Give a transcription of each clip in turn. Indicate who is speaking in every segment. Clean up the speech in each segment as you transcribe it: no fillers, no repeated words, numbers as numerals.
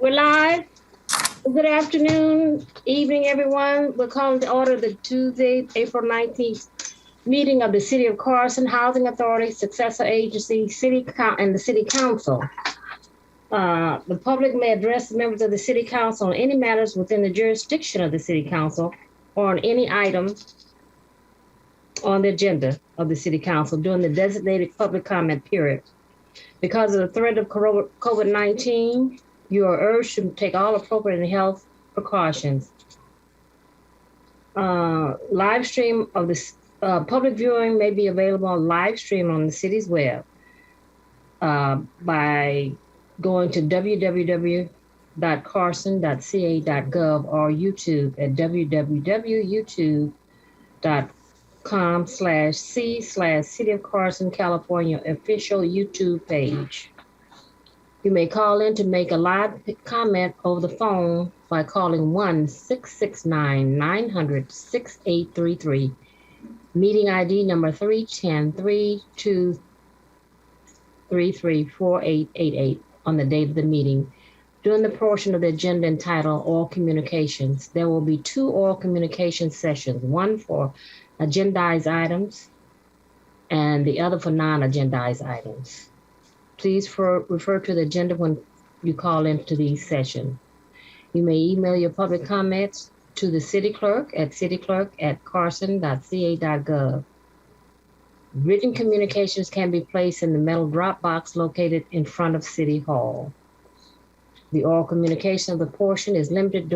Speaker 1: We're live. Good afternoon, evening, everyone. We're calling to order the Tuesday, April 19th meeting of the City of Carson Housing Authority, successor agency, and the City Council. The public may address members of the City Council on any matters within the jurisdiction of the City Council or on any item on the agenda of the City Council during the designated public comment period. Because of the threat of COVID-19, you are urged to take all appropriate health precautions. Live stream of this public viewing may be available on live stream on the city's web by going to www.carson.ca.gov or YouTube at www.youtube.com/C/City of Carson, California official YouTube page. You may call in to make a live comment over the phone by calling 1-669-900-6833. Meeting ID number 310-323-334888 on the date of the meeting. During the portion of the agenda entitled Oral Communications, there will be 2 oral communication sessions, one for agendized items and the other for non-agendized items. Please refer to the agenda when you call into these sessions. You may email your public comments to the city clerk at cityclerk@carson.ca.gov. Written communications can be placed in the metal drop box located in front of City Hall. The oral communication of the portion is limited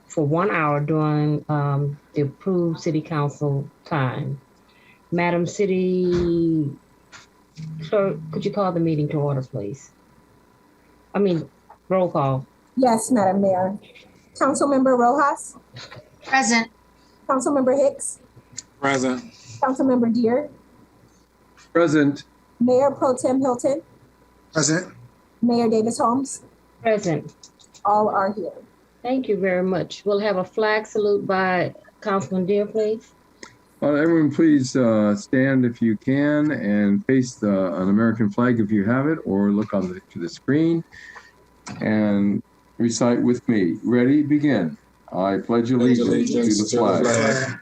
Speaker 1: for 1 hour during the approved City Council time. Madam City Clerk, could you call the meeting to order, please? Roll call.
Speaker 2: Yes, Madam Mayor. Councilmember Rojas?
Speaker 3: Present.
Speaker 2: Councilmember Hicks?
Speaker 4: Present.
Speaker 2: Councilmember Deere?
Speaker 4: Present.
Speaker 2: Mayor Pro Tem Hilton?
Speaker 4: Present.
Speaker 2: Mayor Davis Holmes?
Speaker 1: Present.
Speaker 2: All are here.
Speaker 1: Thank you very much. We'll have a flag salute by Councilman Deere, please.
Speaker 4: Everyone, please stand if you can and face an American flag if you have it, or look to the screen and recite with me. Ready? Begin. I pledge allegiance to the flag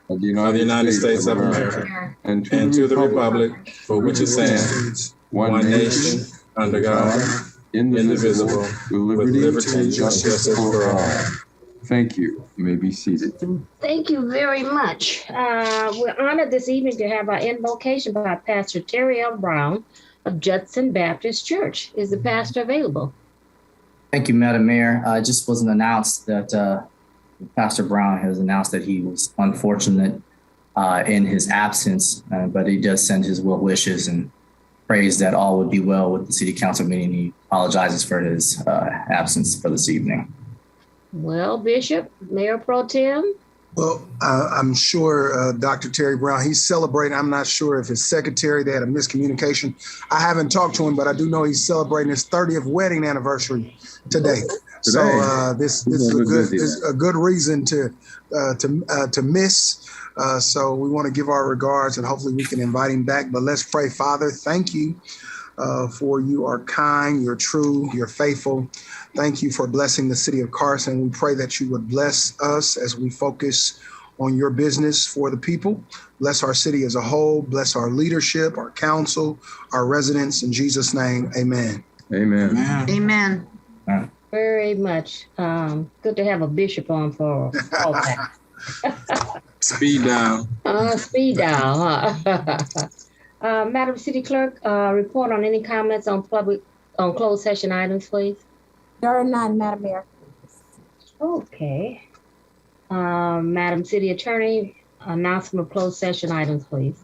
Speaker 4: of the United States of America and to the republic for which it stands, one nation, under God, indivisible, with liberty and justice for all. Thank you. You may be seated.
Speaker 1: Thank you very much. We're honored this evening to have our invocation by Pastor Terry L. Brown of Judson Baptist Church. Is the pastor available?
Speaker 5: Thank you, Madam Mayor. It just wasn't announced that Pastor Brown has announced that he was unfortunate in his absence, but he does send his well wishes and prays that all would be well with the City Council meeting. He apologizes for his absence for this evening.
Speaker 1: Well, Bishop, Mayor Pro Tem.
Speaker 6: Well, I'm sure Dr. Terry Brown, he's celebrating. I'm not sure if his secretary, they had a miscommunication. I haven't talked to him, but I do know he's celebrating his 30th wedding anniversary today. So this is a good reason to miss. So we want to give our regards and hopefully we can invite him back. But let's pray. Father, thank you for you are kind, you're true, you're faithful. Thank you for blessing the city of Carson. We pray that you would bless us as we focus on your business for the people. Bless our city as a whole. Bless our leadership, our council, our residents. In Jesus' name, amen.
Speaker 4: Amen.
Speaker 3: Amen.
Speaker 1: Very much. Good to have a bishop on for all that.
Speaker 4: Speed dial.
Speaker 1: Speed dial, huh? Madam City Clerk, report on any comments on closed session items, please.
Speaker 2: There are none, Madam Mayor.
Speaker 1: Okay. Madam City Attorney, announcement of closed session items, please.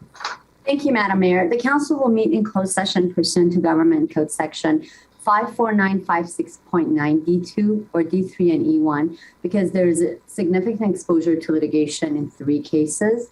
Speaker 3: Thank you, Madam Mayor. The council will meet in closed session pursuant to Government Code Section 54956.9 D2 or D3 and E1 because there is a significant exposure to litigation in 3 cases.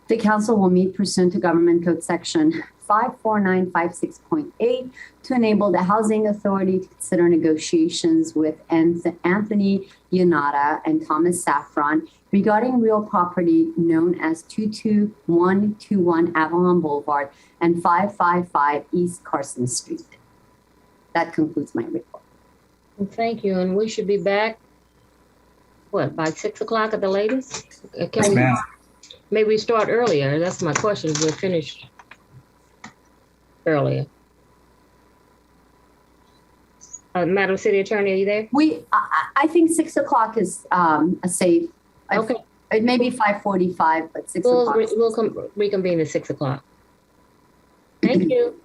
Speaker 3: The council will meet pursuant to Government Code Section 54956.8 to enable the Housing Authority to consider negotiations with Anthony Yonata and Thomas Saffron regarding real property known as 22121 Avalon Boulevard and 555 East Carson Street. That concludes my report.
Speaker 1: Well, thank you, and we should be back, what, by 6 o'clock at the latest? Can
Speaker 5: Yes,
Speaker 1: we,
Speaker 5: ma'am.
Speaker 1: maybe we start earlier? That's my question, if we're finished earlier. Madam City Attorney, are you there?
Speaker 3: I think 6 o'clock is a safe.
Speaker 1: Okay.
Speaker 3: It may be 5:45, but 6
Speaker 1: We'll,
Speaker 3: o'clock.
Speaker 1: we'll reconvene at 6 o'clock. Thank you.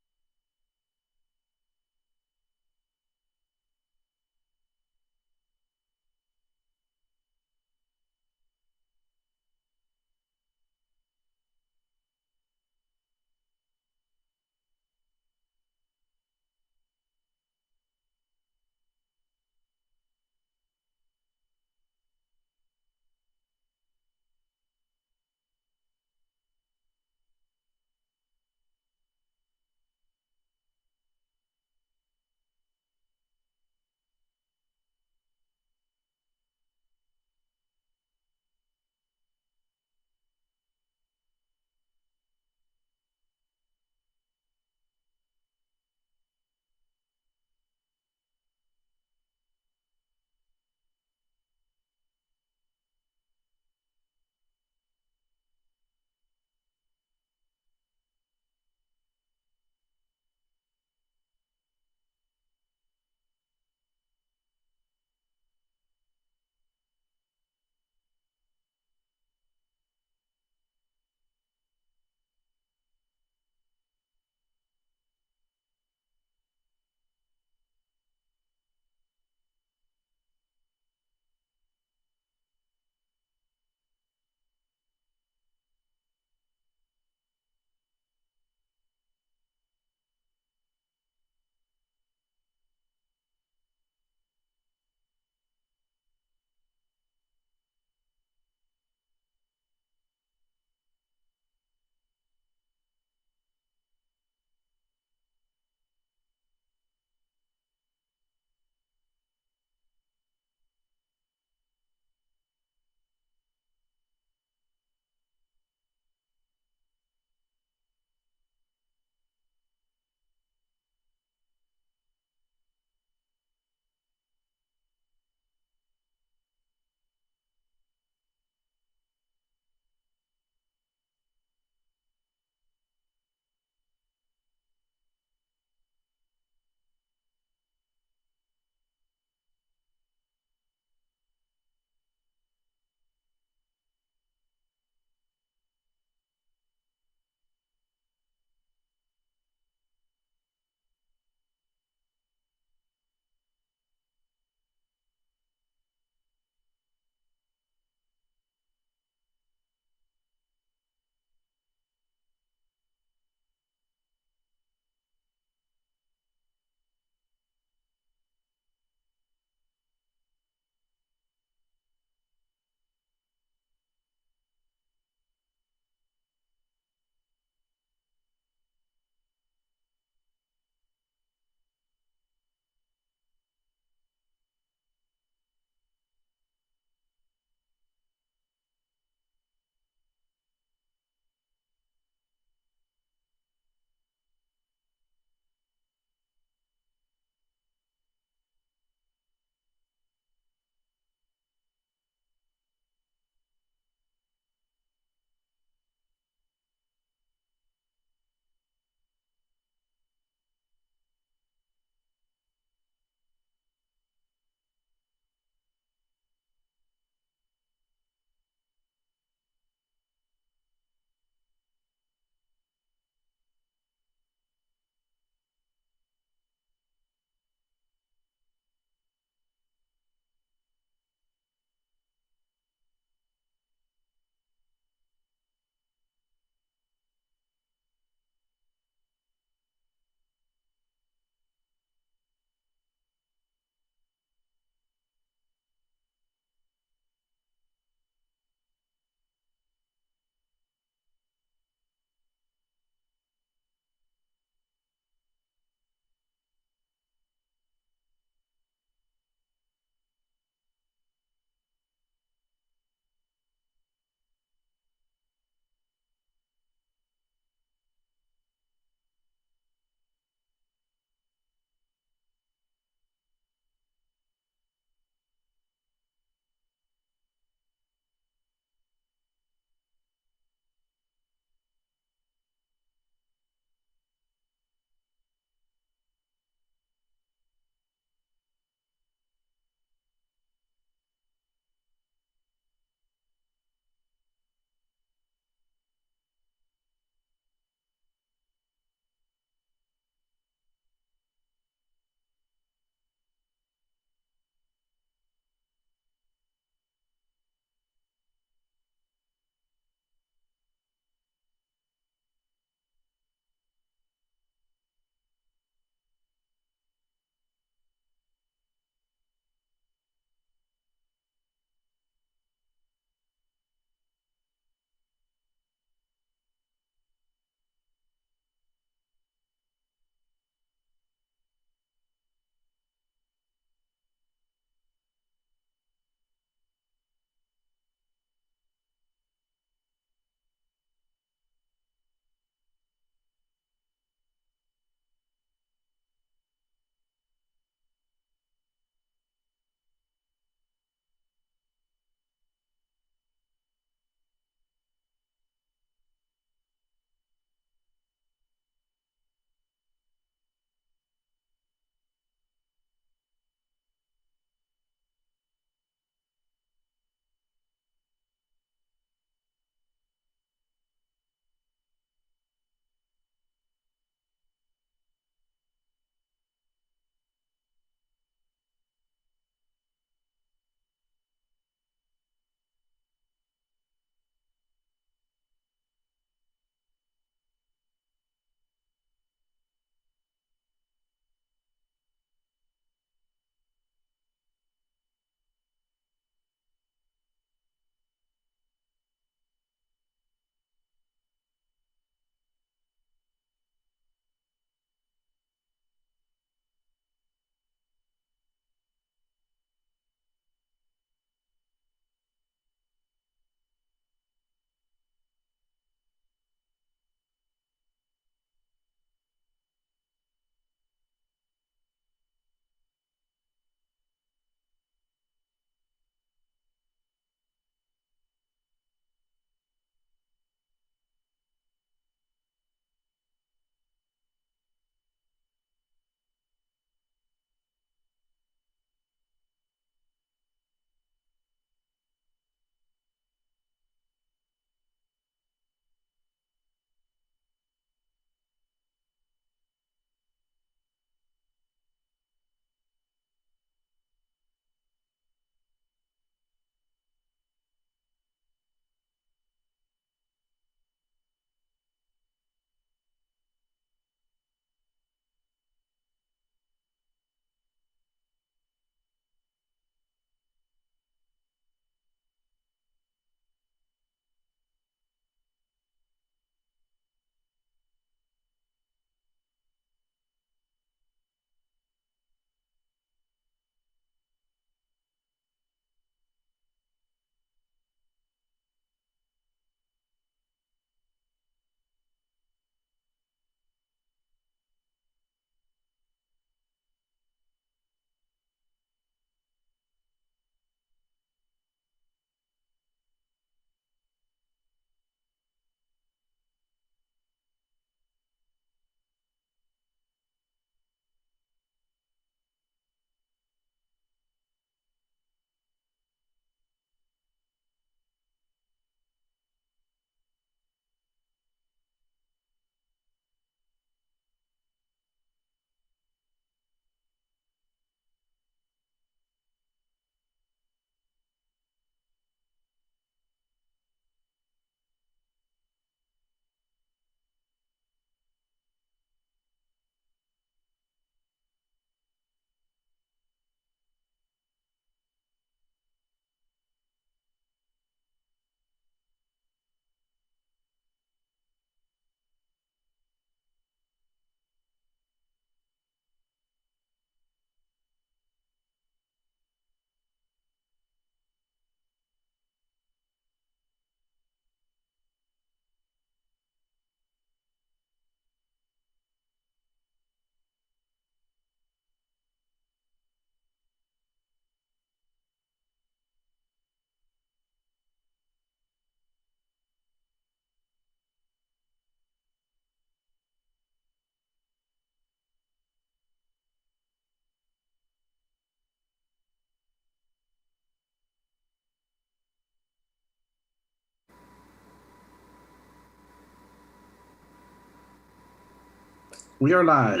Speaker 7: We are live.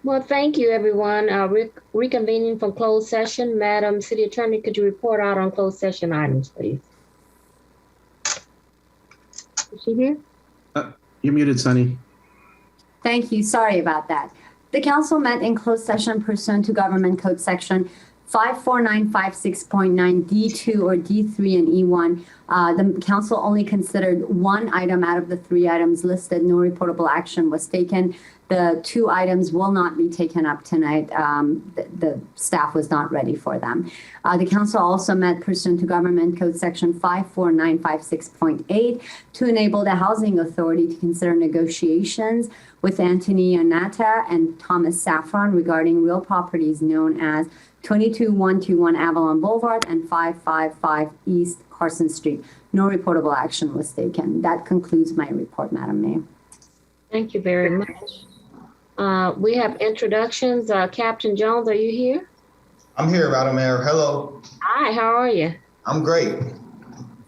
Speaker 1: Well, thank you, everyone. Reconvening from closed session. Madam City Attorney, could you report out on closed session items, please? Is she here?
Speaker 7: You're muted, Sunny.
Speaker 3: Thank you. Sorry about that. The council met in closed session pursuant to Government Code Section 54956.9 D2 or D3 and E1. The council only considered one item out of the three items listed. No reportable action was taken. The two items will not be taken up tonight. The staff was not ready for them. The council also met pursuant to Government Code Section 54956.8 to enable the Housing Authority to consider negotiations with Anthony Yonata and Thomas Saffron regarding real properties known as 22121 Avalon Boulevard and 555 East Carson Street. No reportable action was taken. That concludes my report, Madam Mayor.
Speaker 1: Thank you very much. We have introductions. Captain Jones, are you here?
Speaker 8: I'm here, Madam Mayor. Hello.
Speaker 1: Hi, how are you?
Speaker 8: I'm great.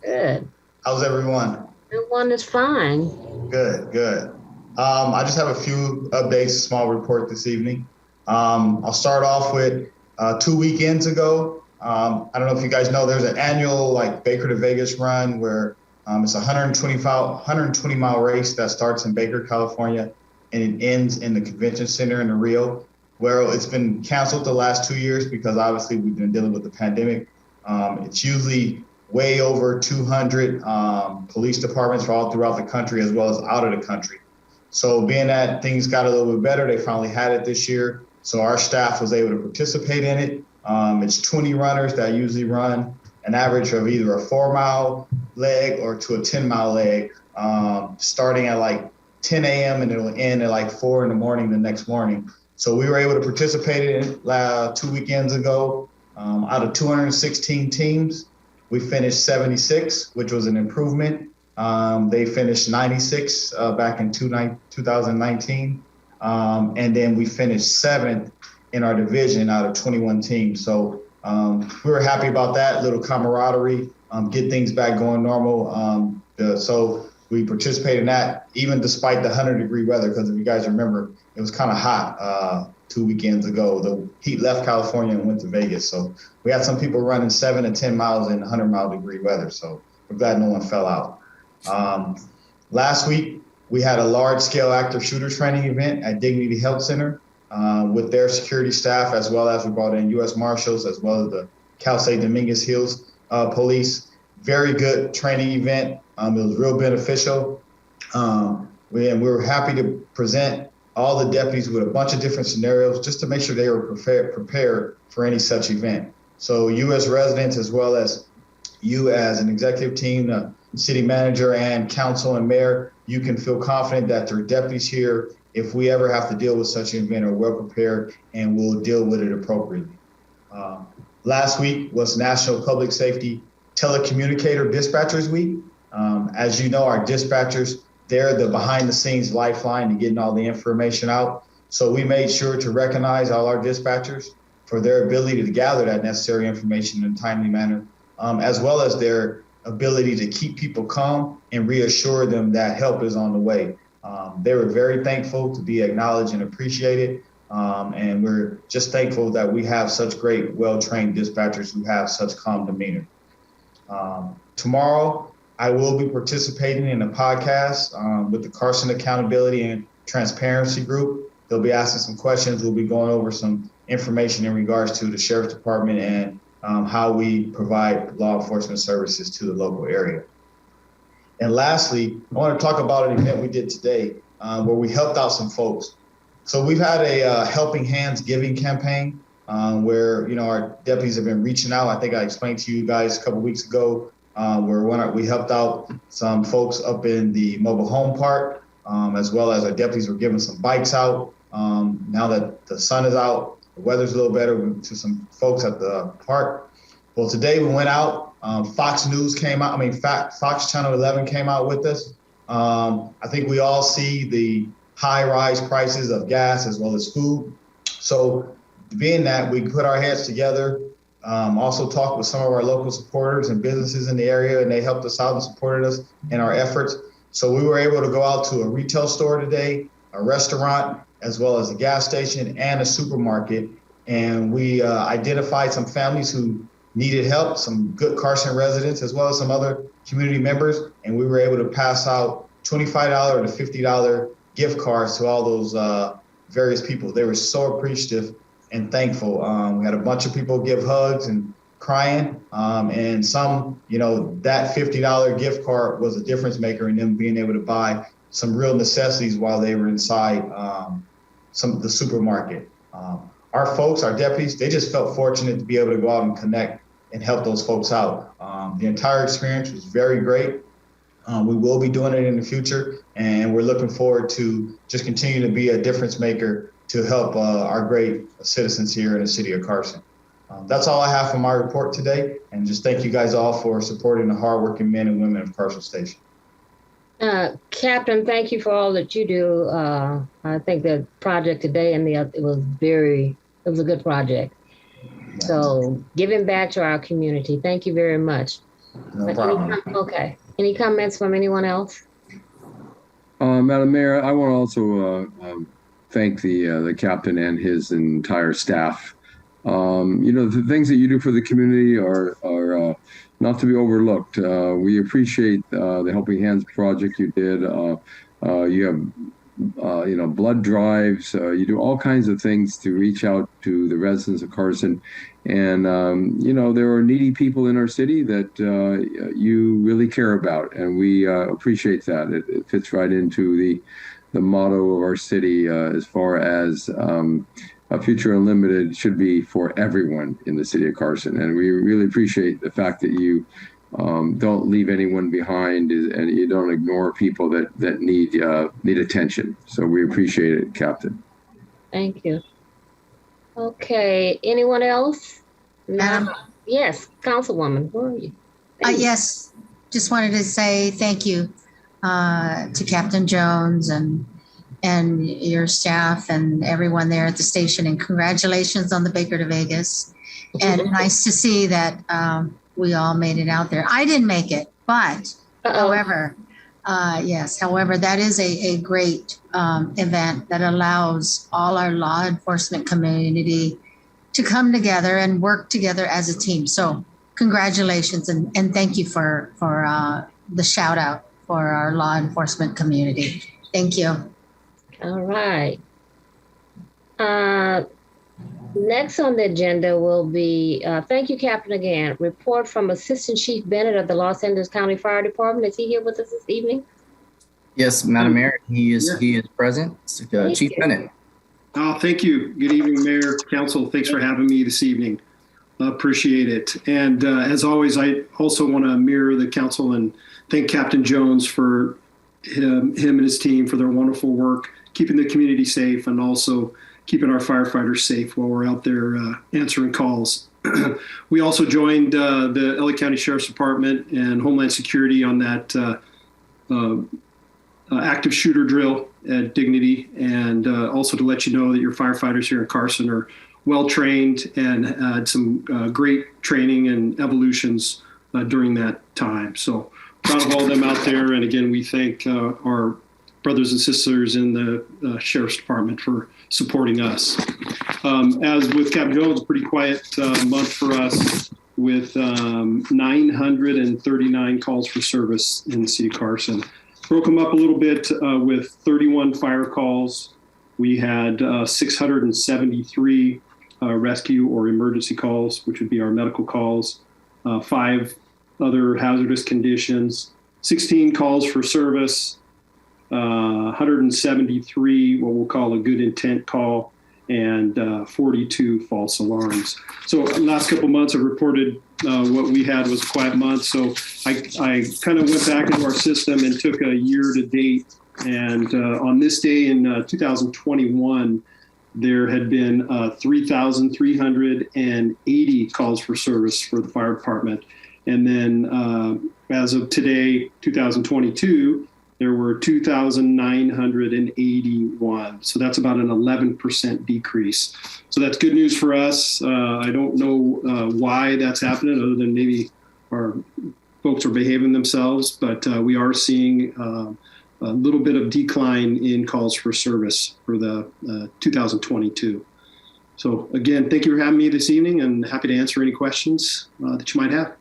Speaker 1: Good.
Speaker 8: How's everyone?
Speaker 1: Everyone is fine.
Speaker 8: Good, good. I just have a few updates, small report this evening. I'll start off with 2 weekends ago. I don't know if you guys know, there's an annual Baker to Vegas run where it's a 120 mile race that starts in Baker, California, and it ends in the convention center in Rio, where it's been canceled the last 2 years because obviously we've been dealing with the pandemic. It's usually way over 200 police departments all throughout the country as well as out of the country. So being that things got a little bit better, they finally had it this year. So our staff was able to participate in it. It's 20 runners that usually run an average of either a 4 mile leg or to a 10 mile leg, starting at 10 a.m. and it'll end at 4 in the morning the next morning. So we were able to participate in it 2 weekends ago. Out of 216 teams, we finished 76, which was an improvement. They finished 96 back in 2019. And then we finished 7th in our division out of 21 teams. So we were happy about that, little camaraderie, get things back going normal. So we participated in that, even despite the 100-degree weather, because if you guys remember, it was kind of hot 2 weekends ago. The heat left California and went to Vegas. So we had some people running 7 to 10 miles in 100-mile-degree weather. So we're glad no one fell out. Last week, we had a large-scale active shooter training event at Dignity Health Center with their security staff, as well as we brought in U.S. Marshals, as well as the Cal State Dominguez Hills Police. Very good training event. It was real beneficial. We were happy to present all the deputies with a bunch of different scenarios just to make sure they were prepared for any such event. So you as residents, as well as you as an executive team, the city manager and council and mayor, you can feel confident that there are deputies here. If we ever have to deal with such an event, are well prepared and we'll deal with it appropriately. Last week was National Public Safety Telecommunicator Dispatchers Week. As you know, our dispatchers, they're the behind the scenes lifeline to getting all the information out. So we made sure to recognize all our dispatchers for their ability to gather that necessary information in a timely manner, as well as their ability to keep people calm and reassure them that help is on the way. They were very thankful to be acknowledged and appreciated. And we're just thankful that we have such great, well-trained dispatchers who have such calm demeanor. Tomorrow, I will be participating in a podcast with the Carson Accountability and Transparency Group. They'll be asking some questions. We'll be going over some information in regards to the Sheriff's Department and how we provide law enforcement services to the local area. And lastly, I want to talk about an event we did today where we helped out some folks. So we've had a Helping Hands Giving campaign where our deputies have been reaching out. I think I explained to you guys a couple weeks ago where we helped out some folks up in the mobile home park, as well as our deputies were giving some bikes out. Now that the sun is out, the weather's a little better, to some folks at the park. Well, today we went out. Fox News came out. Fox Channel 11 came out with us. I think we all see the high rise prices of gas as well as food. So being that, we put our heads together, also talked with some of our local supporters and businesses in the area, and they helped us out and supported us in our efforts. So we were able to go out to a retail store today, a restaurant, as well as a gas station and a supermarket. And we identified some families who needed help, some good Carson residents, as well as some other community members. And we were able to pass out $25 to $50 gift cards to all those various people. They were so appreciative and thankful. We had a bunch of people give hugs and crying, and some, that $50 gift card was a difference maker in them being able to buy some real necessities while they were inside the supermarket. Our folks, our deputies, they just felt fortunate to be able to go out and connect and help those folks out. The entire experience was very great. We will be doing it in the future, and we're looking forward to just continue to be a difference maker to help our great citizens here in the city of Carson. That's all I have for my report today, and just thank you guys all for supporting the hardworking men and women of Carson Station.
Speaker 1: Captain, thank you for all that you do. I think the project today it was a good project. Yeah. So giving back to our community. Thank you very much.
Speaker 8: No problem.
Speaker 1: Okay. Any comments from anyone else?
Speaker 4: Madam Mayor, I want to also thank the captain and his entire staff. The things that you do for the community are not to be overlooked. We appreciate the Helping Hands project you did. You have, blood drives. You do all kinds of things to reach out to the residents of Carson. And, there are needy people in our city that you really care about. And we appreciate that. It fits right into the motto of our city as far as a Future Unlimited should be for everyone in the city of Carson. And we really appreciate the fact that you don't leave anyone behind and you don't ignore people that need attention. So we appreciate it, Captain.
Speaker 1: Thank you. Okay, anyone else?
Speaker 9: Madam?
Speaker 1: Yes, Councilwoman, where are you?
Speaker 9: Yes, just wanted to say thank you to Captain Jones and your staff and everyone there at the station, and congratulations on the Baker to Vegas. And nice to see that we all made it out there. I didn't make it, but however, that is a great event that allows all our law enforcement community to come together and work together as a team. So congratulations and thank you for the shout out for our law enforcement community. Thank you.
Speaker 1: All right. Next on the agenda will be, thank you, Captain, again, report from Assistant Chief Bennett of the Los Angeles County Fire Department. Is he here with us this evening?
Speaker 5: Yes, Madam Mayor, he is present. Chief Bennett.
Speaker 10: Oh, thank you. Good evening, Mayor, Council. Thanks for having me this evening. Appreciate it. And as always, I also want to mirror the Council and thank Captain Jones for him and his team for their wonderful work, keeping the community safe and also keeping our firefighters safe while we're out there answering calls. We also joined the LA County Sheriff's Department and Homeland Security on that active shooter drill at Dignity, and also to let you know that your firefighters here in Carson are well trained and had some great training and evolutions during that time. So proud of all of them out there. And again, we thank our brothers and sisters in the Sheriff's Department for supporting us. As with Captain Jones, a pretty quiet month for us with 939 calls for service in the city of Carson. Broke them up a little bit with 31 fire calls. We had 673 rescue or emergency calls, which would be our medical calls, 5 other hazardous conditions, 16 calls for service, 173 what we'll call a good intent call, and 42 false alarms. So last couple months I've reported what we had was a quiet month. So I kind of went back into our system and took a year to date. And on this day in 2021, there had been 3,380 calls for service for the fire department. And then as of today, 2022, there were 2,981. So that's about an 11% decrease. So that's good news for us. I don't know why that's happening, other than maybe our folks are behaving themselves, but we are seeing little bit of decline in calls for service for the 2022. So again, thank you for having me this evening, and happy to answer any questions that you might have.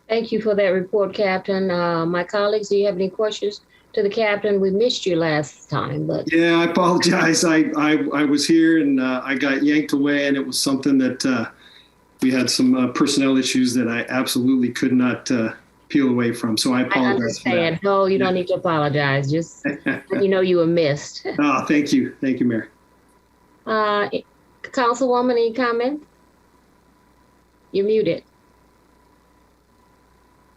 Speaker 1: Thank you for that report, Captain. My colleagues, do you have any questions to the captain? We missed you last time, but.
Speaker 10: Yeah, I apologize. I was here and I got yanked away, and it was something that we had some personnel issues that I absolutely could not peel away from. So I apologize.
Speaker 1: I understand. For that. No, you don't need to apologize. Just you know you were missed.
Speaker 10: Oh, thank you. Thank you, Mayor.
Speaker 1: Councilwoman, any comment? You're muted.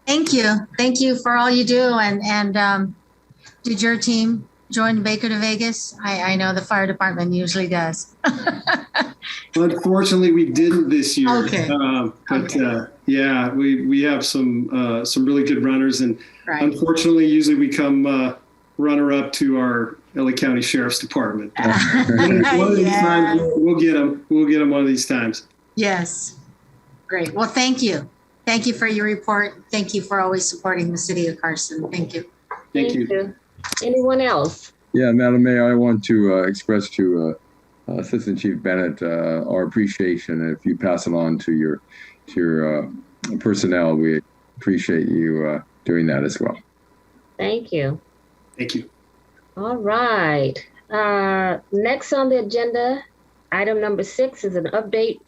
Speaker 9: Thank you. Thank you for all you do. And did your team join Baker to Vegas? I know the fire department usually does.
Speaker 10: Unfortunately, we didn't this year.
Speaker 9: Okay.
Speaker 10: Yeah, we have some really good runners, and
Speaker 9: right.
Speaker 10: Unfortunately, usually we come runner-up to our LA County Sheriff's Department. One of these times, we'll get them. We'll get them one of these times.
Speaker 9: Yes. Great. Well, thank you. Thank you for your report. Thank you for always supporting the city of Carson. Thank you.
Speaker 10: Thank you.
Speaker 1: Anyone else?
Speaker 4: Yeah, Madam Mayor, I want to express to Assistant Chief Bennett our appreciation. If you pass it on to your personnel, we appreciate you doing that as well.
Speaker 1: Thank you.
Speaker 10: Thank you.
Speaker 1: All right. Next on the agenda, item number 6 is an update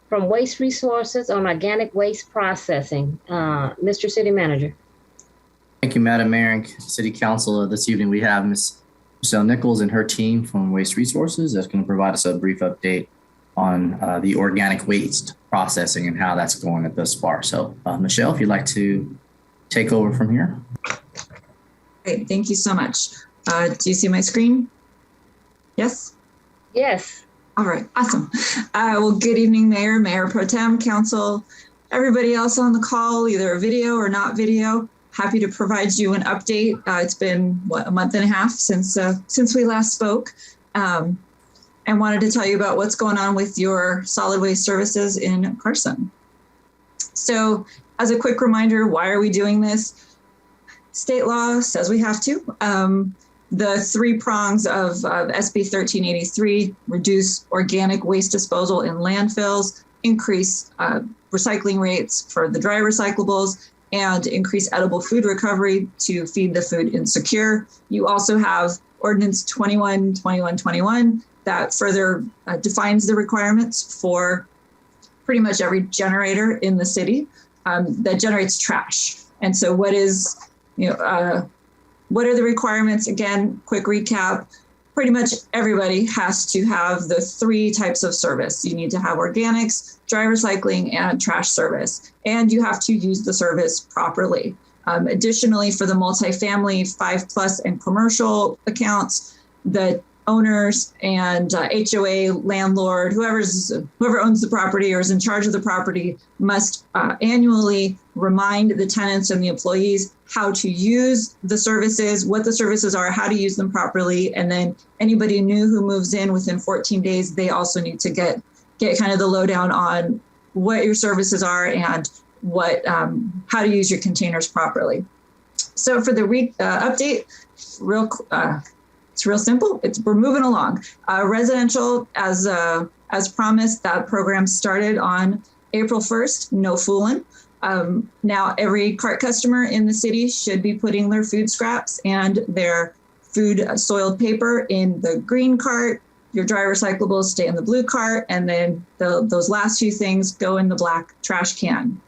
Speaker 1: from Waste Resources on organic waste processing. Mr. City Manager.
Speaker 5: Thank you, Madam Mayor and City Council. This evening we have Ms. Michelle Nichols and her team from Waste Resources that's going to provide us a brief update on the organic waste processing and how that's going at thus far. So Michelle, if you'd like to take over from here.
Speaker 11: Great, thank you so much. Do you see my screen? Yes?
Speaker 1: Yes.
Speaker 11: All right, awesome. Well, good evening, Mayor, Mayor Pro Tem, Council, everybody else on the call, either video or not video. Happy to provide you an update. It's been, a month and a half since we last spoke, and wanted to tell you about what's going on with your solid waste services in Carson. So as a quick reminder, why are we doing this? State law says we have to. The 3 prongs of SB 1383, reduce organic waste disposal in landfills, increase recycling rates for the dry recyclables, and increase edible food recovery to feed the food insecure. You also have Ordinance 21-21-21 that further defines the requirements for pretty much every generator in the city that generates trash. And so what are the requirements? Again, quick recap. Pretty much everybody has to have the 3 types of service. You need to have organics, dry recycling, and trash service. And you have to use the service properly. Additionally, for the multifamily 5+ and commercial accounts, the owners and HOA, landlord, whoever owns the property or is in charge of the property must annually remind the tenants and the employees how to use the services, what the services are, how to use them properly. And then anybody new who moves in within 14 days, they also need to get kind of the lowdown on what your services are and how to use your containers properly. So for the update, it's real simple. We're moving along. Residential, as promised, that program started on April 1st, no fooling. Now every cart customer in the city should be putting their food scraps and their food soiled paper in the green cart. Your dry recyclables stay in the blue cart, and then those last few things go in the black trash can.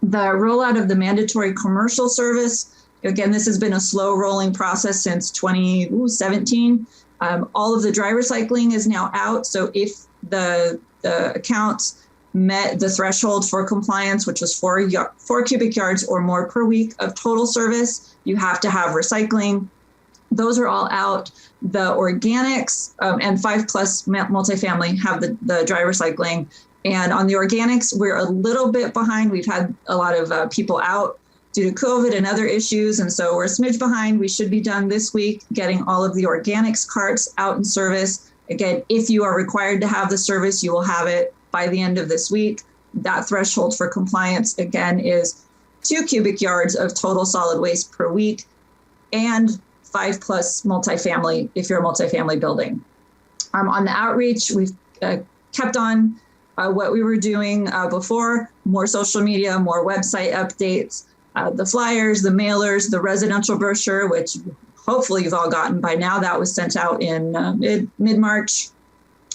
Speaker 11: The rollout of the mandatory commercial service, again, this has been a slow rolling process since 2017. All of the dry recycling is now out. So if the accounts met the threshold for compliance, which was 4 cubic yards or more per week of total service, you have to have recycling. Those are all out. The organics and 5+ multifamily have the dry recycling. And on the organics, we're a little bit behind. We've had a lot of people out due to COVID and other issues. And so we're a smidge behind. We should be done this week, getting all of the organics carts out in service. Again, if you are required to have the service, you will have it by the end of this week. That threshold for compliance, again, is 2 cubic yards of total solid waste per week and 5+ multifamily if you're a multifamily building. On the outreach, we've kept on what we were doing before, more social media, more website updates, the flyers, the mailers, the residential brochure, which hopefully you've all gotten by now. That was sent out in mid-March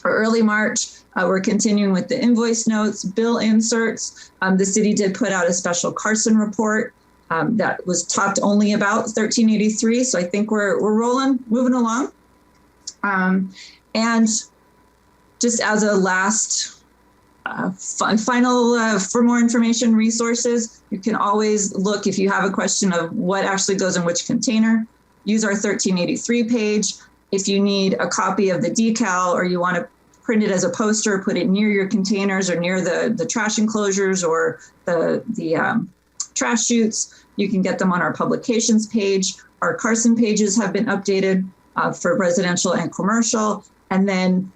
Speaker 11: or early March. We're continuing with the invoice notes, bill inserts. The city did put out a special Carson report that was talked only about 1383. So I think we're moving along. And just as a last final, for more information resources, you can always look if you have a question of what actually goes in which container, use our 1383 page. If you need a copy of the decal or you want to print it as a poster, put it near your containers or near the trash enclosures or the trash chutes, you can get them on our publications page. Our Carson pages have been updated for residential and commercial. And then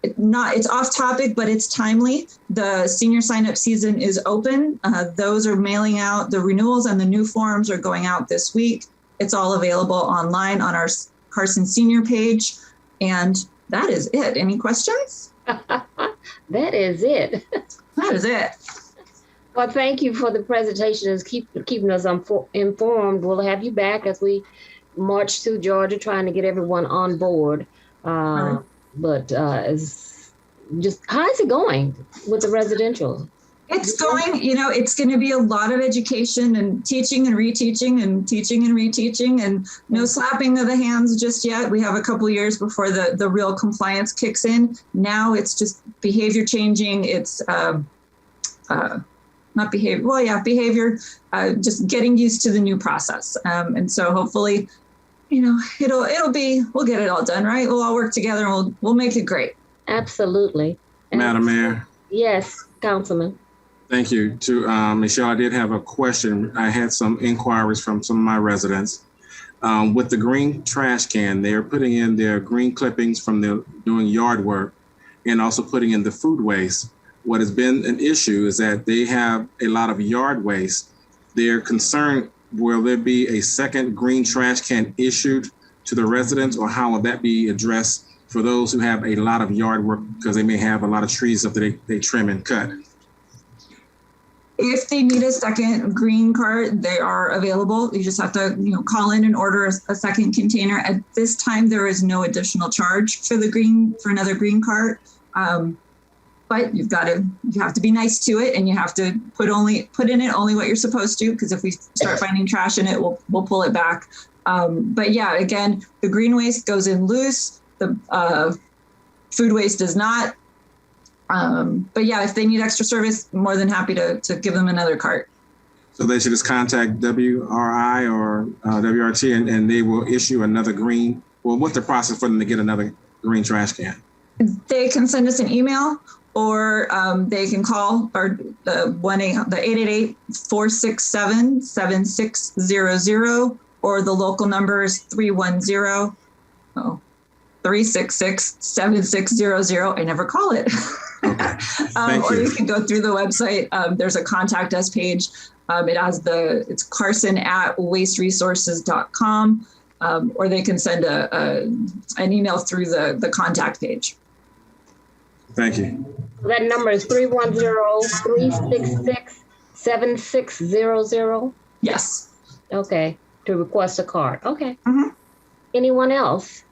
Speaker 11: it's off topic, but it's timely. The senior sign-up season is open. Those are mailing out. The renewals and the new forms are going out this week. It's all available online on our Carson senior page. And that is it. Any questions?
Speaker 1: That is it.
Speaker 11: That is it.
Speaker 1: Well, thank you for the presentation and keeping us informed. We'll have you back as we march through Georgia, trying to get everyone on board. But it's just, how's it going with the residential?
Speaker 11: It's going, it's going to be a lot of education and teaching and reteaching and teaching and reteaching, and no slapping of the hands just yet. We have a couple years before the real compliance kicks in. Now it's just behavior changing. It's not behavior. Well, yeah, behavior, just getting used to the new process. And so hopefully, it'll be, we'll get it all done, right? We'll all work together and we'll make it great.
Speaker 1: Absolutely.
Speaker 12: Madam Mayor.
Speaker 1: Yes, Councilman.
Speaker 12: Thank you. To Michelle, I did have a question. I had some inquiries from some of my residents. With the green trash can, they're putting in their green clippings from doing yard work and also putting in the food waste. What has been an issue is that they have a lot of yard waste. They're concerned, will there be a second green trash can issued to the residents, or how will that be addressed for those who have a lot of yard work because they may have a lot of trees up that they trim and cut?
Speaker 11: If they need a second green cart, they are available. You just have to, call in and order a second container. At this time, there is no additional charge for another green cart. But you have to be nice to it, and you have to put in it only what you're supposed to, because if we start finding trash in it, we'll pull it back. But yeah, again, the green waste goes in loose. The food waste does not. But yeah, if they need extra service, more than happy to give them another cart.
Speaker 12: So they should just contact WRI or WRT and they will issue another green. Well, what's the process for them to get another green trash can?
Speaker 11: They can send us an email, or they can call the 888-467-7600, or the local number is 310-366-7600. I never call it.
Speaker 12: Okay.
Speaker 11: Or you can go through the website. There's a contact us page. It's Carson@wasteresources.com, or they can send an email through the contact page.
Speaker 12: Thank you.
Speaker 1: That number is 310-366-7600.
Speaker 11: Yes.
Speaker 1: Okay. To request a card. Okay.
Speaker 11: Mm-hmm.
Speaker 1: Anyone else?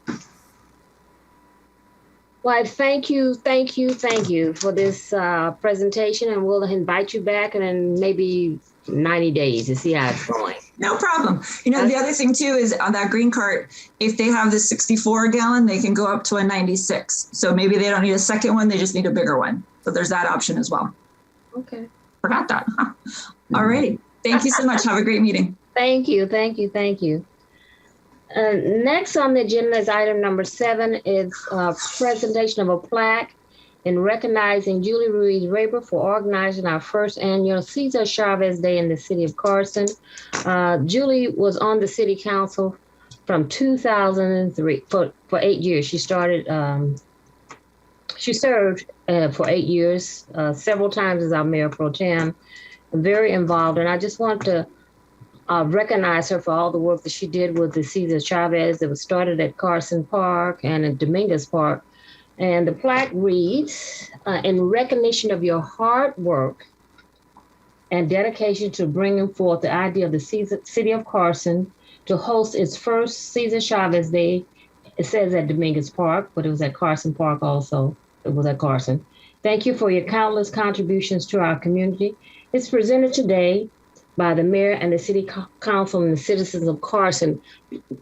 Speaker 1: Well, thank you for this presentation, and we'll invite you back in maybe 90 days to see how it's going.
Speaker 11: No problem. The other thing too is on that green cart, if they have the 64 gallon, they can go up to a 96. So maybe they don't need a second one, they just need a bigger one. So there's that option as well.
Speaker 1: Okay.
Speaker 11: Forgot that. Huh? All righty. Thank you so much. Have a great meeting.
Speaker 1: Thank you. Next on the agenda is item number 7 is presentation of a plaque in recognizing Julie Ruiz for organizing our first annual Cesar Chavez Day in the city of Carson. Julie was on the city council from 2003 for 8 years. She served for 8 years, several times as our mayor pro tem, very involved. And I just want to recognize her for all the work that she did with the Cesar Chavez that was started at Carson Park and at Dominguez Park. And the plaque reads, in recognition of your hard work and dedication to bringing forth the idea of the city of Carson to host its first Cesar Chavez Day. It says at Dominguez Park, but it was at Carson Park also. It was at Carson. Thank you for your countless contributions to our community. It's presented today by the mayor and the city council and the citizens of Carson.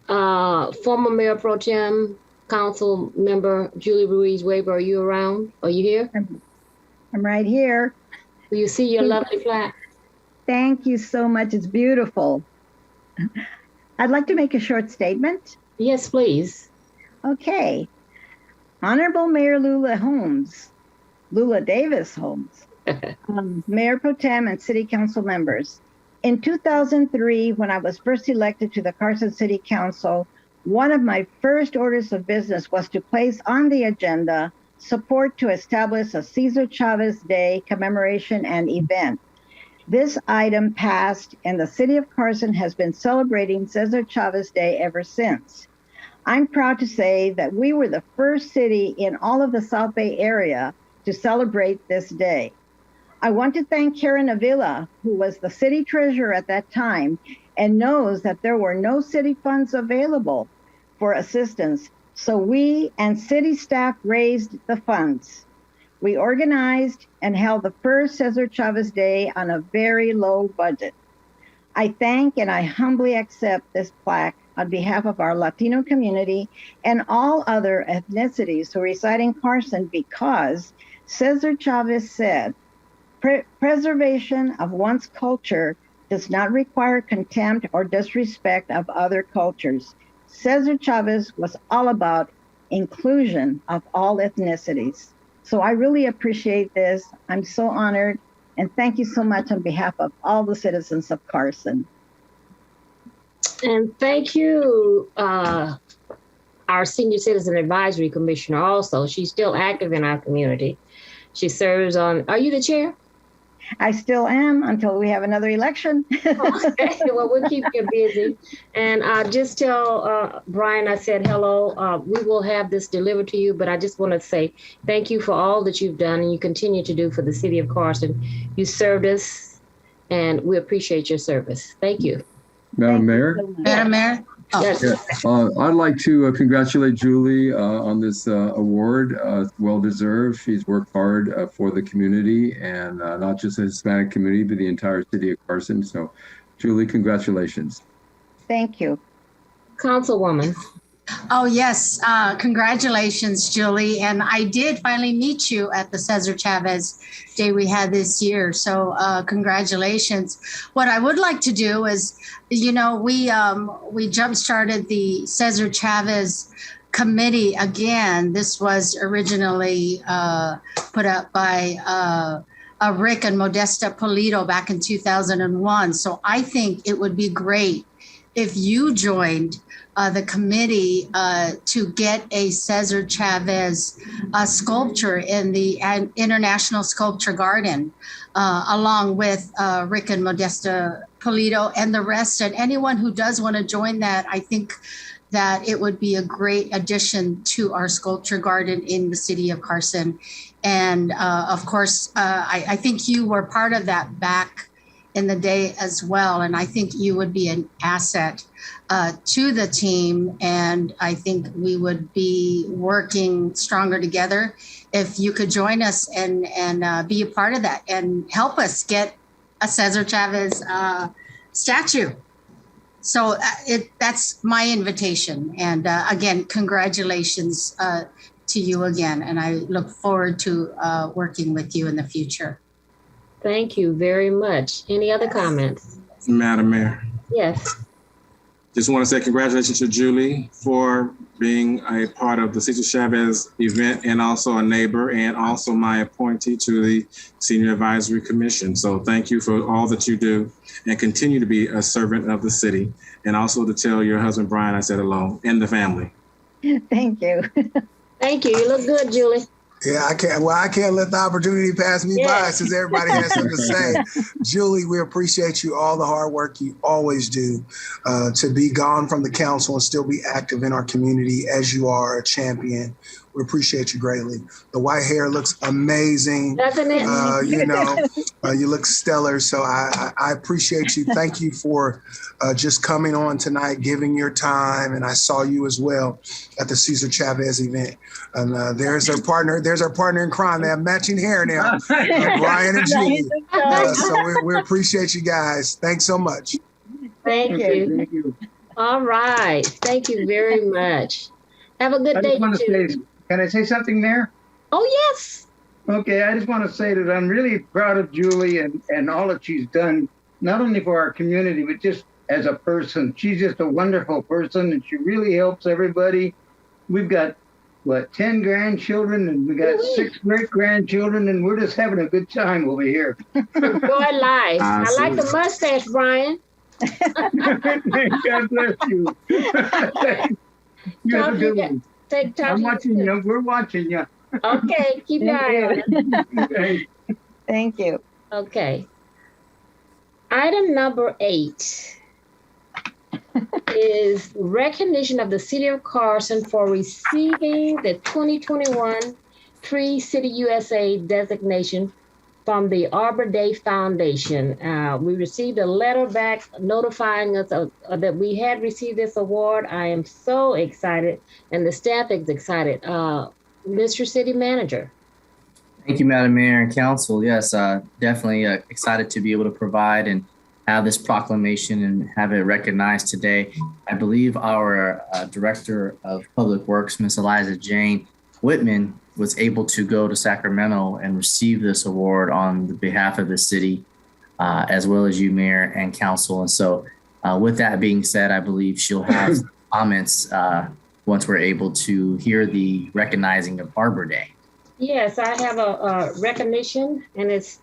Speaker 1: Former Mayor Pro Tem, Council Member Julie Ruiz Weber, are you around? Are you here?
Speaker 13: I'm right here.
Speaker 1: Will you see your lovely plaque?
Speaker 13: Thank you so much. It's beautiful. I'd like to make a short statement.
Speaker 1: Yes, please.
Speaker 13: Okay. Honorable Mayor Lula Davis Holmes, Mayor Pro Tem and City Council members. In 2003, when I was first elected to the Carson City Council, one of my first orders of business was to place on the agenda support to establish a Cesar Chavez Day commemoration and event. This item passed, and the city of Carson has been celebrating Cesar Chavez Day ever since. I'm proud to say that we were the first city in all of the South Bay area to celebrate this day. I want to thank Karen Avila, who was the city treasurer at that time and knows that there were no city funds available for assistance. So we and city staff raised the funds. We organized and held the first Cesar Chavez Day on a very low budget. I thank and I humbly accept this plaque on behalf of our Latino community and all other ethnicities who reside in Carson because Cesar Chavez said, preservation of one's culture does not require contempt or disrespect of other cultures. Cesar Chavez was all about inclusion of all ethnicities. So I really appreciate this. I'm so honored. And thank you so much on behalf of all the citizens of Carson.
Speaker 1: And thank you, our Senior Citizen Advisory Commissioner also. She's still active in our community. She serves on, are you the chair?
Speaker 13: I still am until we have another election.
Speaker 1: Okay, well, we'll keep you busy. And just tell Brian I said hello. We will have this delivered to you, but I just want to say thank you for all that you've done and you continue to do for the city of Carson. You served us and we appreciate your service. Thank you.
Speaker 4: Madam Mayor?
Speaker 9: Madam Mayor? Oh.
Speaker 1: Yes.
Speaker 4: I'd like to congratulate Julie on this award. Well deserved. She's worked hard for the community and not just the Hispanic community, but the entire city of Carson. So, Julie, congratulations.
Speaker 13: Thank you.
Speaker 1: Councilwoman.
Speaker 9: Oh, yes. Congratulations, Julie. And I did finally meet you at the Cesar Chavez Day we had this year. So congratulations. What I would like to do is, you know, we jump-started the Cesar Chavez committee again. This was originally put up by Rick and Modesta Polito back in 2001. So I think it would be great if you joined the committee to get a Cesar Chavez sculpture in the International Sculpture Garden, along with Rick and Modesta Polito and the rest. And anyone who does want to join that, I think that it would be a great addition to our sculpture garden in the city of Carson. And of course, I think you were part of that back in the day as well. And I think you would be an asset to the team. And I think we would be working stronger together if you could join us and be a part of that and help us get a Cesar Chavez statue. So that's my invitation. And again, congratulations to you again. And I look forward to working with you in the future.
Speaker 1: Thank you very much. Any other comments?
Speaker 12: Madam Mayor.
Speaker 1: Yes.
Speaker 12: Just want to say congratulations to Julie for being a part of the Cesar Chavez event and also a neighbor and also my appointee to the Senior Advisory Commission. So thank you for all that you do and continue to be a servant of the city. And also to tell your husband, Brian, I said hello, and the family.
Speaker 13: Thank you.
Speaker 1: Thank you. You look good, Julie.
Speaker 6: Yeah, I can't. Well, I can't let the opportunity pass me by since everybody has something to say. Julie, we appreciate you, all the hard work you always do to be gone from the council and still be active in our community as you are a champion. We appreciate you greatly. The white hair looks amazing.
Speaker 1: Doesn't it?
Speaker 6: You look stellar. So I appreciate you. Thank you for just coming on tonight, giving your time. And I saw you as well at the Cesar Chavez event. And there's our partner. There's our partner in crime. They have matching hair now, Brian and Julie. So we appreciate you guys. Thanks so much.
Speaker 1: Thank you.
Speaker 7: Thank you.
Speaker 1: All right. Thank you very much. Have a good day.
Speaker 14: Can I say something, Mayor?
Speaker 1: Oh, yes.
Speaker 14: Okay, I just want to say that I'm really proud of Julie and all that she's done, not only for our community, but just as a person. She's just a wonderful person, and she really helps everybody. We've got, 10 grandchildren, and we got 6 great-grandchildren, and we're just having a good time over here.
Speaker 1: Enjoy life. I like the mustache, Brian.
Speaker 14: God bless you. You have a good one. I'm watching you. We're watching you.
Speaker 1: Okay, keep your eye on it.
Speaker 13: Thank you.
Speaker 1: Okay. Item number 8 is recognition of the City of Carson for receiving the 2021 Tree City USA designation from the Arbor Day Foundation. We received a letter back notifying us that we had received this award. I am so excited, and the staff is excited. Mr. City Manager.
Speaker 5: Thank you, Madam Mayor and Council. Yes, definitely excited to be able to provide and have this proclamation and have it recognized today. I believe our Director of Public Works, Ms. Eliza Jane Whitman, was able to go to Sacramento and receive this award on the behalf of the city, as well as you, Mayor and Council. And so with that being said, I believe she'll have comments once we're able to hear the recognizing of Arbor Day.
Speaker 1: Yes, I have a recognition, and it's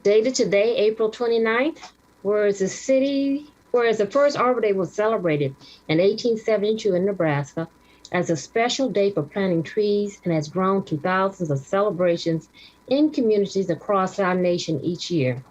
Speaker 1: dated today, April 29th, whereas the first Arbor Day was celebrated in 1872 in Nebraska as a special day for planting trees, and has grown to thousands of celebrations in communities across our nation each year.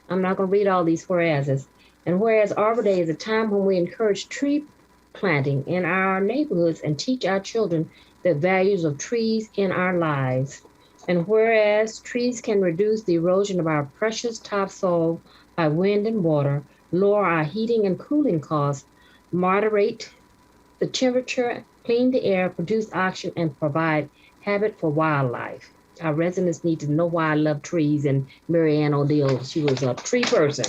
Speaker 1: I'm not going to read all these whereases. And whereas Arbor Day is a time when we encourage tree planting in our neighborhoods and teach our children the values of trees in our lives. And whereas trees can reduce the erosion of our precious topsoil by wind and water, lower our heating and cooling costs, moderate the temperature, clean the air, produce oxygen, and provide habitat for wildlife. Our residents need to know why I love trees, and Mary Ann O'Deal, she was a tree person.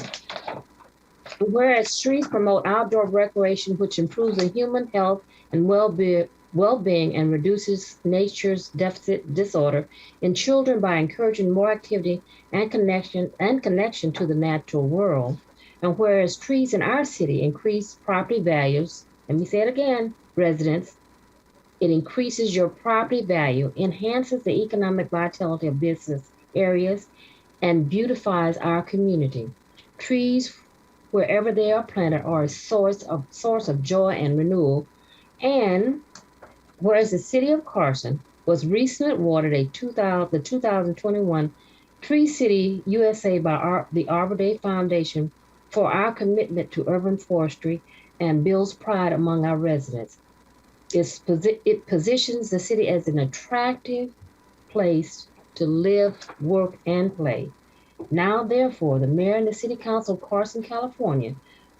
Speaker 1: Whereas trees promote outdoor recreation, which improves the human health and well-being and reduces nature's deficit disorder in children by encouraging more activity and connection to the natural world. And whereas trees in our city increase property values, let me say it again, residents, it increases your property value, enhances the economic vitality of business areas, and beautifies our community. Trees, wherever they are planted, are a source of joy and renewal. And whereas the City of Carson was recently awarded the 2021 Tree City USA by the Arbor Day Foundation for our commitment to urban forestry and builds pride among our residents. It positions the city as an attractive place to live, work, and play. Now, therefore, the mayor and the city council of Carson, California,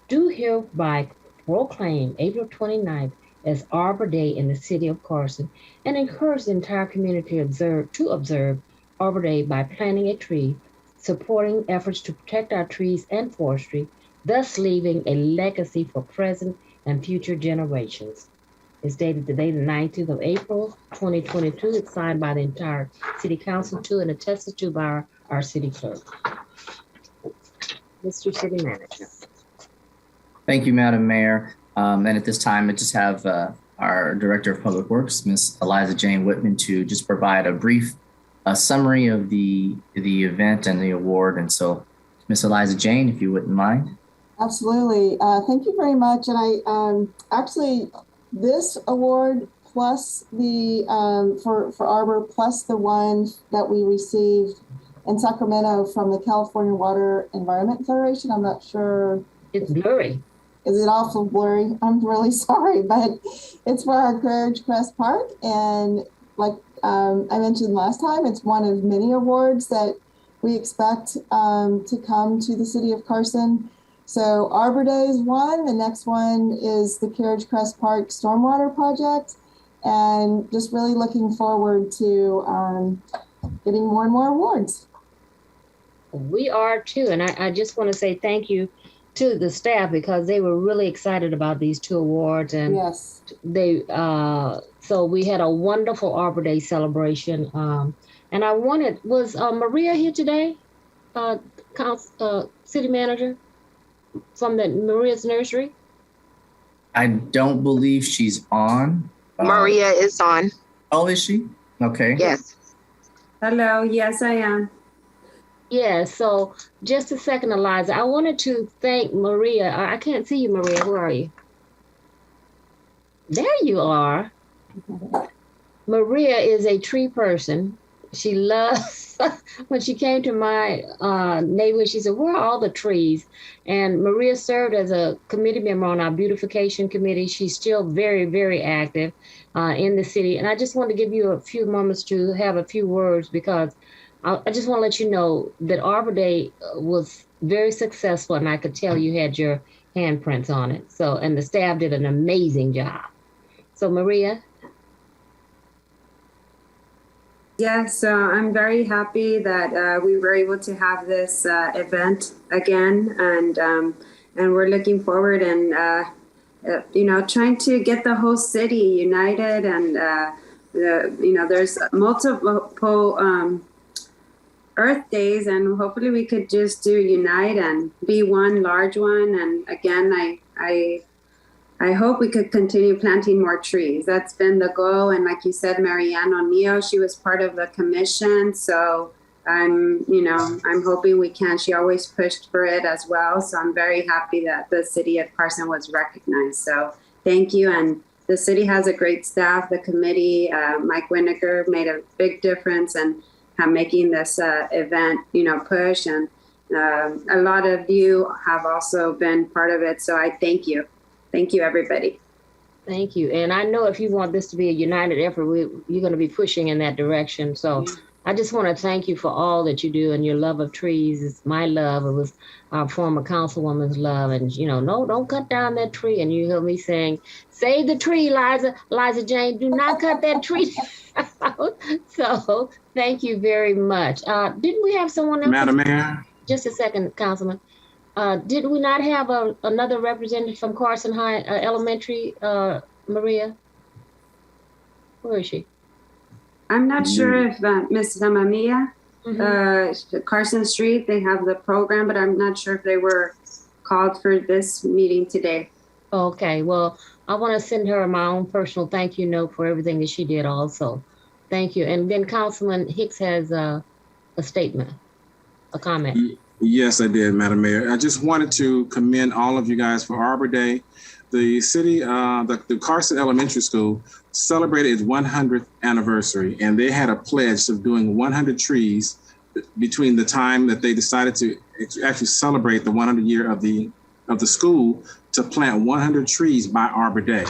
Speaker 1: do hereby proclaim April 29th as Arbor Day in the city of Carson and encourage the entire community to observe Arbor Day by planting a tree, supporting efforts to protect our trees and forestry, thus leaving a legacy for present and future generations. It's dated today, the 19th of April, 2022. It's signed by the entire city council too, and attested to by our city clerk. Mr. City Manager.
Speaker 5: Thank you, Madam Mayor. And at this time, I just have our Director of Public Works, Ms. Eliza Jane Whitman, to just provide a brief summary of the event and the award. And so, Ms. Eliza Jane, if you wouldn't mind.
Speaker 15: Absolutely. Thank you very much. And I actually, this award plus the, for Arbor, plus the one that we received in Sacramento from the California Water Environment Federation? I'm not sure.
Speaker 1: It's blurry.
Speaker 15: Is it awful blurry? I'm really sorry, but it's for our Carriage Crest Park. And like I mentioned last time, it's one of many awards that we expect to come to the city of Carson. So Arbor Day is one. The next one is the Carriage Crest Park Stormwater Project. And just really looking forward to getting more and more awards.
Speaker 1: We are too. And I just want to say thank you to the staff because they were really excited about these 2 awards. And
Speaker 15: yes,
Speaker 1: they so we had a wonderful Arbor Day celebration. And I wanted, was Maria here today? City manager from the Maria's Nursery?
Speaker 5: I don't believe she's on.
Speaker 16: Maria is on.
Speaker 5: Oh, is she? Okay.
Speaker 16: Yes.
Speaker 17: Hello. Yes, I am.
Speaker 1: Yeah, so just a second, Eliza. I wanted to thank Maria. I can't see you, Maria. Where are you? There you are. Maria is a tree person. She loves, when she came to my neighborhood, she said, where are all the trees? And Maria served as a committee member on our beautification committee. She's still very, very active in the city. And I just want to give you a few moments to have a few words because I just want to let you know that Arbor Day was very successful, and I could tell you had your handprints on it. So, and the staff did an amazing job. So, Maria.
Speaker 17: Yes, I'm very happy that we were able to have this event again, and we're looking forward and trying to get the whole city united, and there's multiple Earth Days, and hopefully we could just unite and be one large one. And again, I hope we could continue planting more trees. That's been the goal. And like you said, Marianne O'Neill, she was part of the commission. So I'm hoping we can. She always pushed for it as well. So I'm very happy that the city of Carson was recognized. So thank you. And the city has a great staff. The committee, Mike Winokur made a big difference and making this event, push. And a lot of you have also been part of it. So I thank you. Thank you, everybody.
Speaker 1: Thank you. And I know if you want this to be a united effort, you're going to be pushing in that direction. So I just want to thank you for all that you do, and your love of trees is my love. It was our former councilwoman's love. And, no, don't cut down that tree. And you hear me saying, save the tree, Liza Jane, do not cut that tree. So thank you very much. Didn't we have someone else?
Speaker 12: Madam Mayor?
Speaker 1: Just a second, Councilman. Did we not have another representative from Carson High Elementary, Maria? Where is she?
Speaker 17: I'm not sure if Ms. Zamamia, Carson Street, they have the program, but I'm not sure if they were called for this meeting today.
Speaker 1: Okay, well, I want to send her my own personal thank you note for everything that she did also. Thank you. And then Councilman Hicks has a statement, a comment.
Speaker 12: Yes, I did, Madam Mayor. I just wanted to commend all of you guys for Arbor Day. The city, the Carson Elementary School celebrated its 100th anniversary, and they had a pledge of doing 100 trees between the time that they decided to actually celebrate the 100th year of the school to plant 100 trees by Arbor Day.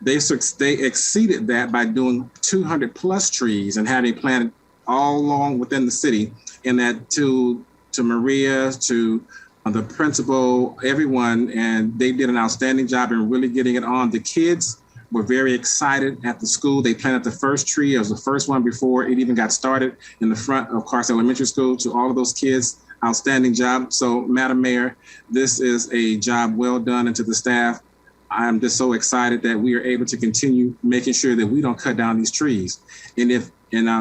Speaker 12: They exceeded that by doing 200 plus trees and having planted all along within the city, and that to Maria, to the principal, everyone, and they did an outstanding job in really getting it on. The kids were very excited at the school. They planted the first tree. It was the first one before it even got started in the front of Carson Elementary School. To all of those kids, outstanding job. So, Madam Mayor, this is a job well done, and to the staff, I'm just so excited that we are able to continue making sure that we don't cut down these trees. And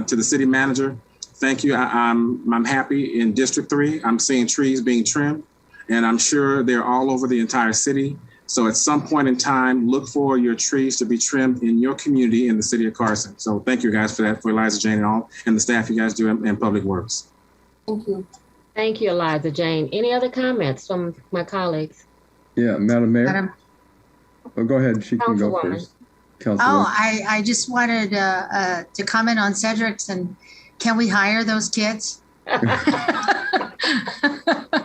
Speaker 12: to the city manager, thank you. I'm happy in District 3. I'm seeing trees being trimmed, and I'm sure they're all over the entire city. So at some point in time, look for your trees to be trimmed in your community in the city of Carson. So thank you guys for that, for Eliza Jane and the staff you guys do in Public Works.
Speaker 15: Thank you.
Speaker 1: Thank you, Eliza Jane. Any other comments from my colleagues?
Speaker 4: Yeah, Madam Mayor. Oh, go ahead. She can go first. Councilwoman.
Speaker 9: I just wanted to comment on Cedric's, and can we hire those kids?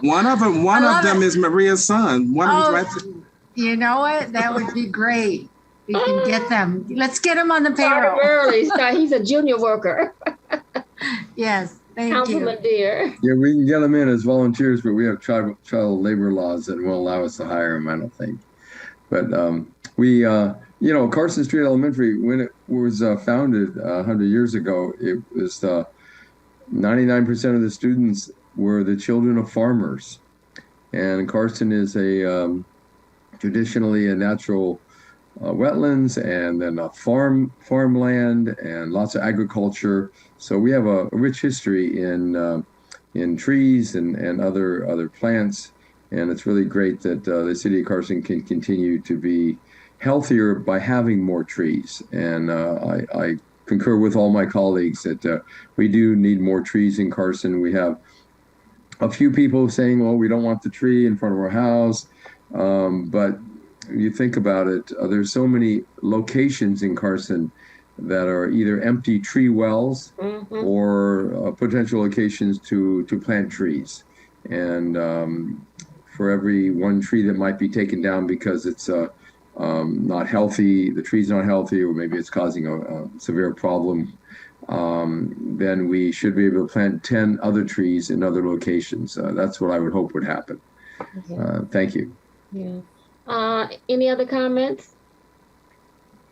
Speaker 12: One of them is Maria's son. One of right there.
Speaker 9: You know what? That would be great. We can get them. Let's get them on the payroll.
Speaker 1: Early. He's a junior worker.
Speaker 9: Yes, thank
Speaker 1: Councilman
Speaker 9: you.
Speaker 1: Deere.
Speaker 4: Yeah, we can get them in as volunteers, but we have child labor laws that won't allow us to hire them, I don't think. But Carson Street Elementary, when it was founded 100 years ago, it was 99% of the students were the children of farmers. And Carson is traditionally a natural wetlands, and then farmland and lots of agriculture. So we have a rich history in trees and other plants. And it's really great that the city of Carson can continue to be healthier by having more trees. And I concur with all my colleagues that we do need more trees in Carson. We have a few people saying, well, we don't want the tree in front of our house. But you think about it, there's so many locations in Carson that are either empty tree wells or potential locations to plant trees. And for every one tree that might be taken down because it's not healthy, the tree's not healthy, or maybe it's causing a severe problem, then we should be able to plant 10 other trees in other locations. That's what I would hope would happen. Thank you.
Speaker 1: Yeah. Any other comments?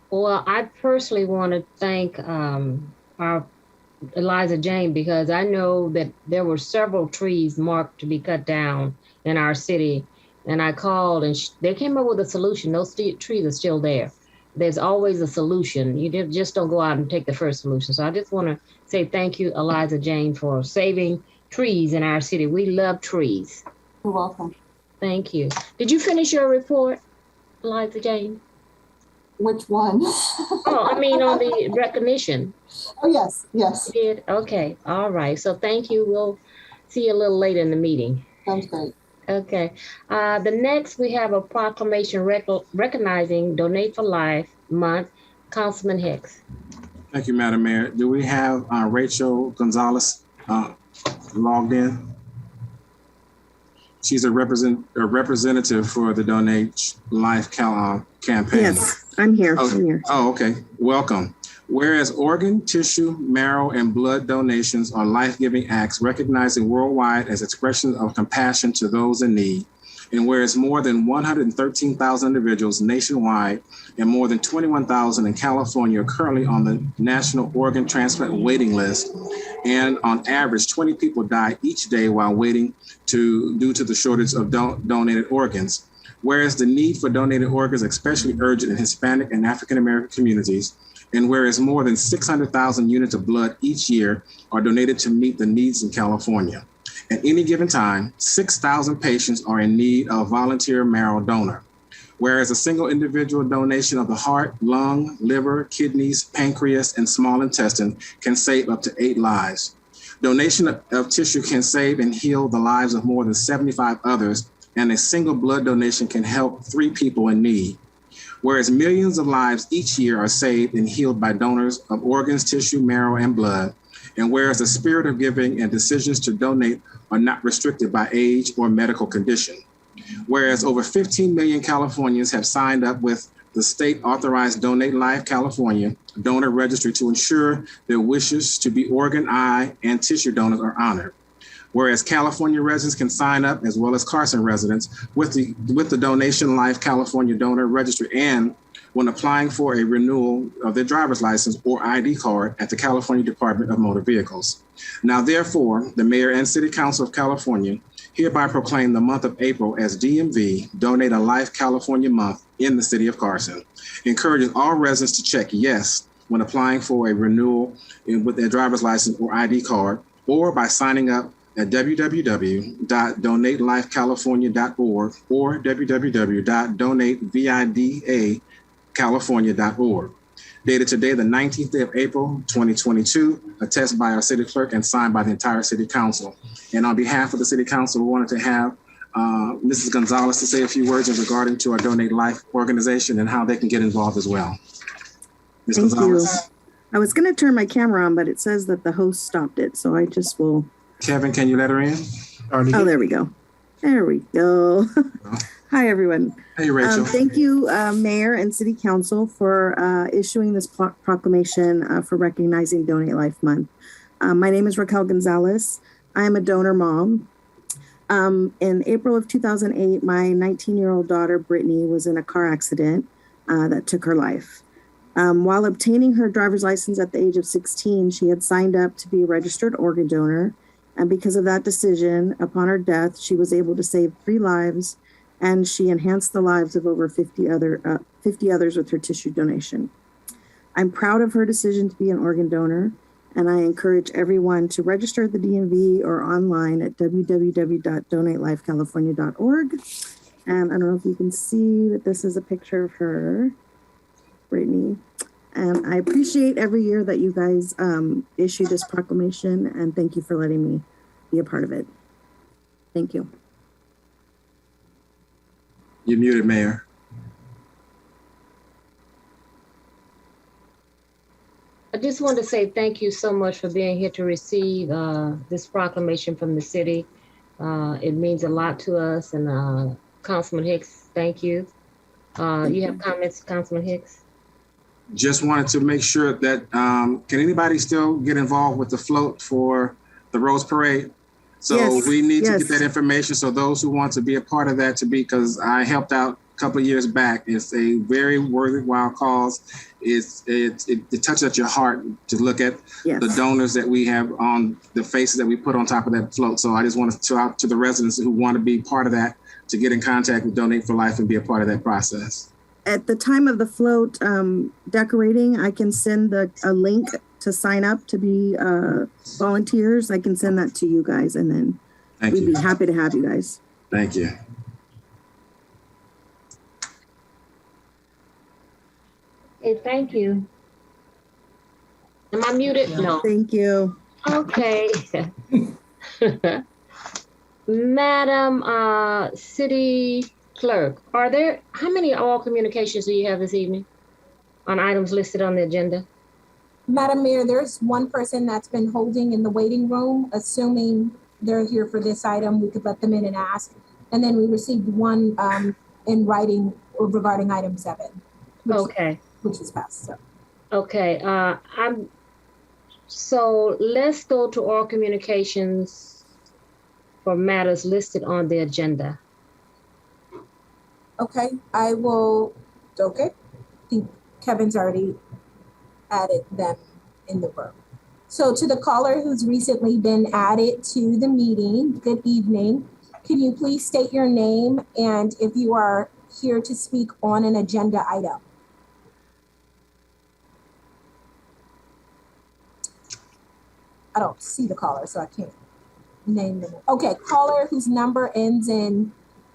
Speaker 1: Well, I personally want to thank our Eliza Jane, because I know that there were several trees marked to be cut down in our city. And I called and they came up with a solution. Those trees are still there. There's always a solution. You just don't go out and take the first solution. So I just want to say thank you, Eliza Jane, for saving trees in our city. We love trees.
Speaker 15: You're welcome.
Speaker 1: Thank you. Did you finish your report, Eliza Jane?
Speaker 15: Which one?
Speaker 1: Oh, I mean on the recognition.
Speaker 15: Oh, yes, yes.
Speaker 1: You did? Okay, all right. So thank you. We'll see you a little later in the meeting.
Speaker 15: Sounds great.
Speaker 1: Okay. The next, we have a proclamation recognizing Donate for Life Month. Councilman Hicks.
Speaker 12: Thank you, Madam Mayor. Do we have Rachel Gonzalez logged in? She's a representative for the Donate Life campaign.
Speaker 18: Yes, I'm here.
Speaker 12: Oh,
Speaker 18: I'm here.
Speaker 12: Oh, okay. Welcome. Whereas organ, tissue, marrow, and blood donations are life-giving acts recognized worldwide as expressions of compassion to those in need, and whereas more than 113,000 individuals nationwide and more than 21,000 in California are currently on the National Organ Transplant Waiting List, and on average, 20 people die each day while waiting due to the shortage of donated organs. Whereas the need for donated organs is especially urgent in Hispanic and African American communities, and whereas more than 600,000 units of blood each year are donated to meet the needs in California. At any given time, 6,000 patients are in need of a volunteer marrow donor. Whereas a single individual donation of the heart, lung, liver, kidneys, pancreas, and small intestine can save up to 8 lives. Donation of tissue can save and heal the lives of more than 75 others, and a single blood donation can help 3 people in need. Whereas millions of lives each year are saved and healed by donors of organs, tissue, marrow, and blood. And whereas the spirit of giving and decisions to donate are not restricted by age or medical condition. Whereas over 15 million Californians have signed up with the state authorized Donate Life California donor registry to ensure their wishes to be organ, eye, and tissue donors are honored. Whereas California residents can sign up, as well as Carson residents, with the Donation Life California Donor Registry, and when applying for a renewal of their driver's license or ID card at the California Department of Motor Vehicles. Now, therefore, the Mayor and City Council of California hereby proclaim the month of April as DMV Donate a Life California Month in the city of Carson, encouraging all residents to check yes when applying for a renewal with their driver's license or ID card, or by signing up at www.donatelifecalifornia.org or www.donatevidacalifornia.org. Dated today, the 19th day of April, 2022, attested by our city clerk and signed by the entire city council. And on behalf of the city council, we wanted to have Mrs. Gonzalez to say a few words regarding to our Donate Life organization and how they can get involved as well. Ms.
Speaker 18: Thank you.
Speaker 12: Gonzalez?
Speaker 18: I was going to turn my camera on, but it says that the host stopped it. So I just will.
Speaker 12: Kevin, can you let her in?
Speaker 18: Oh, there we go. There we go. Hi, everyone.
Speaker 12: Hey, Rachel.
Speaker 18: Thank you, Mayor and City Council, for issuing this proclamation for recognizing Donate Life Month. My name is Raquel Gonzalez. I am a donor mom. In April of 2008, my 19-year-old daughter, Brittany, was in a car accident that took her life. While obtaining her driver's license at the age of 16, she had signed up to be a registered organ donor. And because of that decision, upon her death, she was able to save 3 lives, and she enhanced the lives of over 50 others with her tissue donation. I'm proud of her decision to be an organ donor, and I encourage everyone to register at the DMV or online at www.donatelifecalifornia.org. And I don't know if you can see, but this is a picture of her, Brittany. And I appreciate every year that you guys issue this proclamation, and thank you for letting me be a part of it. Thank you.
Speaker 12: You're muted, Mayor.
Speaker 1: I just want to say thank you so much for being here to receive this proclamation from the city. It means a lot to us, and Councilman Hicks, thank you. You have comments, Councilman Hicks?
Speaker 12: Just wanted to make sure that, can anybody still get involved with the float for the Rose Parade? So
Speaker 18: Yes,
Speaker 12: we need to
Speaker 18: yes.
Speaker 12: get that information. So those who want to be a part of that because I helped out a couple of years back. It's a very worthwhile cause. It touches at your heart to look at
Speaker 18: Yes.
Speaker 12: the donors that we have on the faces that we put on top of that float. So I just want to out to the residents who want to be part of that to get in contact with Donate for Life and be a part of that process.
Speaker 18: At the time of the float decorating, I can send a link to sign up to be volunteers. I can send that to you guys, and then we'd be happy to have you guys.
Speaker 12: Thank you.
Speaker 1: Hey, thank you. Am I muted? No.
Speaker 18: Thank you.
Speaker 1: Okay. Madam City Clerk, how many oral communications do you have this evening on items listed on the agenda?
Speaker 2: Madam Mayor, there's one person that's been holding in the waiting room, assuming they're here for this item, we could let them in and ask. And then we received one in writing regarding item 7. Which was passed, so.
Speaker 1: Okay, so let's go to oral communications for matters listed on the agenda.
Speaker 2: Okay, I think Kevin's already added them in the room. So to the caller who's recently been added to the meeting, good evening. Can you please state your name and if you are here to speak on an agenda item? I don't see the caller, so I can't name them. Okay, caller whose number ends in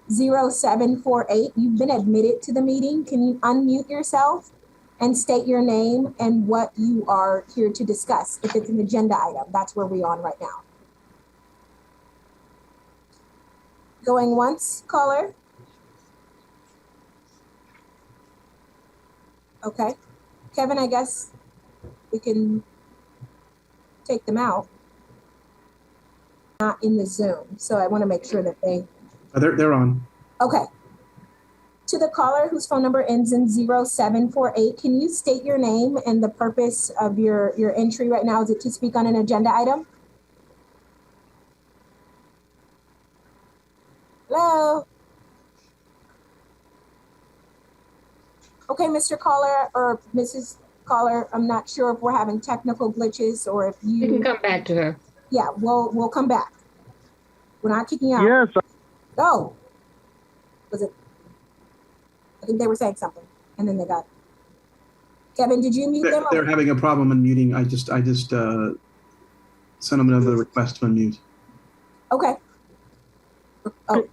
Speaker 2: 0748. You've been admitted to the meeting. Can you unmute yourself and state your name and what you are here to discuss? If it's an agenda item, that's where we're on right now. Going once, caller? Okay. Kevin, I guess we can take them out. Not in the Zoom, so I want to make sure that
Speaker 7: They're on.
Speaker 2: Okay. To the caller whose phone number ends in 0748, can you state your name and the purpose of your entry right now? Is it to speak on an agenda item? Hello? Okay, Mr. Caller or Mrs. Caller, I'm not sure if we're having technical glitches or if you
Speaker 1: can come back to her.
Speaker 2: Yeah, we'll come back. We're not kicking you out.
Speaker 19: Yes.
Speaker 2: Oh, was it? I think they were saying something, and then they got. Kevin, did you mute them?
Speaker 7: They're having a problem unmuting. I just sent them another request to unmute.
Speaker 2: Okay. Oh,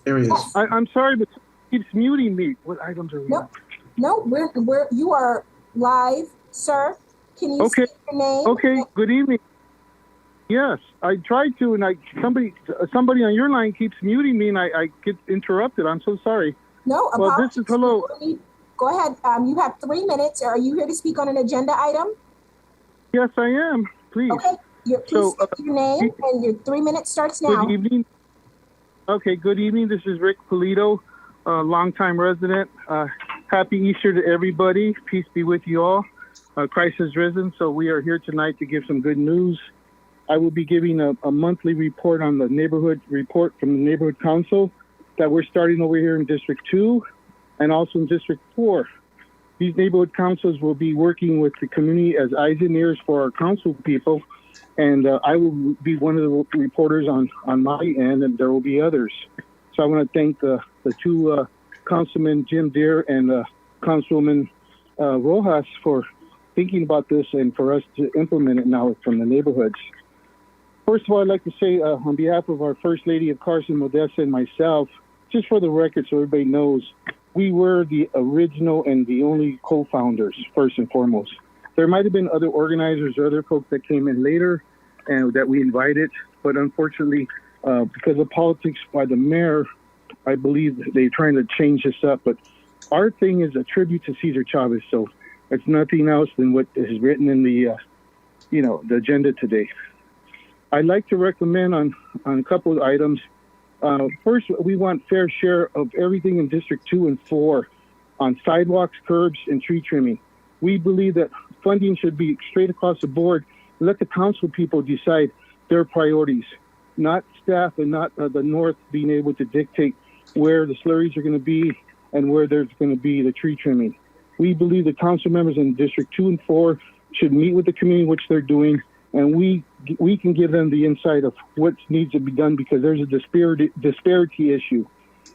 Speaker 7: there he is.
Speaker 2: yes.
Speaker 19: I'm sorry, but it keeps muting me. What items are we on?
Speaker 2: No, you are live, sir. Can you state your name?
Speaker 19: Okay. Good evening. Yes, I tried to, and somebody on your line keeps muting me, and I get interrupted. I'm so sorry.
Speaker 2: No,
Speaker 19: well, this is hello.
Speaker 2: go ahead. You have 3 minutes. Are you here to speak on an agenda item?
Speaker 19: Yes, I am. Please.
Speaker 2: Okay. Please state your name, and your 3 minutes starts now.
Speaker 19: Good evening. Okay, good evening. This is Rick Polito, longtime resident. Happy Easter to everybody. Peace be with you all. Christ has risen, so we are here tonight to give some good news. I will be giving a monthly report on the neighborhood report from the Neighborhood Council that we're starting over here in District 2 and also in District 4. These neighborhood councils will be working with the community as eyes and ears for our council people, and I will be one of the reporters on my end, and there will be others. So I want to thank the two Councilman Jim Deere and Councilwoman Rojas for thinking about this and for us to implement it now from the neighborhoods. First of all, I'd like to say on behalf of our First Lady of Carson, Modessa, and myself, just for the record so everybody knows, we were the original and the only co-founders, first and foremost. There might have been other organizers or other folks that came in later and that we invited, but unfortunately, because of politics by the mayor, I believe they're trying to change this up. But our thing is a tribute to Cesar Chavez, so it's nothing else than what is written in the, the agenda today. I'd like to recommend on a couple of items. First, we want fair share of everything in District 2 and 4 on sidewalks, curbs, and tree trimming. We believe that funding should be straight across the board. Let the council people decide their priorities, not staff and not the North being able to dictate where the slurries are going to be and where there's going to be the tree trimming. We believe the council members in District 2 and 4 should meet with the community, which they're doing, and we can give them the insight of what needs to be done because there's a disparity issue,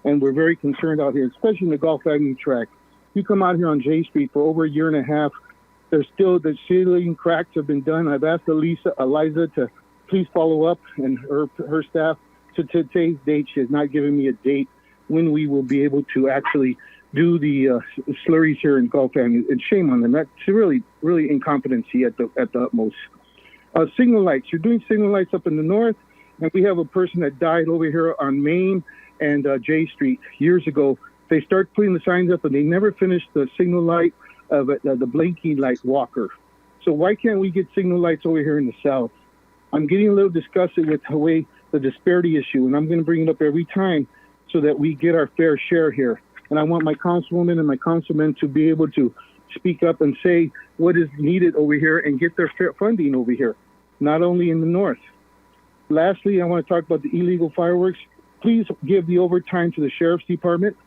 Speaker 19: and we're very concerned out here, especially in the Gulf Avenue track. You come out here on J Street for over a year and a half, there's still the ceiling cracks have been done. I've asked Eliza to please follow up, and her staff to today's date. She has not given me a date when we will be able to actually do the slurries here in Gulf Avenue. And shame on them. That's really, really incompetency at the utmost. Signal lights. You're doing signal lights up in the north, and we have a person that died over here on Main and J Street years ago. They start putting the signs up, and they never finished the signal light of the blinking light walker. So why can't we get signal lights over here in the south? I'm getting a little disgusted with the disparity issue, and I'm going to bring it up every time so that we get our fair share here. And I want my councilwoman and my councilmen to be able to speak up and say what is needed over here and get their fair funding over here, not only in the north. Lastly, I want to talk about the illegal fireworks. Please give the overtime to the sheriff's department.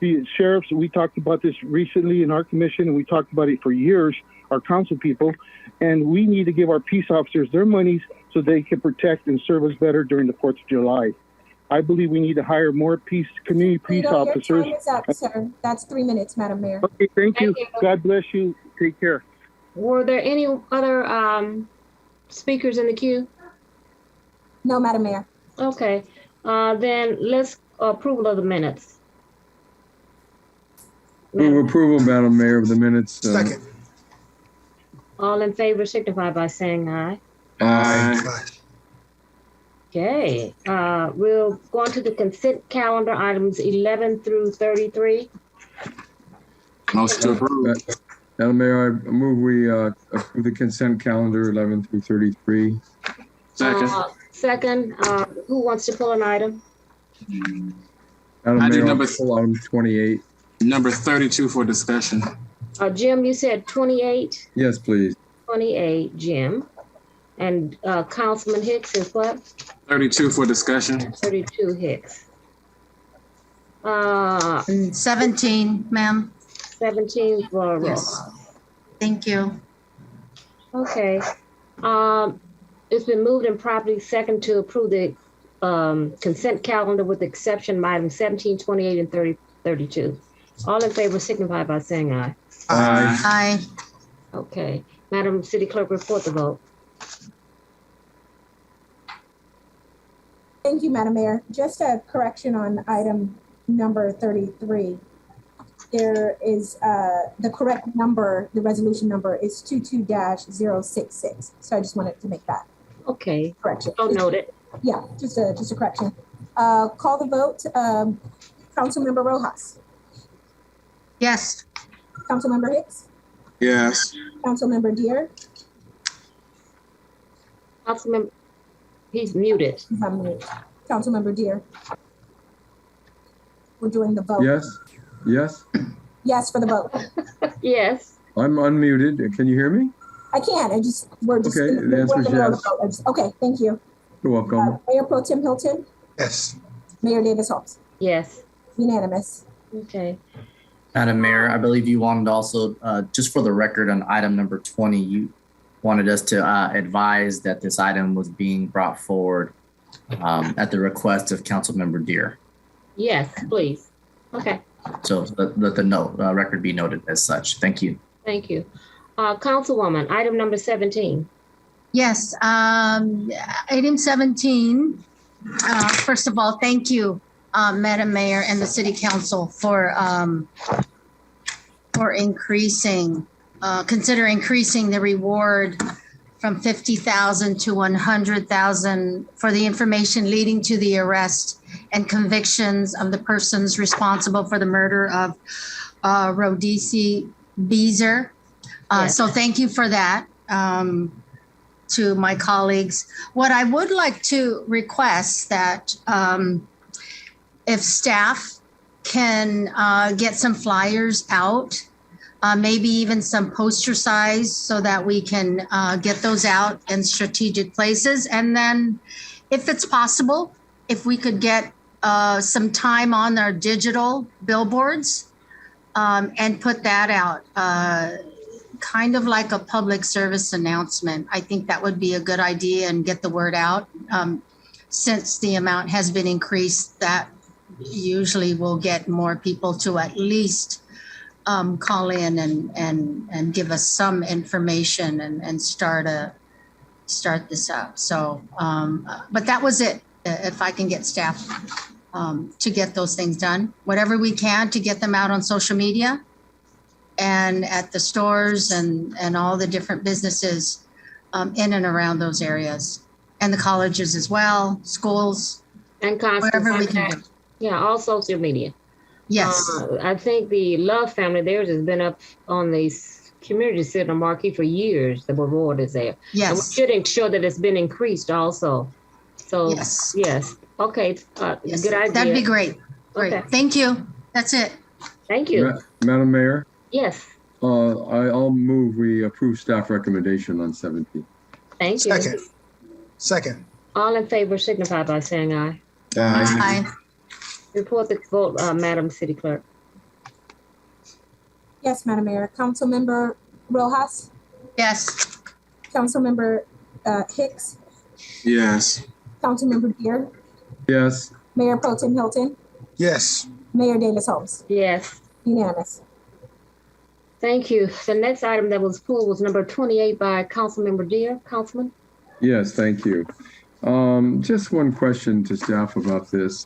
Speaker 19: The sheriffs, we talked about this recently in our commission, and we talked about it for years, our council people, and we need to give our peace officers their monies so they can protect and serve us better during the 4th of July. I believe we need to hire more community peace officers.
Speaker 2: Your time is up, sir. That's 3 minutes, Madam Mayor.
Speaker 19: Okay, thank you. God bless you. Take care.
Speaker 1: Were there any other speakers in the queue?
Speaker 2: No, Madam Mayor.
Speaker 1: Okay, then let's approval of the minutes.
Speaker 4: Move approval, Madam Mayor, of the minutes.
Speaker 6: Second.
Speaker 1: All in favor signify by saying aye.
Speaker 4: Aye.
Speaker 1: Okay, we'll go on to the consent calendar, items 11 through 33.
Speaker 12: Motion to approve.
Speaker 4: Madam Mayor, I move we approve the consent calendar 11 through 33.
Speaker 12: Second.
Speaker 1: Second, who wants to pull an item?
Speaker 4: Madam
Speaker 12: I do
Speaker 4: Mayor,
Speaker 12: number
Speaker 4: I'll pull item 28.
Speaker 12: Number 32 for discussion.
Speaker 1: Jim, you said 28?
Speaker 4: Yes, please.
Speaker 1: 28, Jim. And Councilman Hicks is what?
Speaker 12: 32 for discussion.
Speaker 1: 32 Hicks.
Speaker 9: 17, ma'am.
Speaker 1: 17 for
Speaker 9: Yes. Thank you.
Speaker 1: Okay. It's been moved and properly second to approve the consent calendar with the exception of items 17, 28, and 32. All in favor signify by saying aye.
Speaker 12: Aye.
Speaker 9: Aye.
Speaker 1: Okay. Madam City Clerk, report the vote.
Speaker 2: Thank you, Madam Mayor. Just a correction on item number 33. There is the correct number, the resolution number is 22-066. So I just wanted to make that
Speaker 1: Okay.
Speaker 2: correction.
Speaker 1: I'll note it.
Speaker 2: Yeah, just a correction. Call the vote. Councilmember Rojas.
Speaker 9: Yes.
Speaker 2: Councilmember Hicks,
Speaker 12: Yes.
Speaker 2: Councilmember Deere.
Speaker 1: Councilmember, he's muted.
Speaker 2: He's on mute. Councilmember Deere. We're doing the vote.
Speaker 4: Yes, yes,
Speaker 2: Yes for the vote.
Speaker 1: Yes.
Speaker 4: I'm unmuted. Can you hear me?
Speaker 2: I can. We're just.
Speaker 4: Okay, the answer is yes.
Speaker 2: Okay, thank you.
Speaker 4: You're welcome.
Speaker 2: Mayor Pro Tem Hilton,
Speaker 6: Yes.
Speaker 2: Mayor Davis Holmes.
Speaker 1: Yes.
Speaker 2: Unanimous.
Speaker 1: Okay.
Speaker 5: Madam Mayor, I believe you wanted also, just for the record on item number 20, you wanted us to advise that this item was being brought forward at the request of Councilmember Deere.
Speaker 1: Yes, please. Okay.
Speaker 5: So let the record be noted as such. Thank you.
Speaker 1: Thank you. Councilwoman, item number 17.
Speaker 9: Yes, item 17. First of all, thank you, Madam Mayor and the City Council for increasing, consider increasing the reward from 50,000 to 100,000 for the information leading to the arrest and convictions of the persons responsible for the murder of Rhodesi Beezer.
Speaker 1: Yes.
Speaker 9: So thank you for that to my colleagues. What I would like to request that if staff can get some flyers out, maybe even some poster size so that we can get those out in strategic places. And then if it's possible, if we could get some time on our digital billboards and put that out, kind of like a public service announcement. I think that would be a good idea and get the word out. Since the amount has been increased, that usually will get more people to at least call in and give us some information and start this up. So, but that was it. If I can get staff to get those things done, whatever we can to get them out on social media and at the stores and all the different businesses in and around those areas, and the colleges as well, schools,
Speaker 1: and
Speaker 9: whatever we can do.
Speaker 1: Yeah, all social media.
Speaker 9: Yes.
Speaker 1: I think the Love family, theirs has been up on the community center marquee for years. The reward is there.
Speaker 9: Yes.
Speaker 1: And we should ensure that it's been increased also. So yes. Okay.
Speaker 9: Yes.
Speaker 1: Good idea.
Speaker 9: That'd be great. Great.
Speaker 1: Okay.
Speaker 9: Thank you. That's it.
Speaker 1: Thank you.
Speaker 4: Madam Mayor,
Speaker 1: Yes.
Speaker 4: I'll move we approve staff recommendation on 17.
Speaker 1: Thank you.
Speaker 6: Second.
Speaker 1: All in favor signify by saying aye.
Speaker 9: Aye.
Speaker 1: Report the vote, Madam City Clerk.
Speaker 2: Yes, Madam Mayor. Councilmember Rojas,
Speaker 9: Yes.
Speaker 2: Councilmember Hicks,
Speaker 12: Yes.
Speaker 2: Councilmember Deere,
Speaker 4: Yes,
Speaker 2: Mayor Pro Tem Hilton,
Speaker 6: Yes.
Speaker 2: Mayor Davis Holmes.
Speaker 1: Yes.
Speaker 2: Unanimous.
Speaker 1: Thank you. The next item that was pulled was number 28 by Councilmember Deere. Councilman?
Speaker 4: yes, thank you. Just one question to staff about this.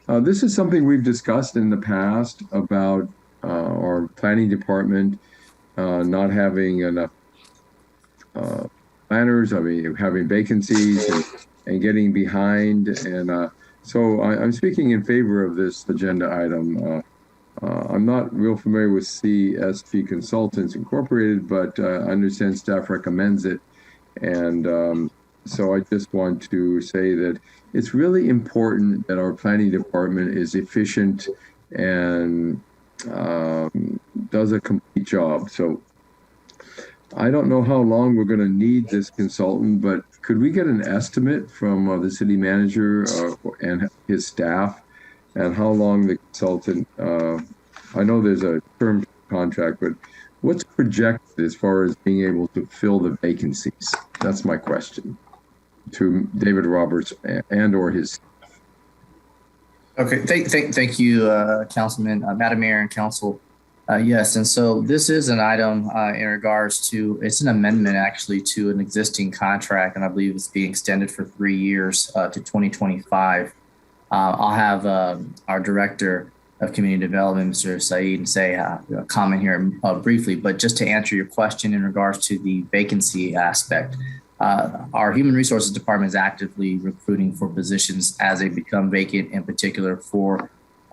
Speaker 4: This is something we've discussed in the past about our planning department not having enough planners, having vacancies and getting behind. And so I'm speaking in favor of this agenda item. I'm not real familiar with CSP Consultants Incorporated, but I understand staff recommends it. And so I just want to say that it's really important that our planning department is efficient and does a complete job. So I don't know how long we're going to need this consultant, but could we get an estimate from the city manager and his staff and how long the consultant, I know there's a term contract, but what's projected as far as being able to fill the vacancies? That's my question to David Roberts and or his staff.
Speaker 5: Okay, thank you, Councilman, Madam Mayor and Council. Yes, and so this is an item in regards to, it's an amendment actually to an existing contract, and I believe it's being extended for 3 years to 2025. I'll have our Director of Community Development, Mr. Saeed, say a comment here briefly, but just to answer your question in regards to the vacancy aspect, our Human Resources Department is actively recruiting for positions as they become vacant, in particular for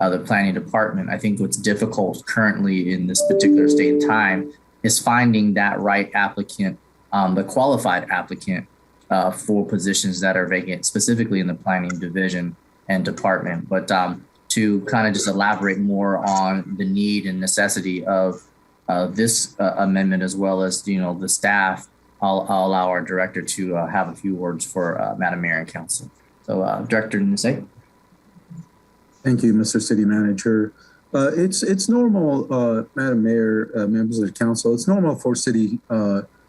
Speaker 5: the planning department. I think what's difficult currently in this particular state and time is finding that right applicant, the qualified applicant for positions that are vacant, specifically in the planning division and department. But to kind of just elaborate more on the need and necessity of this amendment, as well as, the staff, I'll allow our director to have a few words for Madam Mayor and Council. So Director Nisei.
Speaker 20: Thank you, Mr. City Manager. It's normal, Madam Mayor, members of the council, it's normal for city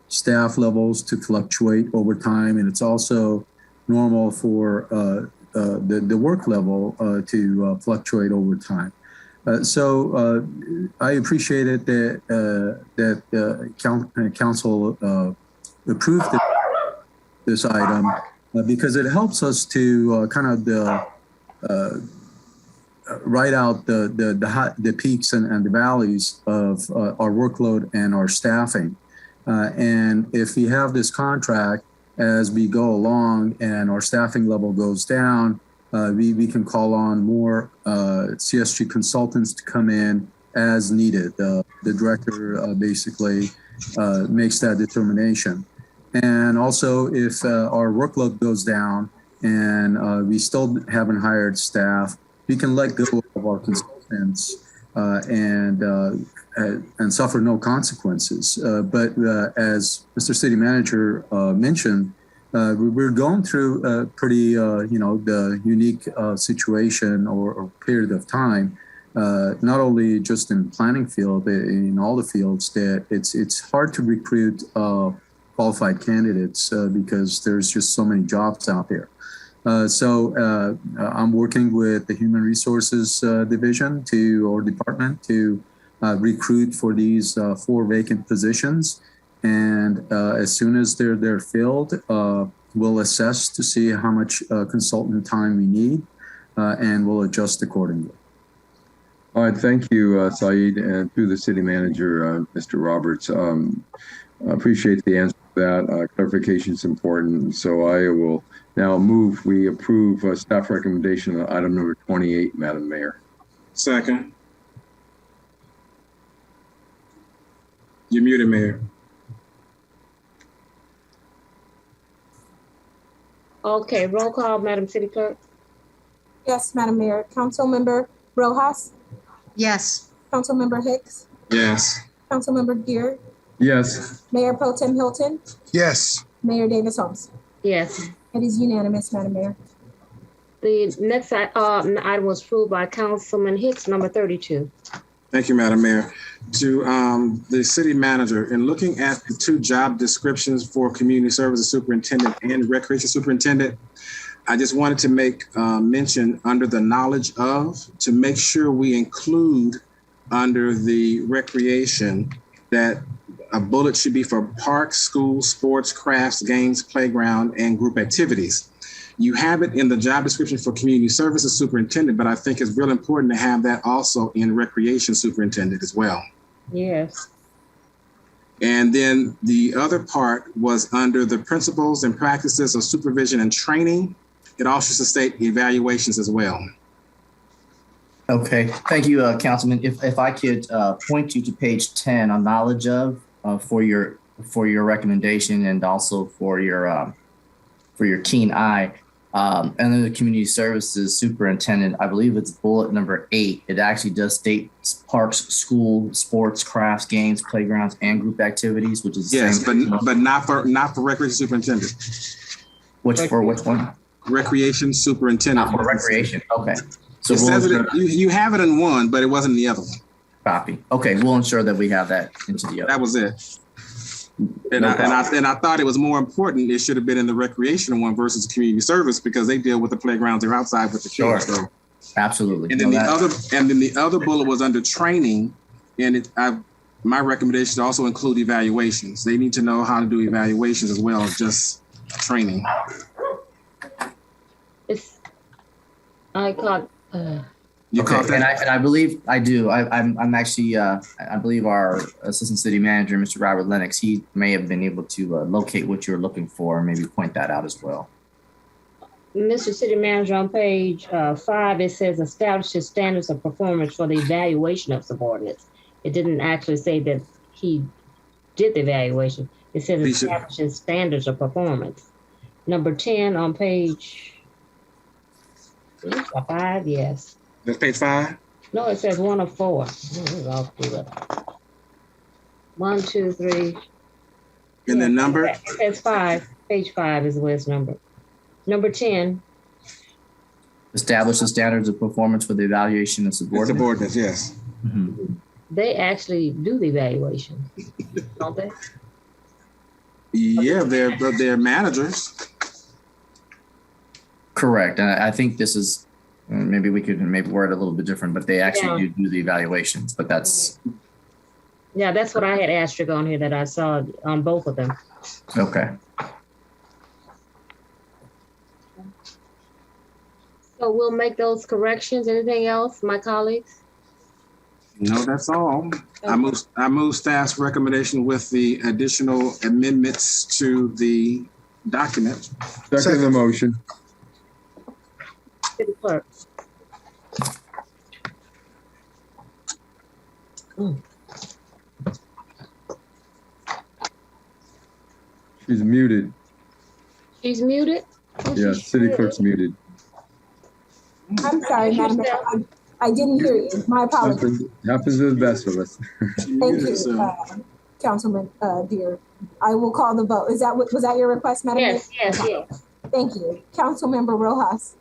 Speaker 20: staff levels to fluctuate over time, and it's also normal for the work level to fluctuate over time. So I appreciate it that council approved this item because it helps us to kind of write out the peaks and the valleys of our workload and our staffing. And if we have this contract as we go along and our staffing level goes down, we can call on more CSG consultants to come in as needed. The director basically makes that determination. And also if our workload goes down and we still haven't hired staff, we can let go of our consultants and suffer no consequences. But as Mr. City Manager mentioned, we're going through a pretty, the unique situation or period of time, not only just in planning field, but in all the fields, that it's hard to recruit qualified candidates because there's just so many jobs out there. So I'm working with the Human Resources Division or department to recruit for these 4 vacant positions. And as soon as they're filled, we'll assess to see how much consultant time we need, and we'll adjust accordingly.
Speaker 4: All right, thank you, Saeed, and through the city manager, Mr. Roberts. I appreciate the answer to that. Clarification is important. So I will now move we approve staff recommendation on item number 28, Madam Mayor.
Speaker 12: Second. You're muted, Mayor.
Speaker 1: Okay, roll call, Madam City Clerk.
Speaker 2: Yes, Madam Mayor. Councilmember Rojas?
Speaker 9: Yes.
Speaker 2: Councilmember Hicks?
Speaker 12: Yes.
Speaker 2: Councilmember Gear?
Speaker 4: Yes.
Speaker 2: Mayor Pro Tem Hilton?
Speaker 6: Yes.
Speaker 2: Mayor Davis Holmes?
Speaker 1: Yes.
Speaker 2: It is unanimous, Madam Mayor.
Speaker 1: The next item was approved by Councilman Hicks, number 32.
Speaker 12: Thank you, Madam Mayor. To the city manager, in looking at the 2 job descriptions for community services superintendent and recreation superintendent, I just wanted to make mention under the knowledge of, to make sure we include under the recreation that a bullet should be for parks, schools, sports, crafts, games, playground, and group activities. You have it in the job description for community services superintendent, but I think it's real important to have that also in recreation superintendent as well.
Speaker 1: Yes.
Speaker 12: And then the other part was under the principles and practices of supervision and training. It also should state evaluations as well.
Speaker 5: Okay, thank you, Councilman. If I could point you to page 10 on knowledge of for your recommendation, and also for your keen eye. And then the community services superintendent, I believe it's bullet number 8. It actually does state parks, school, sports, crafts, games, playgrounds, and group activities, which is the same.
Speaker 12: but not for recreation superintendent.
Speaker 5: Which one?
Speaker 12: Recreation superintendent.
Speaker 5: Not for recreation. Okay.
Speaker 12: So you have it in one, but it wasn't in the other one.
Speaker 5: Copy. Okay, we'll ensure that we have that into the other.
Speaker 12: That was it. And I thought it was more important. It should have been in the recreational one versus community service, because they deal with the playgrounds. They're outside with the kids.
Speaker 5: Sure. Absolutely.
Speaker 12: And then the other bullet was under training, and my recommendation is to also include evaluations. They need to know how to do evaluations as well as just training.
Speaker 1: I caught.
Speaker 12: You caught that?
Speaker 5: And I believe I do. I'm actually I believe our assistant city manager, Mr. Robert Lennox, he may have been able to locate what you're looking for and maybe point that out as well.
Speaker 1: Mr. City Manager, on page 5, it says establishes standards of performance for the evaluation of subordinates. It didn't actually say that he did the evaluation. It says establishes standards of performance. Number 10 on page 5, yes.
Speaker 12: That's page 5?
Speaker 1: No, it says 1 of 4. I'll do it. 1, 2, 3.
Speaker 12: And then number?
Speaker 1: It says 5. Page 5 is where it's numbered. Number 10.
Speaker 5: Establish the standards of performance for the evaluation of subordinates.
Speaker 12: Subordinates, yes.
Speaker 5: Mm-hmm.
Speaker 1: They actually do the evaluation, don't they?
Speaker 12: Yeah, they're managers.
Speaker 5: Correct. And I think this is, maybe we could word it a little bit different, but they actually do the evaluations, but that's.
Speaker 1: Yeah, that's what I had asterisk on here that I saw on both of them.
Speaker 5: Okay.
Speaker 1: So we'll make those corrections. Anything else, my colleagues?
Speaker 12: No, that's all. Okay. I move staff's recommendation with the additional amendments to the document.
Speaker 4: Second the motion.
Speaker 1: City Clerk.
Speaker 4: She's muted.
Speaker 1: She's muted? Oh,
Speaker 4: yeah, City Clerk's muted.
Speaker 2: I'm sorry, Madam Mayor. I didn't hear you. My apologies.
Speaker 4: Happens to the best of us.
Speaker 2: Thank you, Councilman Deere. I will call the vote. Was that your request, Madam Mayor?
Speaker 1: Yes.
Speaker 2: Thank you. Councilmember Rojas.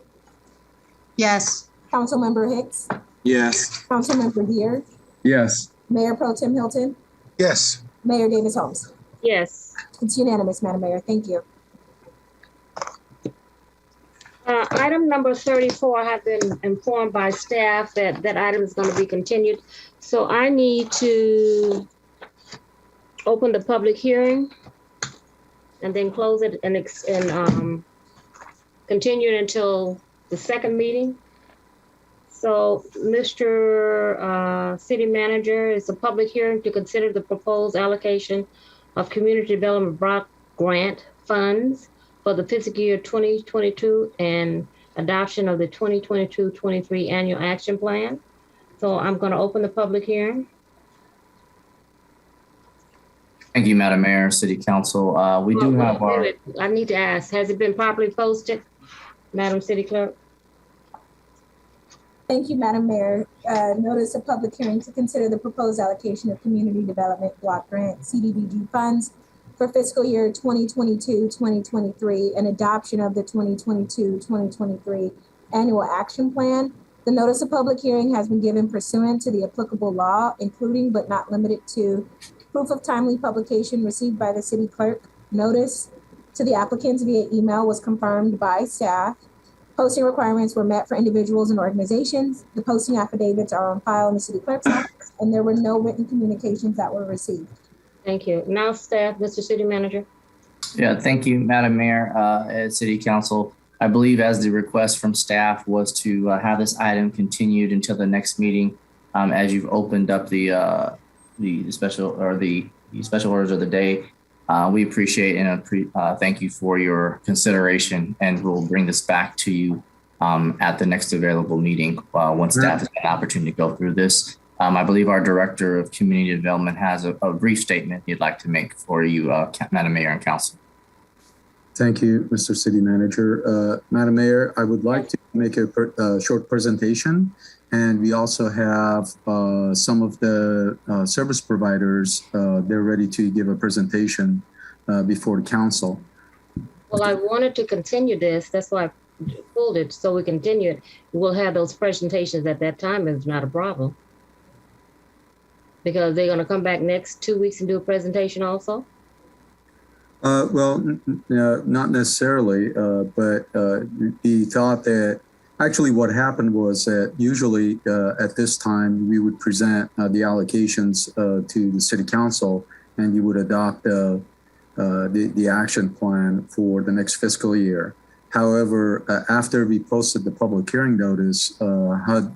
Speaker 9: Yes.
Speaker 2: Councilmember Hicks.
Speaker 12: Yes.
Speaker 2: Councilmember Deere.
Speaker 4: Yes.
Speaker 2: Mayor Pro Tem Hilton.
Speaker 6: Yes.
Speaker 2: Mayor Davis Holmes.
Speaker 1: Yes.
Speaker 2: It's unanimous, Madam Mayor. Thank you.
Speaker 1: Item number 34, I have been informed by staff that that item is going to be continued. So I need to open the public hearing and then close it and continue it until the second meeting. So Mr. City Manager, it's a public hearing to consider the proposed allocation of community development block grant funds for the fiscal year 2022 and adoption of the 2022-23 annual action plan. So I'm going to open the public hearing.
Speaker 5: Thank you, Madam Mayor, City Council. We do have our.
Speaker 1: I need to ask, has it been properly posted, Madam City Clerk?
Speaker 2: Thank you, Madam Mayor. Notice of public hearing to consider the proposed allocation of community development block grant CDBG funds for fiscal year 2022-2023 and adoption of the 2022-2023 annual action plan. The notice of public hearing has been given pursuant to the applicable law, including but not limited to proof of timely publication received by the city clerk. Notice to the applicants via email was confirmed by staff. Posting requirements were met for individuals and organizations. The posting affidavits are on file in the city clerk's office, and there were no written communications that were received.
Speaker 1: Thank you. Now staff, Mr. City Manager.
Speaker 5: Yeah, thank you, Madam Mayor, at City Council. I believe as the request from staff was to have this item continued until the next meeting, as you've opened up the special orders of the day. We appreciate and thank you for your consideration, and we'll bring this back to you at the next available meeting once staff has had an opportunity to go through this. I believe our Director of Community Development has a brief statement he'd like to make for you, Madam Mayor and Council.
Speaker 20: Thank you, Mr. City Manager. Madam Mayor, I would like to make a short presentation. And we also have some of the service providers, they're ready to give a presentation before the council.
Speaker 1: Well, I wanted to continue this. That's why I pulled it, so we continue it. We'll have those presentations at that time. It's not a problem. Because they're going to come back next 2 weeks and do a presentation also?
Speaker 20: Well, not necessarily, but we thought that actually what happened was that usually at this time we would present the allocations to the City Council, and you would adopt the action plan for the next fiscal year. However, after we posted the public hearing notice, HUD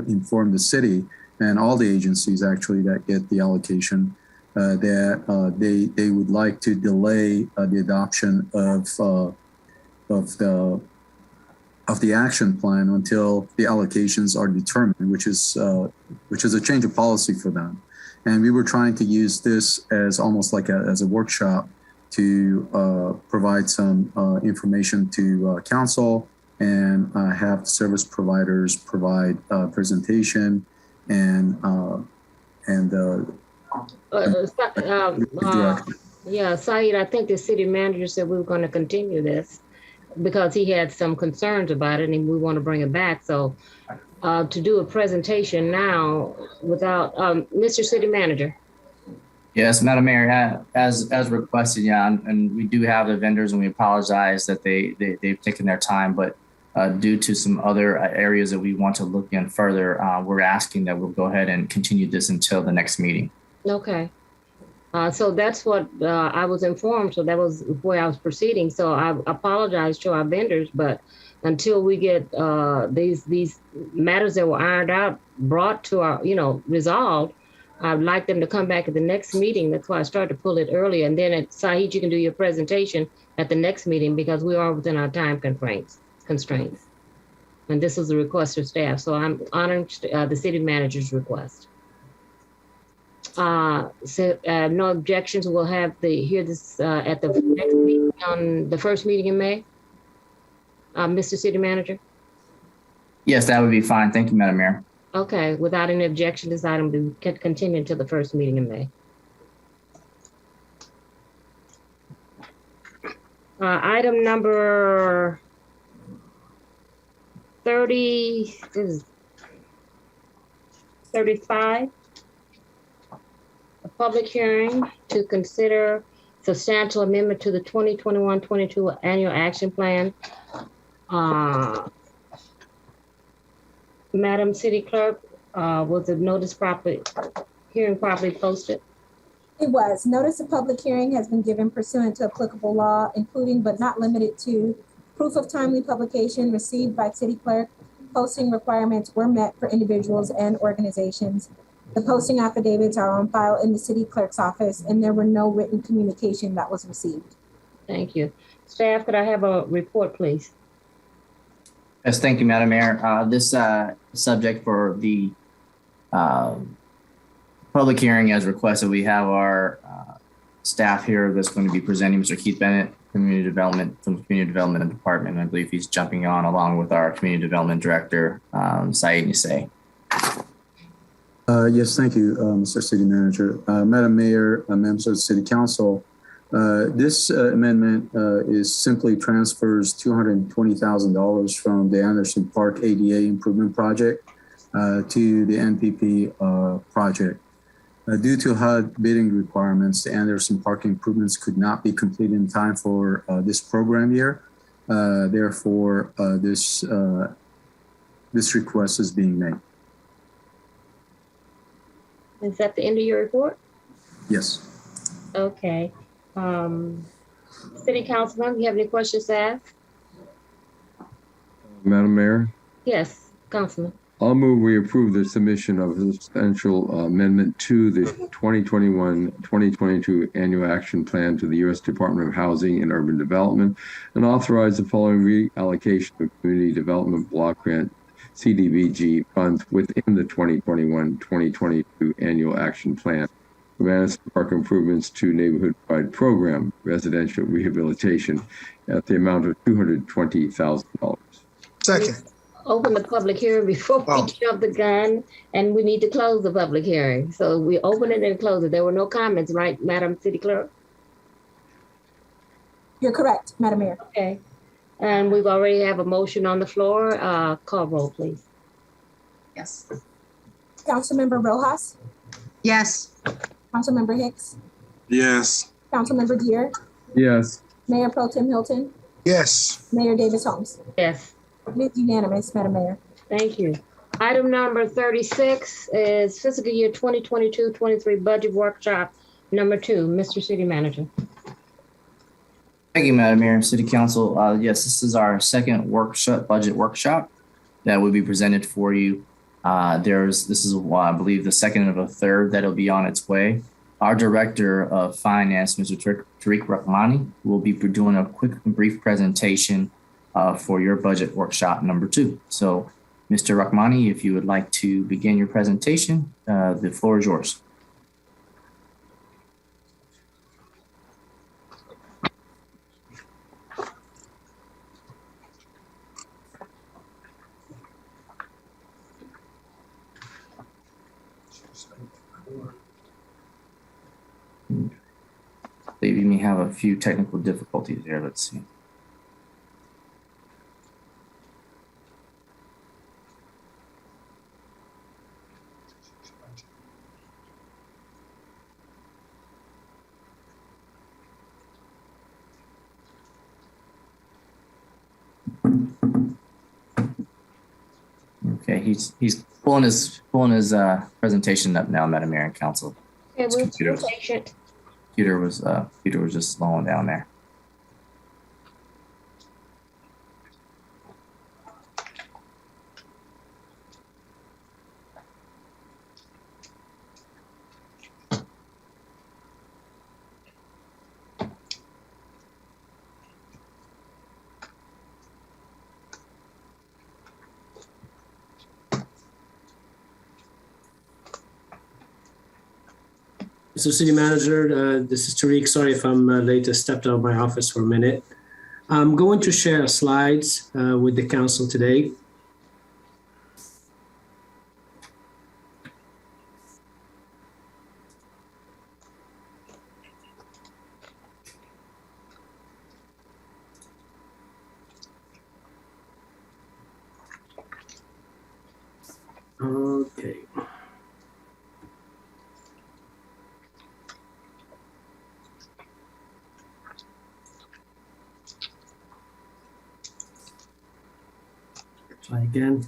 Speaker 20: informed the city and all the agencies actually that get the allocation that they would like to delay the adoption of the of the action plan until the allocations are determined, which is a change of policy for them. And we were trying to use this as almost like as a workshop to provide some information to council and have the service providers provide a presentation
Speaker 1: yeah, Saeed, I think the city manager said we were going to continue this because he had some concerns about it and we want to bring it back. So to do a presentation now without, Mr. City Manager.
Speaker 5: Yes, Madam Mayor, as requested, yeah, and we do have the vendors and we apologize that they've taken their time, but due to some other areas that we want to look in further, we're asking that we'll go ahead and continue this until the next meeting.
Speaker 1: Okay. So that's what I was informed. So that was where I was proceeding. So I apologize to our vendors, but until we get these matters that were ironed out, brought to our, resolved, I'd like them to come back at the next meeting. That's why I started to pull it earlier. And then Saeed, you can do your presentation at the next meeting because we are within our time constraints. And this is a request of staff. So I'm honoring the city manager's request. No objections. We'll hear this at the next meeting on the first meeting in May. Mr. City Manager?
Speaker 5: Yes, that would be fine. Thank you, Madam Mayor.
Speaker 1: Okay, without any objection, this item will continue until the first meeting in May. Item number 35. A public hearing to consider substantial amendment to the 2021-22 annual action plan. Madam City Clerk, was the hearing properly posted?
Speaker 2: It was. Notice of public hearing has been given pursuant to applicable law, including but not limited to proof of timely publication received by city clerk. Posting requirements were met for individuals and organizations. The posting affidavits are on file in the city clerk's office and there were no written communication that was received.
Speaker 1: Thank you. Staff, could I have a report, please?
Speaker 5: Yes, thank you, Madam Mayor. This subject for the public hearing as requested, we have our staff here that's going to be presenting, Mr. Keith Bennett, Community Development from the Community Development Department. I believe he's jumping on along with our Community Development Director, Saeed Nisay.
Speaker 20: Yes, thank you, Mr. City Manager. Madam Mayor, members of the City Council, this amendment is simply transfers $220,000 from the Anderson Park ADA Improvement Project to the NPP project. Due to HUD bidding requirements, the Anderson Park improvements could not be completed in time for this program year. Therefore, this request is being made.
Speaker 1: Is that the end of your report?
Speaker 20: Yes.
Speaker 1: Okay. City Councilman, you have any questions to ask?
Speaker 4: Madam Mayor?
Speaker 1: Yes, Councilman.
Speaker 4: I'll move we approve the submission of a substantial amendment to the 2021-2022 annual action plan to the U.S. Department of Housing and Urban Development and authorize the following reallocation of community development block grant CDBG funds within the 2021-2022 annual action plan. From Anderson Park improvements to neighborhood pride program, residential rehabilitation at the amount of $220,000.
Speaker 6: Second.
Speaker 1: Open the public hearing before we jump the gun, and we need to close the public hearing. So we open it and close it. There were no comments, right, Madam City Clerk?
Speaker 2: You're correct, Madam Mayor.
Speaker 1: Okay. And we've already have a motion on the floor. Call roll, please.
Speaker 9: Yes.
Speaker 2: Councilmember Rojas?
Speaker 9: Yes.
Speaker 2: Councilmember Hicks?
Speaker 12: Yes.
Speaker 2: Councilmember Geer?
Speaker 4: Yes.
Speaker 2: Mayor Pro Tem Hilton?
Speaker 6: Yes.
Speaker 2: Mayor Davis Holmes?
Speaker 1: Yes.
Speaker 2: It is unanimous, Madam Mayor.
Speaker 1: Thank you. Item number 36 is fiscal year 2022-23 budget workshop number 2. Mr. City Manager.
Speaker 5: Thank you, Madam Mayor, City Council. Yes, this is our second budget workshop that will be presented for you. This is, I believe, the second of a third that'll be on its way. Our Director of Finance, Mr. Tariq Rahmani, will be doing a quick and brief presentation for your budget workshop number 2. So, Mr. Rahmani, if you would like to begin your presentation, the floor is yours. They may have a few technical difficulties there. Let's see. Okay, he's pulling his presentation up now, Madam Mayor and Council.
Speaker 1: Okay, we're patient.
Speaker 5: Computer was just slowing down there.
Speaker 21: Mr. City Manager, this is Tariq. Sorry if I'm late. I stepped out of my office for a minute. I'm going to share slides with the council today. Okay. Try again.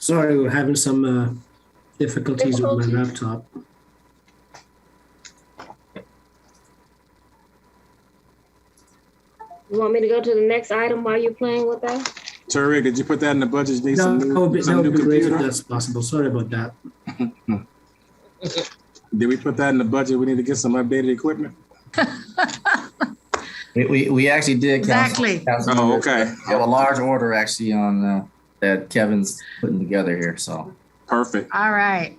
Speaker 21: Sorry, we're having some difficulties with my laptop.
Speaker 1: You want me to go to the next item while you're playing with that?
Speaker 12: Tariq, did you put that in the budget? You need
Speaker 21: No,
Speaker 12: some
Speaker 21: that
Speaker 12: new,
Speaker 21: would be great
Speaker 12: computer?
Speaker 21: if that's possible. Sorry about that.
Speaker 12: Did we put that in the budget? We need to get some updated equipment.
Speaker 5: We actually did.
Speaker 9: Exactly.
Speaker 12: Oh, okay.
Speaker 5: We have a large order actually on that Kevin's putting together here. So
Speaker 12: perfect.
Speaker 9: All right.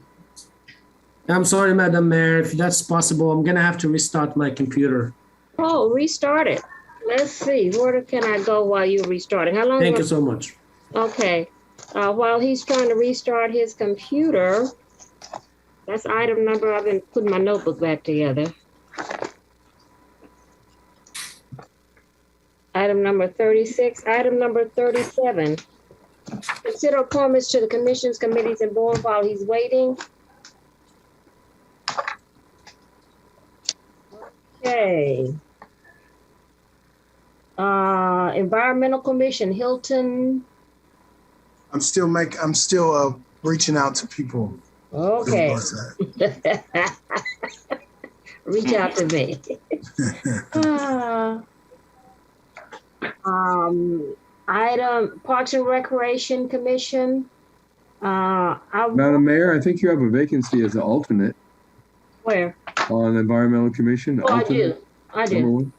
Speaker 21: I'm sorry, Madam Mayor. If that's possible, I'm going to have to restart my computer.
Speaker 1: Oh, restart it. Let's see. Where can I go while you're restarting? How long?
Speaker 21: Thank you so much.
Speaker 1: Okay. While he's trying to restart his computer, that's item number. I've been putting my notebook back together. Item number 36. Item number 37. Consider appointments to the commissions, committees, and board while he's waiting. Okay. Environmental Commission, Hilton.
Speaker 6: I'm still reaching out to people.
Speaker 1: Okay. Reach out to me. Item Parks and Recreation Commission.
Speaker 4: Madam Mayor, I think you have a vacancy as an alternate.
Speaker 1: Where?
Speaker 4: On Environmental Commission.
Speaker 1: Oh,
Speaker 4: alternate,
Speaker 1: I do.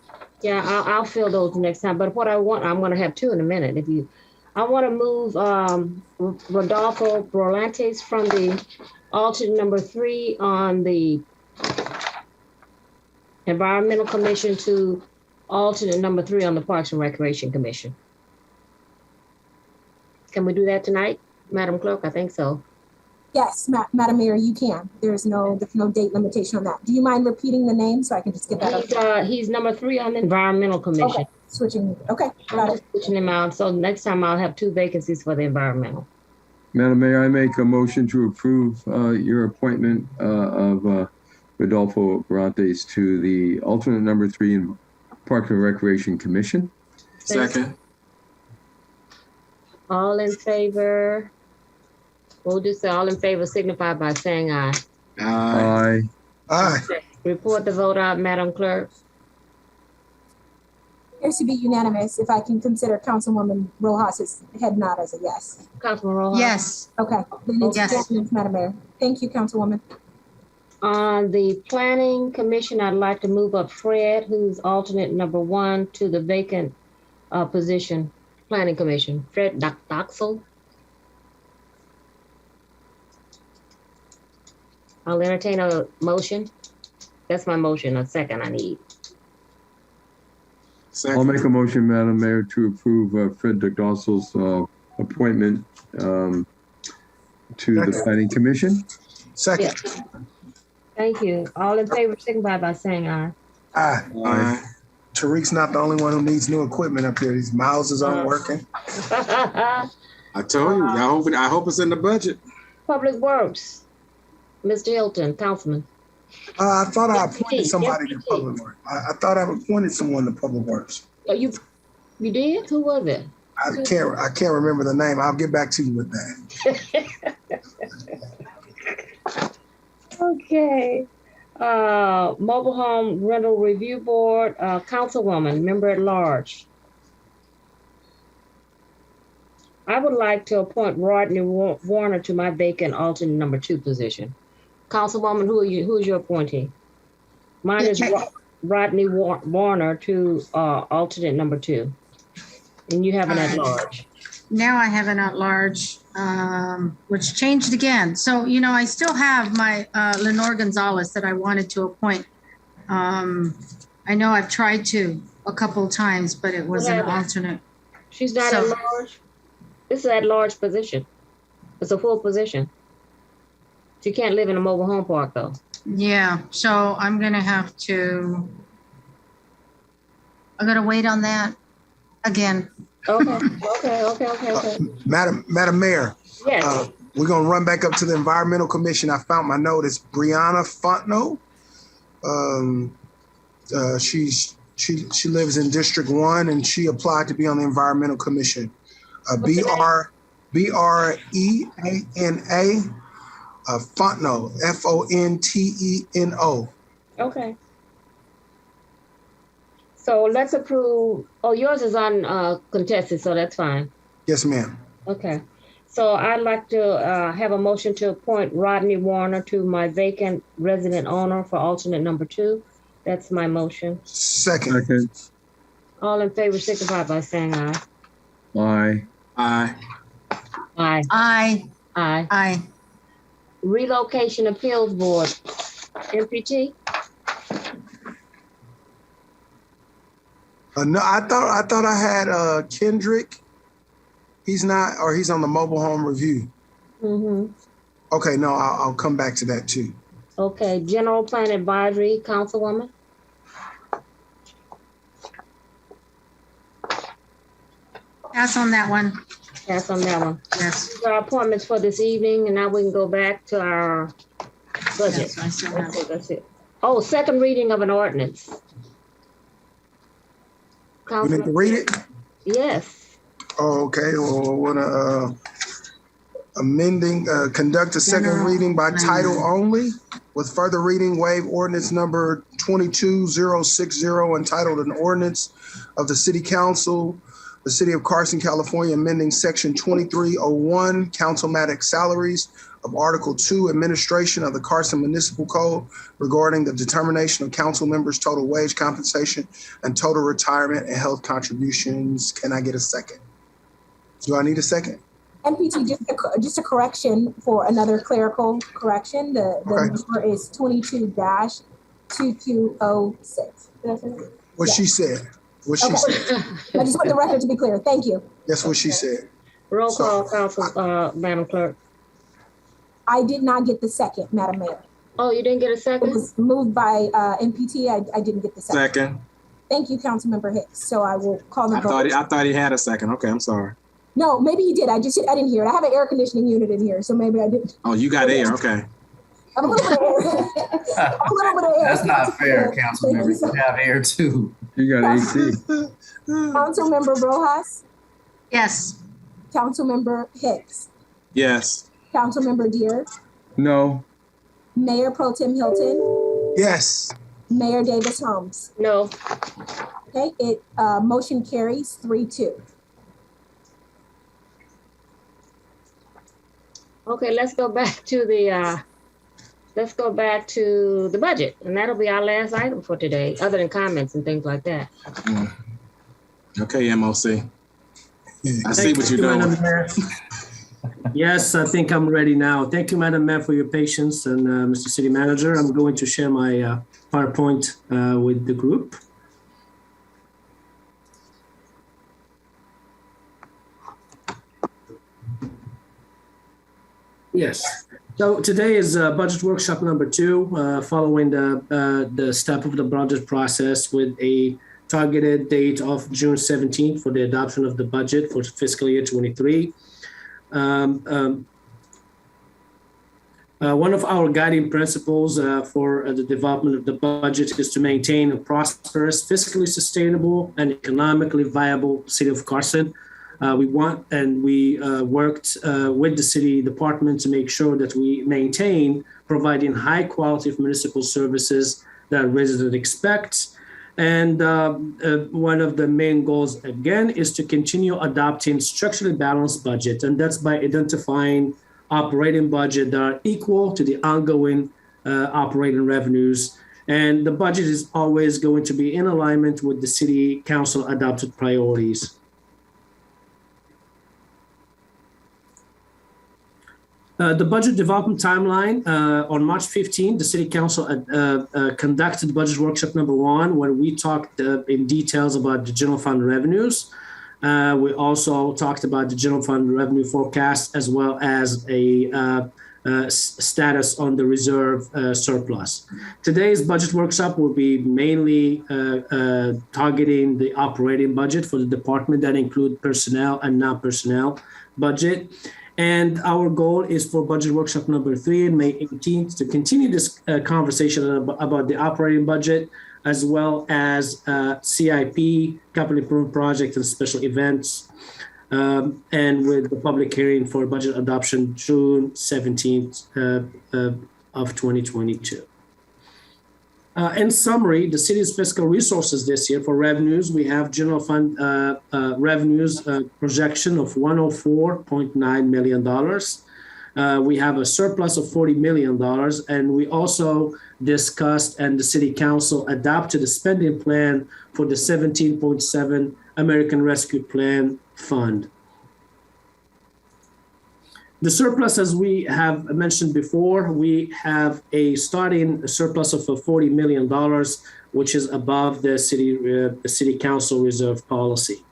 Speaker 1: Yeah, I'll fill those next time. But what I want, I'm going to have two in a minute. I want to move Rodolfo Brolantes from the alternate number 3 on the Environmental Commission to alternate number 3 on the Parks and Recreation Commission. Can we do that tonight, Madam Clerk? I think so.
Speaker 2: Yes, Madam Mayor, you can. There's no date limitation on that. Do you mind repeating the name so I can just get that up?
Speaker 1: He's number 3 on the Environmental Commission.
Speaker 2: Okay, switching. Okay,
Speaker 1: I'm just switching him out. So next time I'll have 2 vacancies for the environmental.
Speaker 4: Madam Mayor, I make a motion to approve your appointment of Rodolfo Brolantes to the alternate number 3 Park and Recreation Commission.
Speaker 12: Second.
Speaker 1: All in favor? We'll just say all in favor signify by saying aye.
Speaker 4: Aye.
Speaker 6: Aye.
Speaker 1: Report the vote out, Madam Clerk.
Speaker 2: Appears to be unanimous if I can consider Councilwoman Rojas's head nod as a yes.
Speaker 1: Councilman Rojas?
Speaker 9: Yes.
Speaker 2: Okay, then it's
Speaker 9: Yes.
Speaker 2: unanimous, Madam Mayor. Thank you, Councilwoman.
Speaker 1: On the Planning Commission, I'd like to move up Fred, who's alternate number 1 to the vacant position, Planning Commission. Fred Doxel. I'll entertain a motion. That's my motion, a second I need.
Speaker 4: I'll make a motion, Madam Mayor, to approve Fred Doxel's appointment to the Planning Commission.
Speaker 6: Second.
Speaker 1: Yeah. Thank you. All in favor, signify by saying aye.
Speaker 6: Aye.
Speaker 12: Aye.
Speaker 6: Tariq's not the only one who needs new equipment up here. These mouses aren't working.
Speaker 12: I told you. I hope it's in the budget.
Speaker 1: Public Works, Mr. Hilton, Councilman.
Speaker 6: I thought I appointed somebody to Public Works. I thought I appointed someone to Public Works.
Speaker 1: Oh, you did? Who was it?
Speaker 6: I can't remember the name. I'll get back to you with that.
Speaker 1: Okay. Mobile Home Rental Review Board, Councilwoman, member at large. I would like to appoint Rodney Warner to my vacant alternate number 2 position. Councilwoman, who is your appointee? Mine is Rodney Warner to alternate number 2. And you have an at large.
Speaker 9: Now I have an at large, which changed again. So, I still have my Lenore Gonzalez that I wanted to appoint. I know I've tried to a couple of times, but it was an alternate.
Speaker 1: She's not at large? This is at large position. It's a full position. She can't live in a mobile home park though.
Speaker 9: Yeah, so I'm gonna have to, I'm gonna wait on that again.
Speaker 1: Okay.
Speaker 6: Madam Mayor.
Speaker 1: Yes.
Speaker 6: We're gonna run back up to the Environmental Commission. I found my note. It's Brianna Fontenot. She lives in District 1 and she applied to be on the Environmental Commission. B-R-E-A-N-A Fontenot, F-O-N-T-E-N-O.
Speaker 1: Okay. So let's approve. Oh, yours is uncontested, so that's fine.
Speaker 6: Yes, ma'am.
Speaker 1: Okay. So I'd like to have a motion to appoint Rodney Warner to my vacant resident owner for alternate number 2. That's my motion.
Speaker 6: Second.
Speaker 1: All in favor, signify by saying aye.
Speaker 4: Aye.
Speaker 12: Aye.
Speaker 1: Aye.
Speaker 9: Aye.
Speaker 1: Aye.
Speaker 9: Aye.
Speaker 1: Relocation Appeals Board, MPT.
Speaker 6: No, I thought I had Kendrick. He's not, or he's on the mobile home review.
Speaker 1: Mm-hmm.
Speaker 6: Okay, no, I'll come back to that too.
Speaker 1: Okay, General Plan Advisory, Councilwoman.
Speaker 9: Pass on that one.
Speaker 1: Pass on that one.
Speaker 9: Yes.
Speaker 1: These are our appointments for this evening, and now we can go back to our budget.
Speaker 9: Yes, I still have.
Speaker 1: That's it. Oh, second reading of an ordinance.
Speaker 6: We need to read it?
Speaker 1: Yes.
Speaker 6: Oh, okay. Well, we're gonna conduct a second reading by title only, with further reading, waive ordinance number 22060, entitled an ordinance of the City Council, the City of Carson, California, amending Section 2301, Councilmatic Salaries of Article 2, Administration of the Carson Municipal Code, regarding the determination of council members' total wage compensation and total retirement and health contributions. Can I get a second? Do I need a second?
Speaker 2: NPT, just a correction for another clerical correction. The number is 22-2206. Did I say that?
Speaker 6: What she said. What she said.
Speaker 2: I just want the record to be clear. Thank you.
Speaker 6: That's what she said.
Speaker 1: Roll call, Council, Madam Clerk.
Speaker 2: I did not get the second, Madam Mayor.
Speaker 1: Oh, you didn't get a second?
Speaker 2: It was moved by NPT. I didn't get the second.
Speaker 12: Second.
Speaker 2: Thank you, Councilmember Hicks. So I will call the vote.
Speaker 12: I thought he had a second. Okay, I'm sorry.
Speaker 2: No, maybe he did. I didn't hear it. I have an air conditioning unit in here, so maybe I didn't.
Speaker 12: Oh, you got air. Okay.
Speaker 2: I'm a little bit of air.
Speaker 5: That's not fair, Councilmember. You have air too.
Speaker 4: You got AC.
Speaker 2: Councilmember Rojas,
Speaker 9: Yes.
Speaker 2: Councilmember Hicks,
Speaker 12: Yes.
Speaker 2: Councilmember Deere,
Speaker 4: No.
Speaker 2: Mayor Pro Tem Hilton,
Speaker 6: Yes.
Speaker 2: Mayor Davis Holmes.
Speaker 1: No.
Speaker 2: Okay, motion carries 3-2.
Speaker 1: Okay, let's go back to the budget, and that'll be our last item for today, other than comments and things like that.
Speaker 12: Okay, MOC. I see what you're doing.
Speaker 21: Madam Mayor. Yes, I think I'm ready now. Thank you, Madam Mayor, for your patience, and Mr. City Manager. I'm going to share my PowerPoint with the group. Yes. So today is budget workshop number 2, following the step of the budget process with a targeted date of June 17th for the adoption of the budget for fiscal year 23. One of our guiding principles for the development of the budget is to maintain a prosperous, fiscally sustainable, and economically viable city of Carson. We worked with the city department to make sure that we maintain providing high quality of municipal services that residents expect. And one of the main goals, again, is to continue adopting structurally balanced budget. And that's by identifying operating budget that are equal to the ongoing operating revenues. And the budget is always going to be in alignment with the city council adopted priorities. The budget development timeline, on March 15, the City Council conducted budget workshop number 1, where we talked in details about the general fund revenues. We also talked about the general fund revenue forecast, as well as a status on the reserve surplus. Today's budget workshop will be mainly targeting the operating budget for the department that include personnel and non-personnel budget. And our goal is for budget workshop number 3 on May 18th to continue this conversation about the operating budget, as well as CIP, capital improvement project, and special events, and with the public hearing for budget adoption June 17th of 2022. In summary, the city's fiscal resources this year for revenues, we have general fund revenues projection of $104.9 million. We have a surplus of $40 million, and we also discussed and the city council adopted a spending plan for the 17.7 American Rescue Plan Fund. The surplus, as we have mentioned before, we have a starting surplus of $40 million, which is above the city council reserve policy.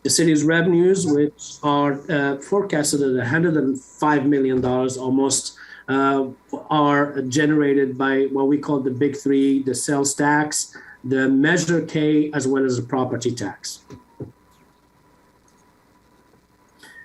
Speaker 21: The city's revenues, which are forecasted at $105 million almost, are generated by what we call the big 3, the sales tax, the Measure K, as well as the property tax.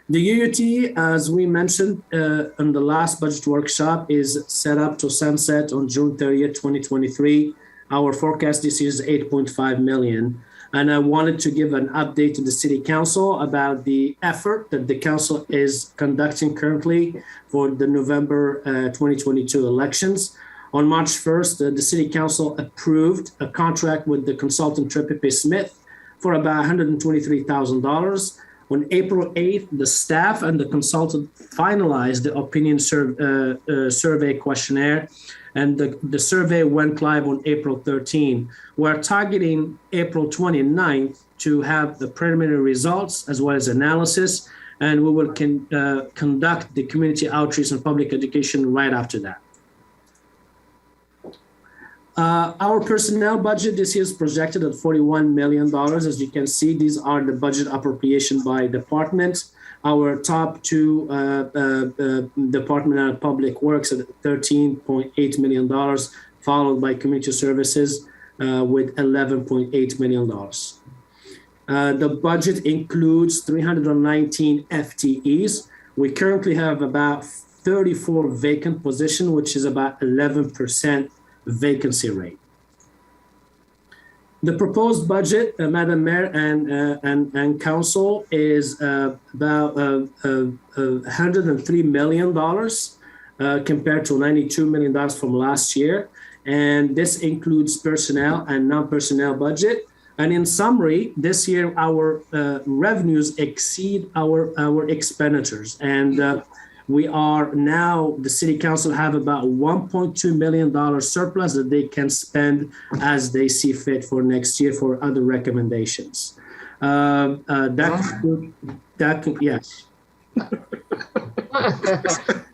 Speaker 21: The UUT, as we mentioned in the last budget workshop, is set up to sunset on June 30th, 2023. Our forecast this year is $8.5 million. And I wanted to give an update to the City Council about the effort that the Council is conducting currently for the November 2022 elections. On March 1st, the City Council approved a contract with the consultant Triple P. Smith for about $123,000. On April 8th, the staff and the consultant finalized the opinion survey questionnaire, and the survey went live on April 13. We're targeting April 29th to have the preliminary results as well as analysis, and we will conduct the community outreach and public education right after that. Our personnel budget this year is projected at $41 million. As you can see, these are the budget appropriation by department. Our top 2 Department of Public Works at $13.8 million, followed by Community Services with $11.8 million. The budget includes 319 FTEs. We currently have about 34 vacant positions, which is about 11% vacancy rate. The proposed budget, Madam Mayor and Council, is about $103 million compared to $92 million from last year. And this includes personnel and non-personnel budget. And in summary, this year, our revenues exceed our expenditures. And we are now, the City Council have about $1.2 million surplus that they can spend as they see fit for next year for other recommendations. Yes.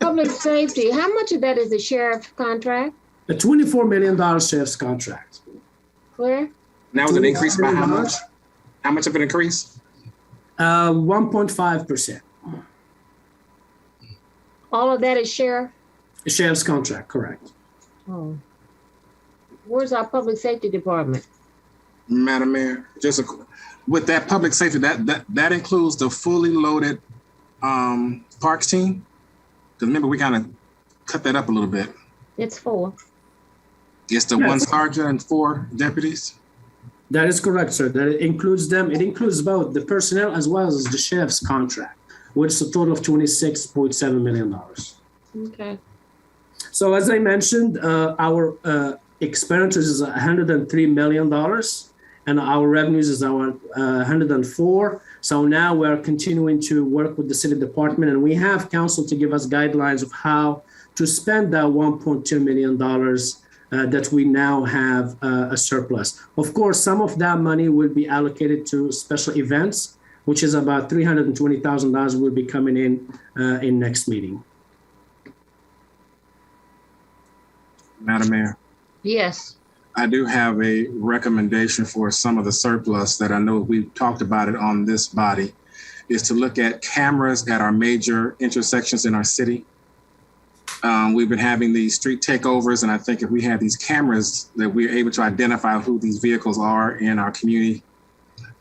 Speaker 1: Public safety, how much of that is the sheriff's contract?
Speaker 21: A $24 million sheriff's contract.
Speaker 1: Where?
Speaker 12: That was an increase by how much? How much of an increase?
Speaker 21: 1.5%.
Speaker 1: All of that is sheriff?
Speaker 21: The sheriff's contract, correct.
Speaker 1: Oh. Where's our public safety department?
Speaker 12: Madam Mayor, with that public safety, that includes the fully loaded parks team? Because remember, we kind of cut that up a little bit.
Speaker 1: It's 4.
Speaker 12: It's the 1 sergeant and 4 deputies?
Speaker 21: That is correct, sir. That includes them. It includes both the personnel as well as the sheriff's contract, which is a total of $26.7 million.
Speaker 1: Okay. So
Speaker 21: as I mentioned, our expenditures is $103 million and our revenues is around 104. So now we're continuing to work with the city department, and we have council to give us guidelines of how to spend that $1.2 million that we now have a surplus. Of course, some of that money will be allocated to special events, which is about $320,000 will be coming in next meeting.
Speaker 12: Madam Mayor.
Speaker 1: Yes.
Speaker 12: I do have a recommendation for some of the surplus that I know we've talked about it on this body, is to look at cameras at our major intersections in our city. We've been having these street takeovers, and I think if we have these cameras that we're able to identify who these vehicles are in our community.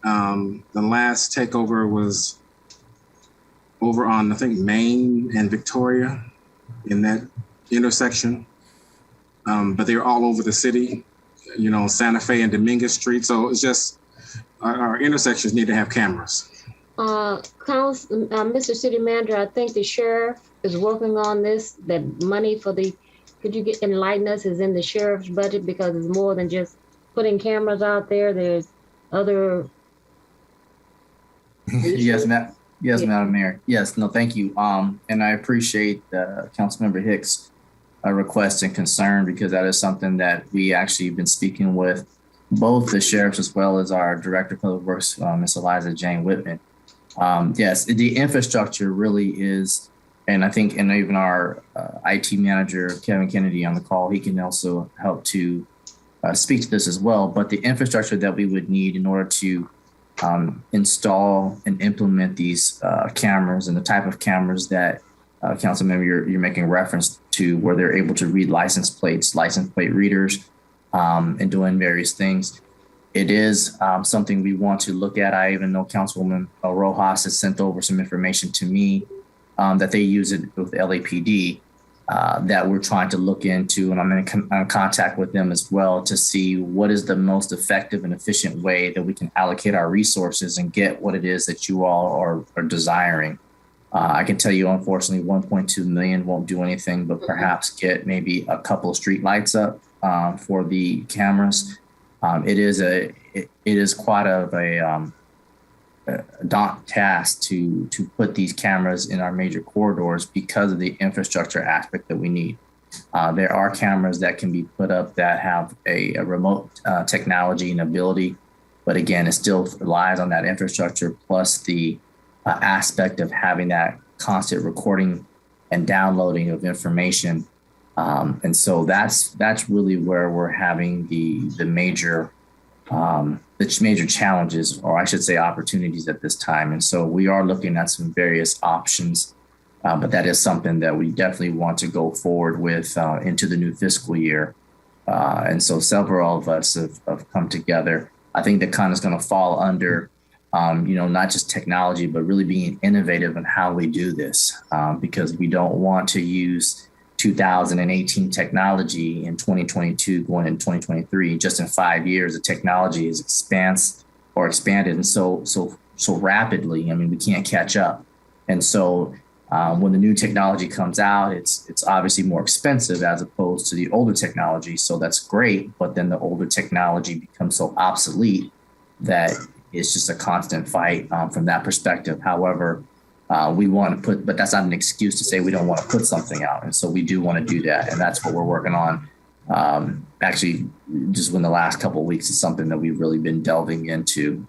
Speaker 12: The last takeover was over on, I think, Main and Victoria in that intersection. But they're all over the city, Santa Fe and Dominguez Street. So it's just our intersections need to have cameras.
Speaker 1: Mr. City Manager, I think the sheriff is working on this, that money for could you enlighten us, is in the sheriff's budget, because it's more than just putting cameras out there. There's other.
Speaker 5: Yes, Madam Mayor. Yes, no, thank you. And I appreciate Councilmember Hicks' request and concern, because that is something that we actually been speaking with both the sheriffs as well as our Director of Public Works, Ms. Eliza Jane Whitman. Yes, the infrastructure really is, and I think, and even our IT manager, Kevin Kennedy, on the call, he can also help to speak to this as well. But the infrastructure that we would need in order to install and implement these cameras, and the type of cameras that Councilmember you're making reference to, where they're able to read license plate readers, and doing various things. It is something we want to look at. I even know Councilwoman Rojas has sent over some information to me that they use it with LAPD that we're trying to look into, and I'm in contact with them as well to see what is the most effective and efficient way that we can allocate our resources and get what it is that you all are desiring. I can tell you, unfortunately, 1.2 million won't do anything, but perhaps get maybe a couple of street lights up for the cameras. It is quite a daunting task to put these cameras in our major corridors because of the infrastructure aspect that we need. There are cameras that can be put up that have a remote technology and ability, but again, it still relies on that infrastructure plus the aspect of having that constant recording and downloading of information. And so that's really where we're having the major challenges, or I should say opportunities at this time. And so we are looking at some various options, but that is something that we definitely want to go forward with into the new fiscal year. And so several of us have come together. I think that kind of is going to fall under not just technology, but really being innovative in how we do this, because we don't want to use 2018 technology in 2022 going into 2023. Just in 5 years, the technology has expanded and so rapidly. I mean, we can't catch up. And so when the new technology comes out, it's obviously more expensive as opposed to the older technology. So that's great, but then the older technology becomes so obsolete that it's just a constant fight from that perspective. However, we want to put, but that's not an excuse to say we don't want to put something out. And so we do want to do that. And that's what we're working on. Actually, just in the last couple of weeks is something that we've really been delving into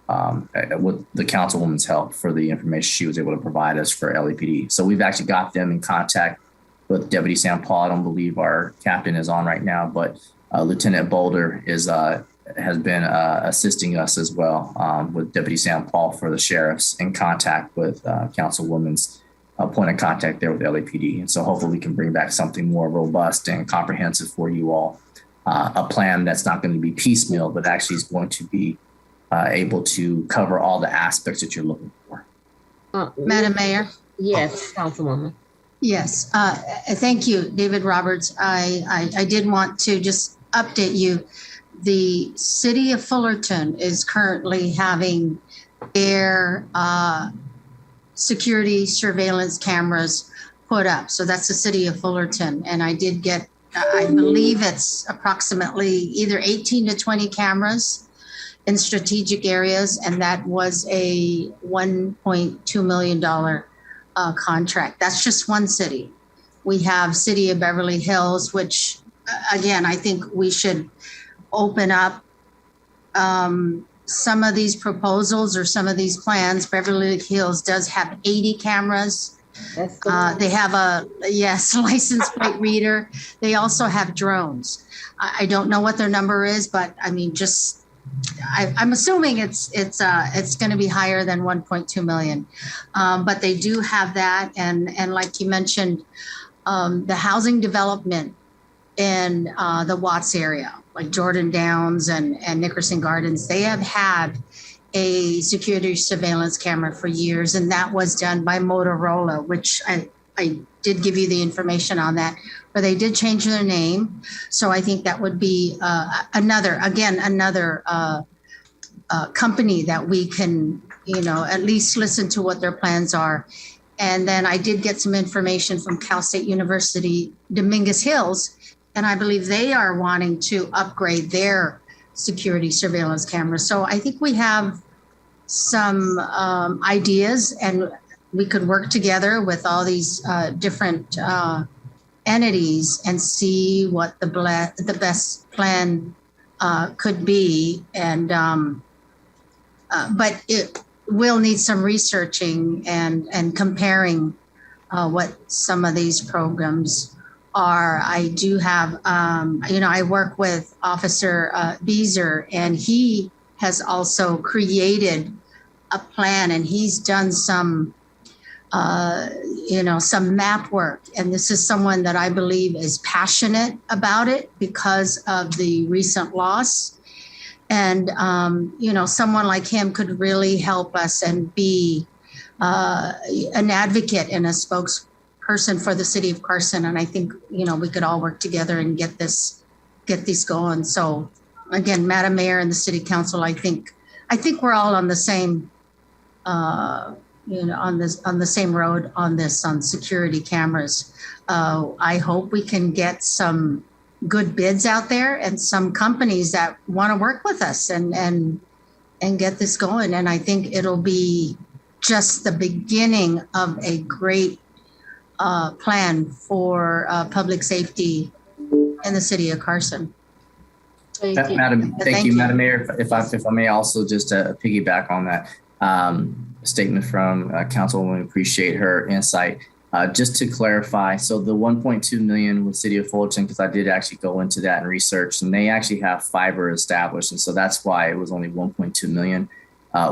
Speaker 5: with the councilwoman's help for the information she was able to provide us for LAPD. So we've actually got them in contact with Deputy Sam Paul. I don't believe our captain is on right now, but Lieutenant Boulder has been assisting us as well with Deputy Sam Paul for the sheriffs, in contact with Councilwoman's point of contact there with LAPD. And so hopefully we can bring back something more robust and comprehensive for you all. A plan that's not going to be piecemeal, but actually is going to be able to cover all the aspects that you're looking for.
Speaker 9: Madam Mayor?
Speaker 1: Yes, Councilwoman.
Speaker 9: Yes, thank you, David Roberts. I did want to just update you. The city of Fullerton is currently having their security surveillance cameras put up. So that's the city of Fullerton. And I did get, I believe it's approximately either 18 to 20 cameras in strategic areas. And that was a $1.2 million contract. That's just one city. We have City of Beverly Hills, which again, I think we should open up some of these proposals or some of these plans. Beverly Hills does have 80 cameras. They have a, license plate reader. They also have drones. I don't know what their number is, but I mean, I'm assuming it's going to be higher than 1.2 million. But they do have that. And like you mentioned, the housing development in the Watts area, like Jordan Downs and Nickerson Gardens, they have had a security surveillance camera for years, and that was done by Motorola, which I did give you the information on that, but they did change their name. So I think that would be another company that we can, at least listen to what their plans are. And then I did get some information from Cal State University, Dominguez Hills, and I believe they are wanting to upgrade their security surveillance cameras. So I think we have some ideas, and we could work together with all these different entities and see what the best plan could be. And but it will need some researching and comparing what some of these programs are. I do have, I work with Officer Beezer, and he has also created a plan, and he's done some, some map work. And this is someone that I believe is passionate about it because of the recent loss. And, someone like him could really help us and be an advocate and a spokesperson for the city of Carson. And I think, we could all work together and get these going. So again, Madam Mayor and the City Council, I think we're all on the same, on the same road on security cameras. I hope we can get some good bids out there and some companies that want to work with us and get this going. And I think it'll be just the beginning of a great plan for public safety in the city of Carson.
Speaker 5: Thank you, Madam Mayor. If I may also just piggyback on that statement from Councilwoman, appreciate her insight. Just to clarify, so the 1.2 million with City of Fullerton, because I did actually go into that and research, and they actually have fiber established, and so that's why it was only 1.2 million.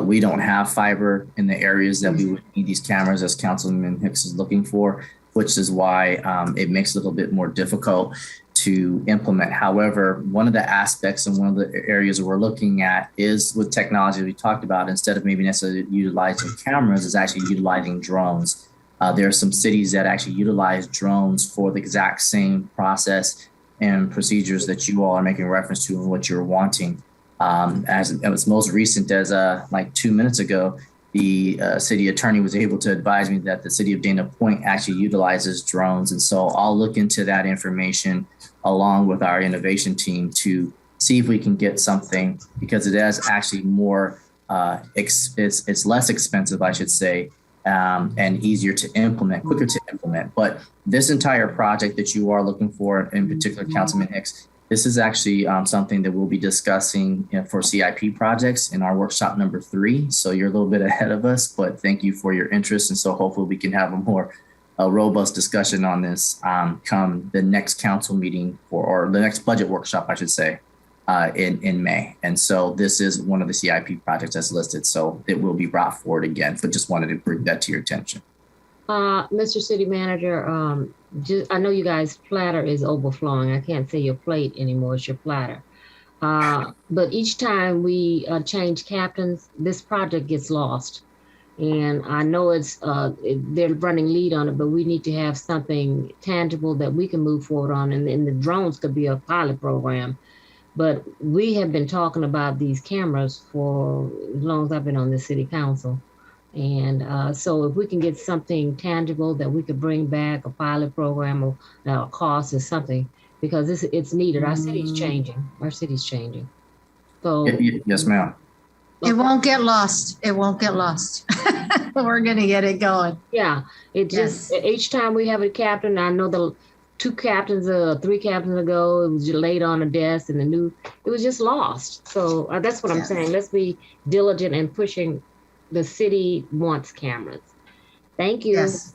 Speaker 5: We don't have fiber in the areas that we would need these cameras, as Councilman Hicks is looking for, which is why it makes it a little bit more difficult to implement. However, one of the aspects and one of the areas we're looking at is with technology we talked about, instead of maybe necessarily utilizing cameras, is actually utilizing drones. There are some cities that actually utilize drones for the exact same process and procedures that you all are making reference to and what you're wanting. As it was most recent as like 2 minutes ago, the city attorney was able to advise me that the city of Dana Point actually utilizes drones. And so I'll look into that information along with our innovation team to see if we can get something, because it is actually more, it's less expensive, I should say, and easier to implement, quicker to implement. But this entire project that you are looking for, in particular, Councilman Hicks, this is actually something that we'll be discussing for CIP projects in our workshop number 3. So you're a little bit ahead of us, but thank you for your interest. And so hopefully we can have a more robust discussion on this come the next council meeting or the next budget workshop, I should say, in May. And so this is one of the CIP projects that's listed. So it will be brought forward again, but just wanted to bring that to your attention.
Speaker 1: Mr. City Manager, I know you guys' platter is overflowing. I can't say your plate anymore, it's your platter. But each time we change captains, this project gets lost. And I know they're running lead on it, but we need to have something tangible that we can move forward on. And the drones could be a pilot program. But we have been talking about these cameras for as long as I've been on the city council. And so if we can get something tangible that we could bring back, a pilot program or a cost or something, because it's needed. Our city's changing. Our city's changing. So
Speaker 5: yes, ma'am.
Speaker 9: It won't get lost. It won't get lost. We're going to get it going.
Speaker 1: Yeah. Just each time we have a captain, I know the 3 captains ago, it was just laid on a desk and it was just lost. So that's what I'm saying. Let's be diligent in pushing. The city wants cameras. Thank you.
Speaker 9: Yes,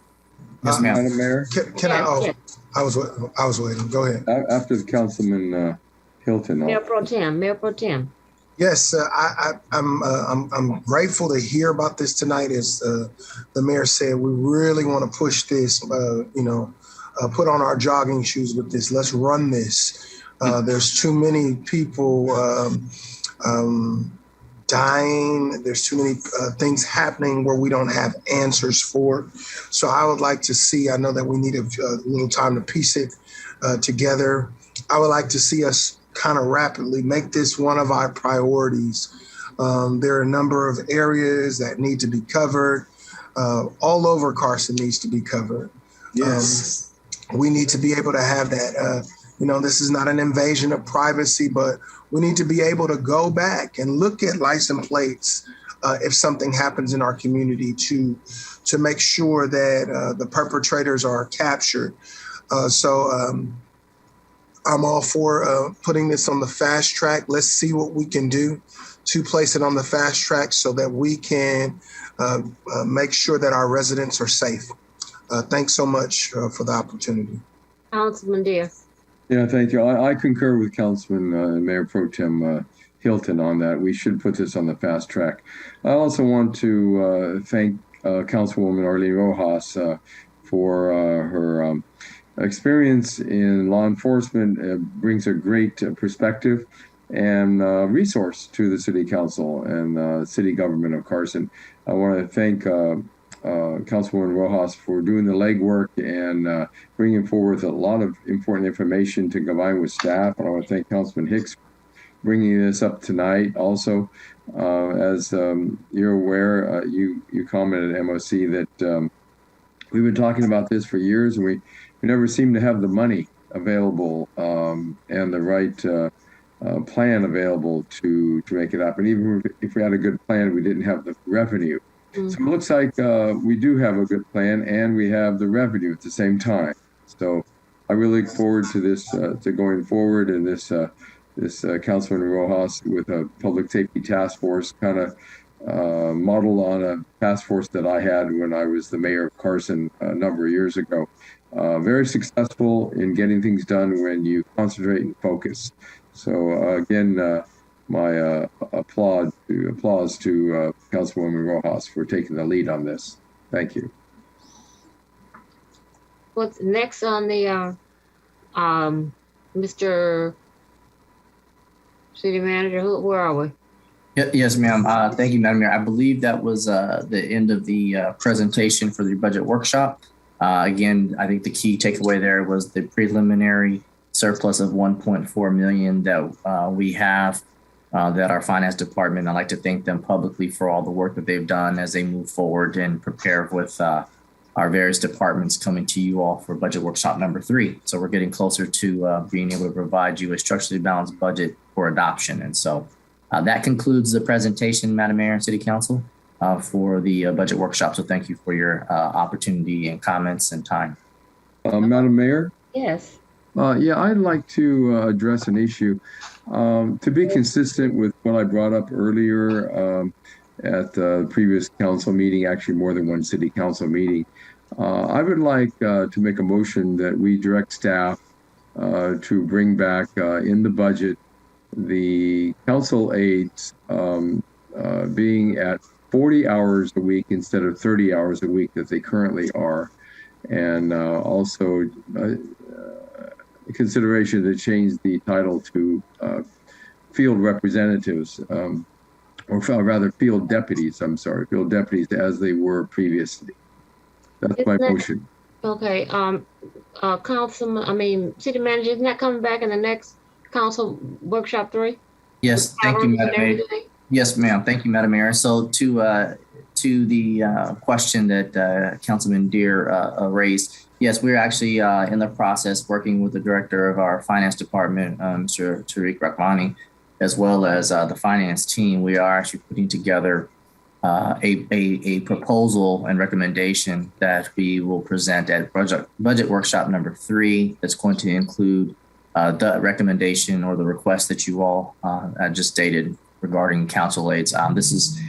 Speaker 5: ma'am.
Speaker 4: Madam Mayor?
Speaker 6: Can I was waiting. Go ahead.
Speaker 4: After the Councilman Hilton.
Speaker 1: Mayor Pro Tem.
Speaker 6: Yes, I'm grateful to hear about this tonight. As the mayor said, we really want to push this, put on our jogging shoes with this. Let's run this. There's too many people dying. There's too many things happening where we don't have answers for. So I would like to see, I know that we need a little time to piece it together. I would like to see us kind of rapidly make this one of our priorities. There are a number of areas that need to be covered. All over Carson needs to be covered.
Speaker 4: Yes.
Speaker 6: We need to be able to have that, this is not an invasion of privacy, but we need to be able to go back and look at license plates if something happens in our community to make sure that the perpetrators are captured. So I'm all for putting this on the fast track. Let's see what we can do to place it on the fast track so that we can make sure that our residents are safe. Thanks so much for the opportunity.
Speaker 1: Councilman Deere.
Speaker 4: Yeah, thank you. I concur with Councilman Mayor Pro Tem Hilton on that. We should put this on the fast track. I also want to thank Councilwoman Arlene Rojas for her experience in law enforcement. Brings a great perspective and resource to the City Council and city government of Carson. I want to thank Councilwoman Rojas for doing the legwork and bringing forward a lot of important information to combine with staff. And I want to thank Councilman Hicks for bringing this up tonight. Also, as you're aware, you commented at MOC that we've been talking about this for years, and we never seem to have the money available and the right plan available to make it happen. Even if we had a good plan, we didn't have the revenue. So it looks like we do have a good plan and we have the revenue at the same time. So I really look forward to this, to going forward, and this Councilman Rojas with a public safety task force kind of modeled on a task force that I had when I was the mayor of Carson a number of years ago. Very successful in getting things done when you concentrate and focus. So again, my applause to Councilwoman Rojas for taking the lead on this. Thank you.
Speaker 1: What's next on the Mr. City Manager? Where are we?
Speaker 5: Yes, ma'am. Thank you, Madam Mayor. I believe that was the end of the presentation for the budget workshop. Again, I think the key takeaway there was the preliminary surplus of 1.4 million that we have that our finance department, I'd like to thank them publicly for all the work that they've done as they move forward and prepare with our various departments coming to you all for budget workshop number 3. So we're getting closer to being able to provide you a structurally balanced budget for adoption. And so that concludes the presentation, Madam Mayor and City Council, for the budget workshop. So thank you for your opportunity and comments and time.
Speaker 4: Madam Mayor?
Speaker 1: Yes.
Speaker 4: Yeah, I'd like to address an issue. To be consistent with what I brought up earlier at the previous council meeting, actually more than one city council meeting, I would like to make a motion that we direct staff to bring back in the budget the council aides being at 40 hours a week instead of 30 hours a week that they currently are. And also consideration to change the title to field representatives, or rather field deputies, field deputies as they were previously. That's my motion.
Speaker 1: Okay, city manager, isn't that coming back in the next council workshop 3?
Speaker 5: Yes, thank you, Madam Mayor. Yes, ma'am. Thank you, Madam Mayor. So to the question that Councilman Deere raised, yes, we're actually in the process working with the director of our finance department, Mr. Tariq Rahmani, as well as the finance team. We are actually putting together a proposal and recommendation that we will present at budget workshop number 3. That's going to include the recommendation or the request that you all just stated regarding council aides. This is,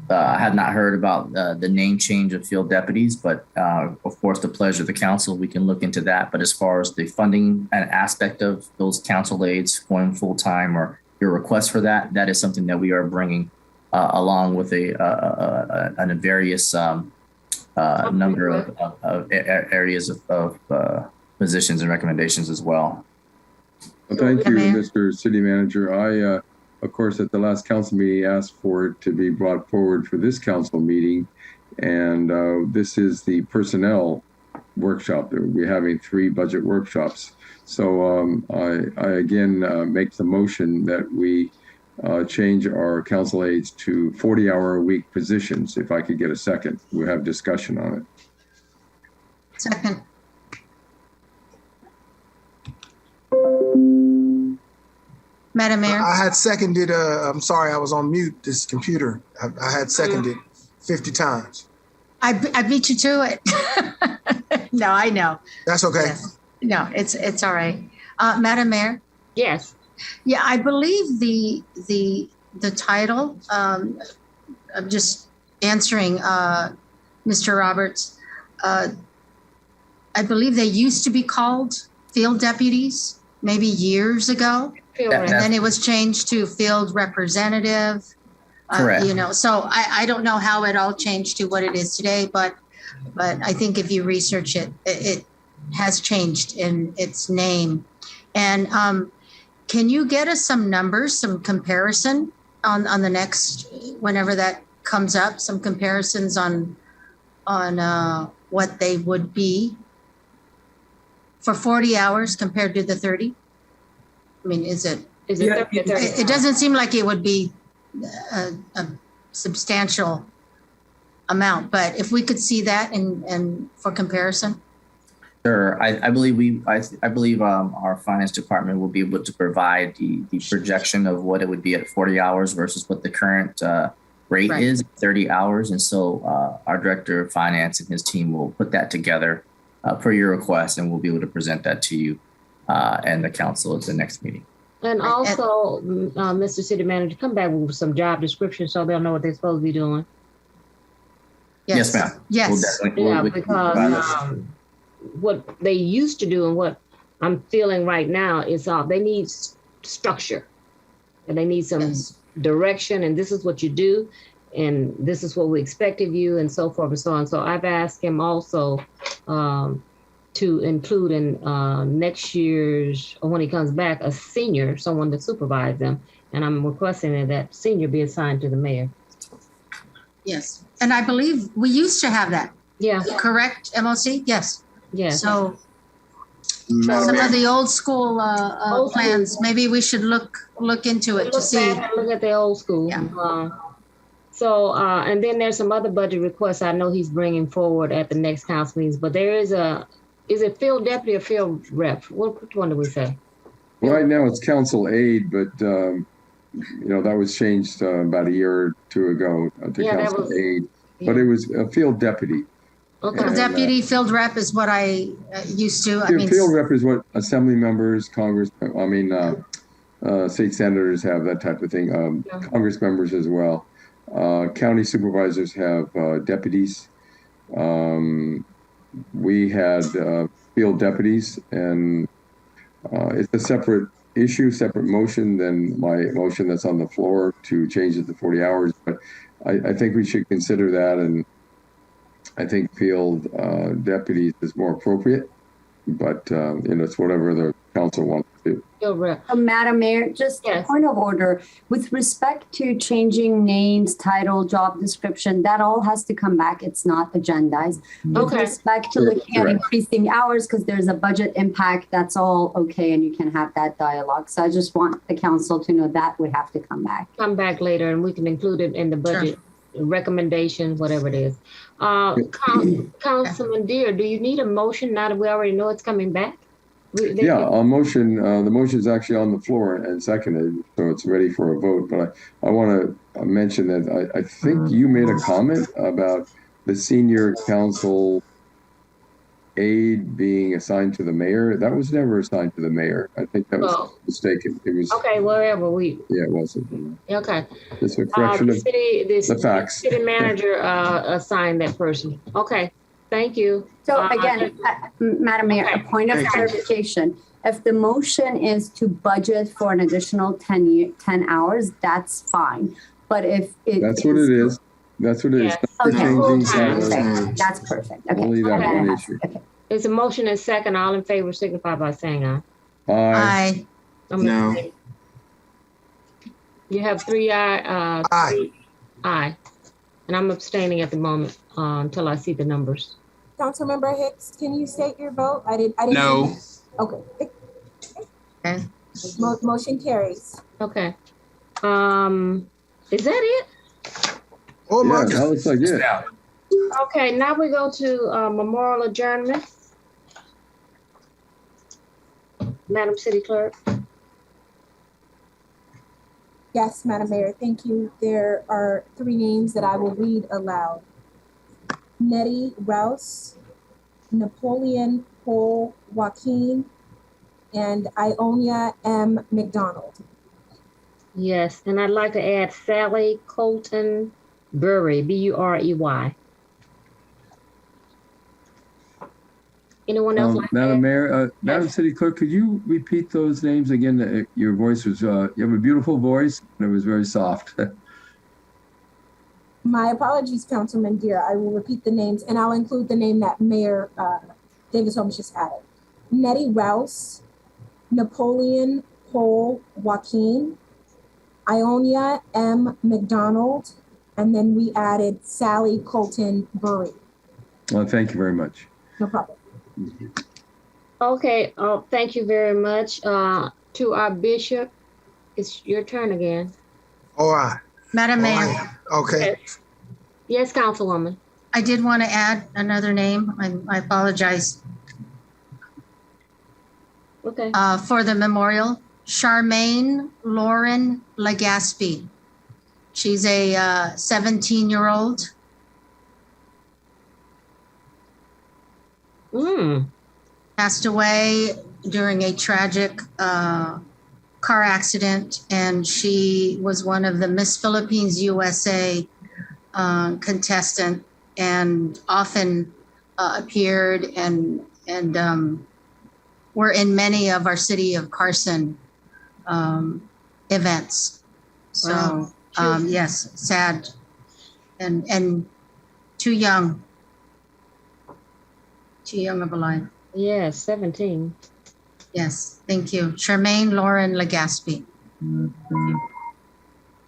Speaker 5: I had not heard about the name change of field deputies, but of course, the pleasure of the council, we can look into that. But as far as the funding and aspect of those council aides going full-time or your request for that, that is something that we are bringing along with a various number of areas of positions and recommendations as well.
Speaker 4: Thank you, Mr. City Manager. I, of course, at the last council meeting, asked for it to be brought forward for this council meeting. And this is the personnel workshop. We're having 3 budget workshops. So I again make the motion that we change our council aides to 40-hour-a-week positions. If I could get a second, we'll have discussion on it.
Speaker 9: Second. Madam Mayor?
Speaker 6: I had seconded, I'm sorry, I was on mute, this computer. I had seconded 50 times.
Speaker 9: I beat you to it. No, I know.
Speaker 6: That's okay.
Speaker 9: Yes. No, it's all right. Madam Mayor?
Speaker 1: Yes.
Speaker 9: Yeah, I believe the title, I'm just answering Mr. Roberts. I believe they used to be called field deputies maybe years ago. And then it was changed to field representative.
Speaker 5: Correct.
Speaker 9: So I don't know how it all changed to what it is today, but I think if you research it, it has changed in its name. And can you get us some numbers, some comparison on the next, whenever that comes up, some comparisons on what they would be for 40 hours compared to the 30? I mean, is it? It doesn't seem like it would be a substantial amount, but if we could see that and for comparison.
Speaker 5: Sure. I believe our finance department will be able to provide the projection of what it would be at 40 hours versus what the current rate is, 30 hours. And so our director of finance and his team will put that together per your request, and we'll be able to present that to you and the council at the next meeting.
Speaker 1: And also, Mr. City Manager, come back with some job descriptions so they'll know what they're supposed to be doing.
Speaker 5: Yes, ma'am.
Speaker 9: Yes.
Speaker 1: Because what they used to do and what I'm feeling right now is they need structure, and they need some direction, and this is what you do, and this is what we expect of you, and so forth and so on. So I've asked him also to include in next year's, or when he comes back, a senior, someone to supervise them. And I'm requesting that senior be assigned to the mayor.
Speaker 9: Yes. And I believe we used to have that.
Speaker 1: Yeah.
Speaker 9: Correct, MOC? Yes.
Speaker 1: Yes.
Speaker 9: So some of the old school plans, maybe we should look into it to see.
Speaker 1: Look at the old school. Yeah. And then there's some other budget requests I know he's bringing forward at the next council meetings, but there is it field deputy or field rep? Which one do we say?
Speaker 4: Right now it's council aide, but that was changed about a year or two ago to council aide, but it was a field deputy.
Speaker 9: Okay. And, deputy field rep is what I used to.
Speaker 4: Field rep is what assembly members, state senators have, that type of thing. Congress members as well. County supervisors have deputies. We had field deputies, and it's a separate issue, separate motion than my motion that's on the floor to change it to 40 hours. But I think we should consider that, and I think field deputies is more appropriate. But it's whatever the council wants to do.
Speaker 3: Madam Mayor, just a point of order. With respect to changing names, title, job description, that all has to come back. It's not agendized. With respect to looking at increasing hours, because there's a budget impact, that's all okay, and you can have that dialogue. So I just want the council to know that would have to come back.
Speaker 1: Come back later, and we can include it in the budget recommendations, whatever it is. Councilman Deere, do you need a motion now that we already know it's coming back?
Speaker 4: A motion. The motion is actually on the floor and seconded, so it's ready for a vote. But I want to mention that I think you made a comment about the senior council aide being assigned to the mayor. That was never assigned to the mayor. I think that was mistaken. It was
Speaker 1: wherever we.
Speaker 4: Yeah, it wasn't.
Speaker 1: Okay.
Speaker 4: It's a correction of the facts.
Speaker 1: City manager assigned that person. Okay. Thank you.
Speaker 3: So again, Madam Mayor, a point of clarification. If the motion is to budget for an additional 10 hours, that's fine. But if
Speaker 4: that's what it is. That's what it is.
Speaker 3: Okay. That's perfect. Okay.
Speaker 4: Only that one issue.
Speaker 3: Okay.
Speaker 1: There's a motion and second. All in favor signify by saying aye.
Speaker 4: Aye.
Speaker 12: No.
Speaker 1: You have 3 aye. Aye. And I'm abstaining at the moment until I see the numbers.
Speaker 2: Councilmember Hicks, can you state your vote? I didn't.
Speaker 12: No.
Speaker 2: Okay. Motion carries.
Speaker 1: Okay. Is that it?
Speaker 6: Oh my God.
Speaker 4: That looks like it.
Speaker 1: Okay, now we go to memorial adjournment. Madam City Clerk.
Speaker 2: Yes, Madam Mayor, thank you. There are 3 names that I will read aloud. Nettie Rouse, Napoleon Paul Joaquin, and Ionia M. McDonald.
Speaker 1: Yes, and I'd like to add Sally Colton Burey, B-U-R-E-Y. Anyone else like
Speaker 4: Madam
Speaker 1: that?
Speaker 4: Mayor, Madam City Clerk, could you repeat those names again? Your voice was, you have a beautiful voice, and it was very soft.
Speaker 2: My apologies, Councilman Deere. I will repeat the names, and I'll include the name that Mayor Davis Holmes just added. Nettie Rouse, Napoleon Paul Joaquin, Ionia M. McDonald, and then we added Sally Colton Burry.
Speaker 4: Well, thank you very much.
Speaker 2: No problem.
Speaker 1: Okay, thank you very much. To our bishop, it's your turn again.
Speaker 6: All right.
Speaker 9: Madam Mayor.
Speaker 6: Okay.
Speaker 1: Yes, Councilwoman.
Speaker 9: I did want to add another name. I apologize.
Speaker 1: Okay.
Speaker 9: For the memorial, Charmaine Lauren Legaspi. She's a 17-year-old. Passed away during a tragic car accident, and she was one of the Miss Philippines USA contestant, and often appeared and were in many of our city of Carson events. So yes, sad and too young of a life.
Speaker 1: Yes, 17.
Speaker 9: Yes, thank you. Charmaine Lauren Legaspi.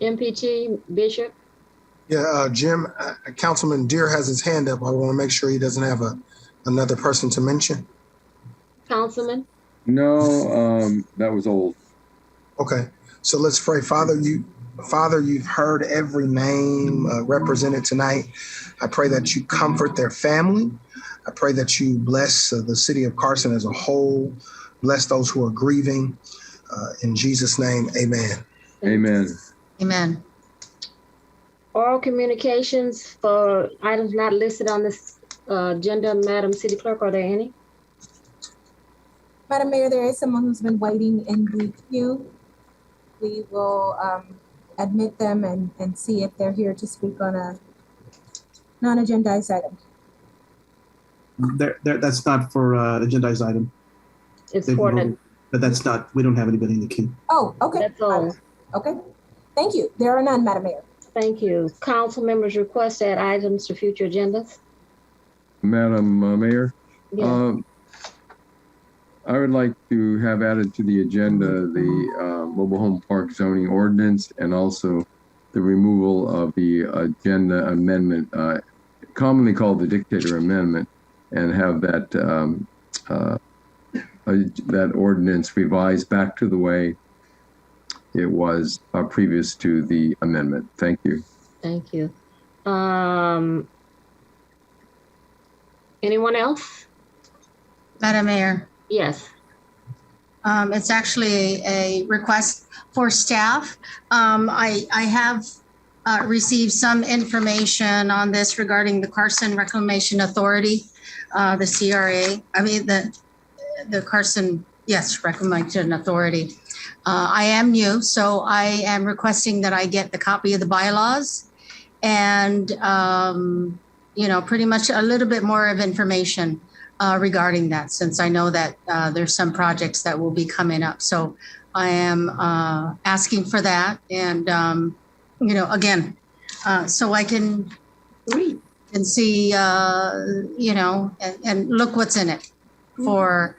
Speaker 1: MPT, Bishop?
Speaker 6: Yeah, Jim, Councilman Deere has his hand up. I want to make sure he doesn't have another person to mention.
Speaker 1: Councilman?
Speaker 4: No, that was old.
Speaker 6: Okay, so let's pray. Father, you've heard every name represented tonight. I pray that you comfort their family. I pray that you bless the city of Carson as a whole. Bless those who are grieving. In Jesus' name, amen.
Speaker 4: Amen.
Speaker 9: Amen.
Speaker 1: Oral communications for items not listed on this agenda, Madam City Clerk, are there any?
Speaker 2: Madam Mayor, there is someone who's been waiting in the queue. We will admit them and see if they're here to speak on a non-agendized item.
Speaker 7: That's not for agendized item.
Speaker 1: It's for
Speaker 7: but that's not, we don't have anybody in the queue.
Speaker 2: Oh, okay.
Speaker 1: That's all.
Speaker 2: Okay. Thank you. There are none, Madam Mayor.
Speaker 1: Thank you. Council members request to add items to future agendas.
Speaker 4: Madam Mayor?
Speaker 1: Yeah.
Speaker 4: I would like to have added to the agenda the mobile home park zoning ordinance and also the removal of the agenda amendment, commonly called the dictator amendment, and have that that ordinance revised back to the way it was previous to the amendment. Thank you.
Speaker 1: Thank you. Anyone else?
Speaker 9: Madam Mayor.
Speaker 1: Yes.
Speaker 9: It's actually a request for staff. I have received some information on this regarding the Carson Reclamation Authority, the CRA. I mean, the Carson, yes, Reclamation Authority. I am new, so I am requesting that I get the copy of the bylaws and, pretty much a little bit more of information regarding that, since I know that there's some projects that will be coming up. So I am asking for that. And, again, so I can read and see, and look what's in it for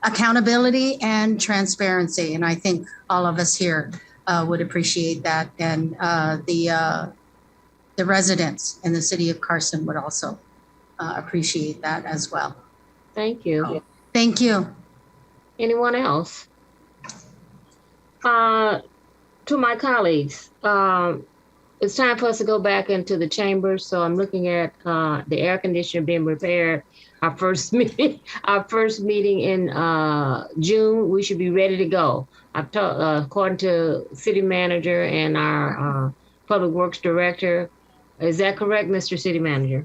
Speaker 9: accountability and transparency. And I think all of us here would appreciate that. And the residents in the city of Carson would also appreciate that as well.
Speaker 1: Thank you.
Speaker 9: Thank you.
Speaker 1: Anyone else? To my colleagues, it's time for us to go back into the chambers. So I'm looking at the air conditioner being repaired. Our first meeting in June, we should be ready to go. I've talked, according to city manager and our public works director. Is that correct, Mr. City Manager?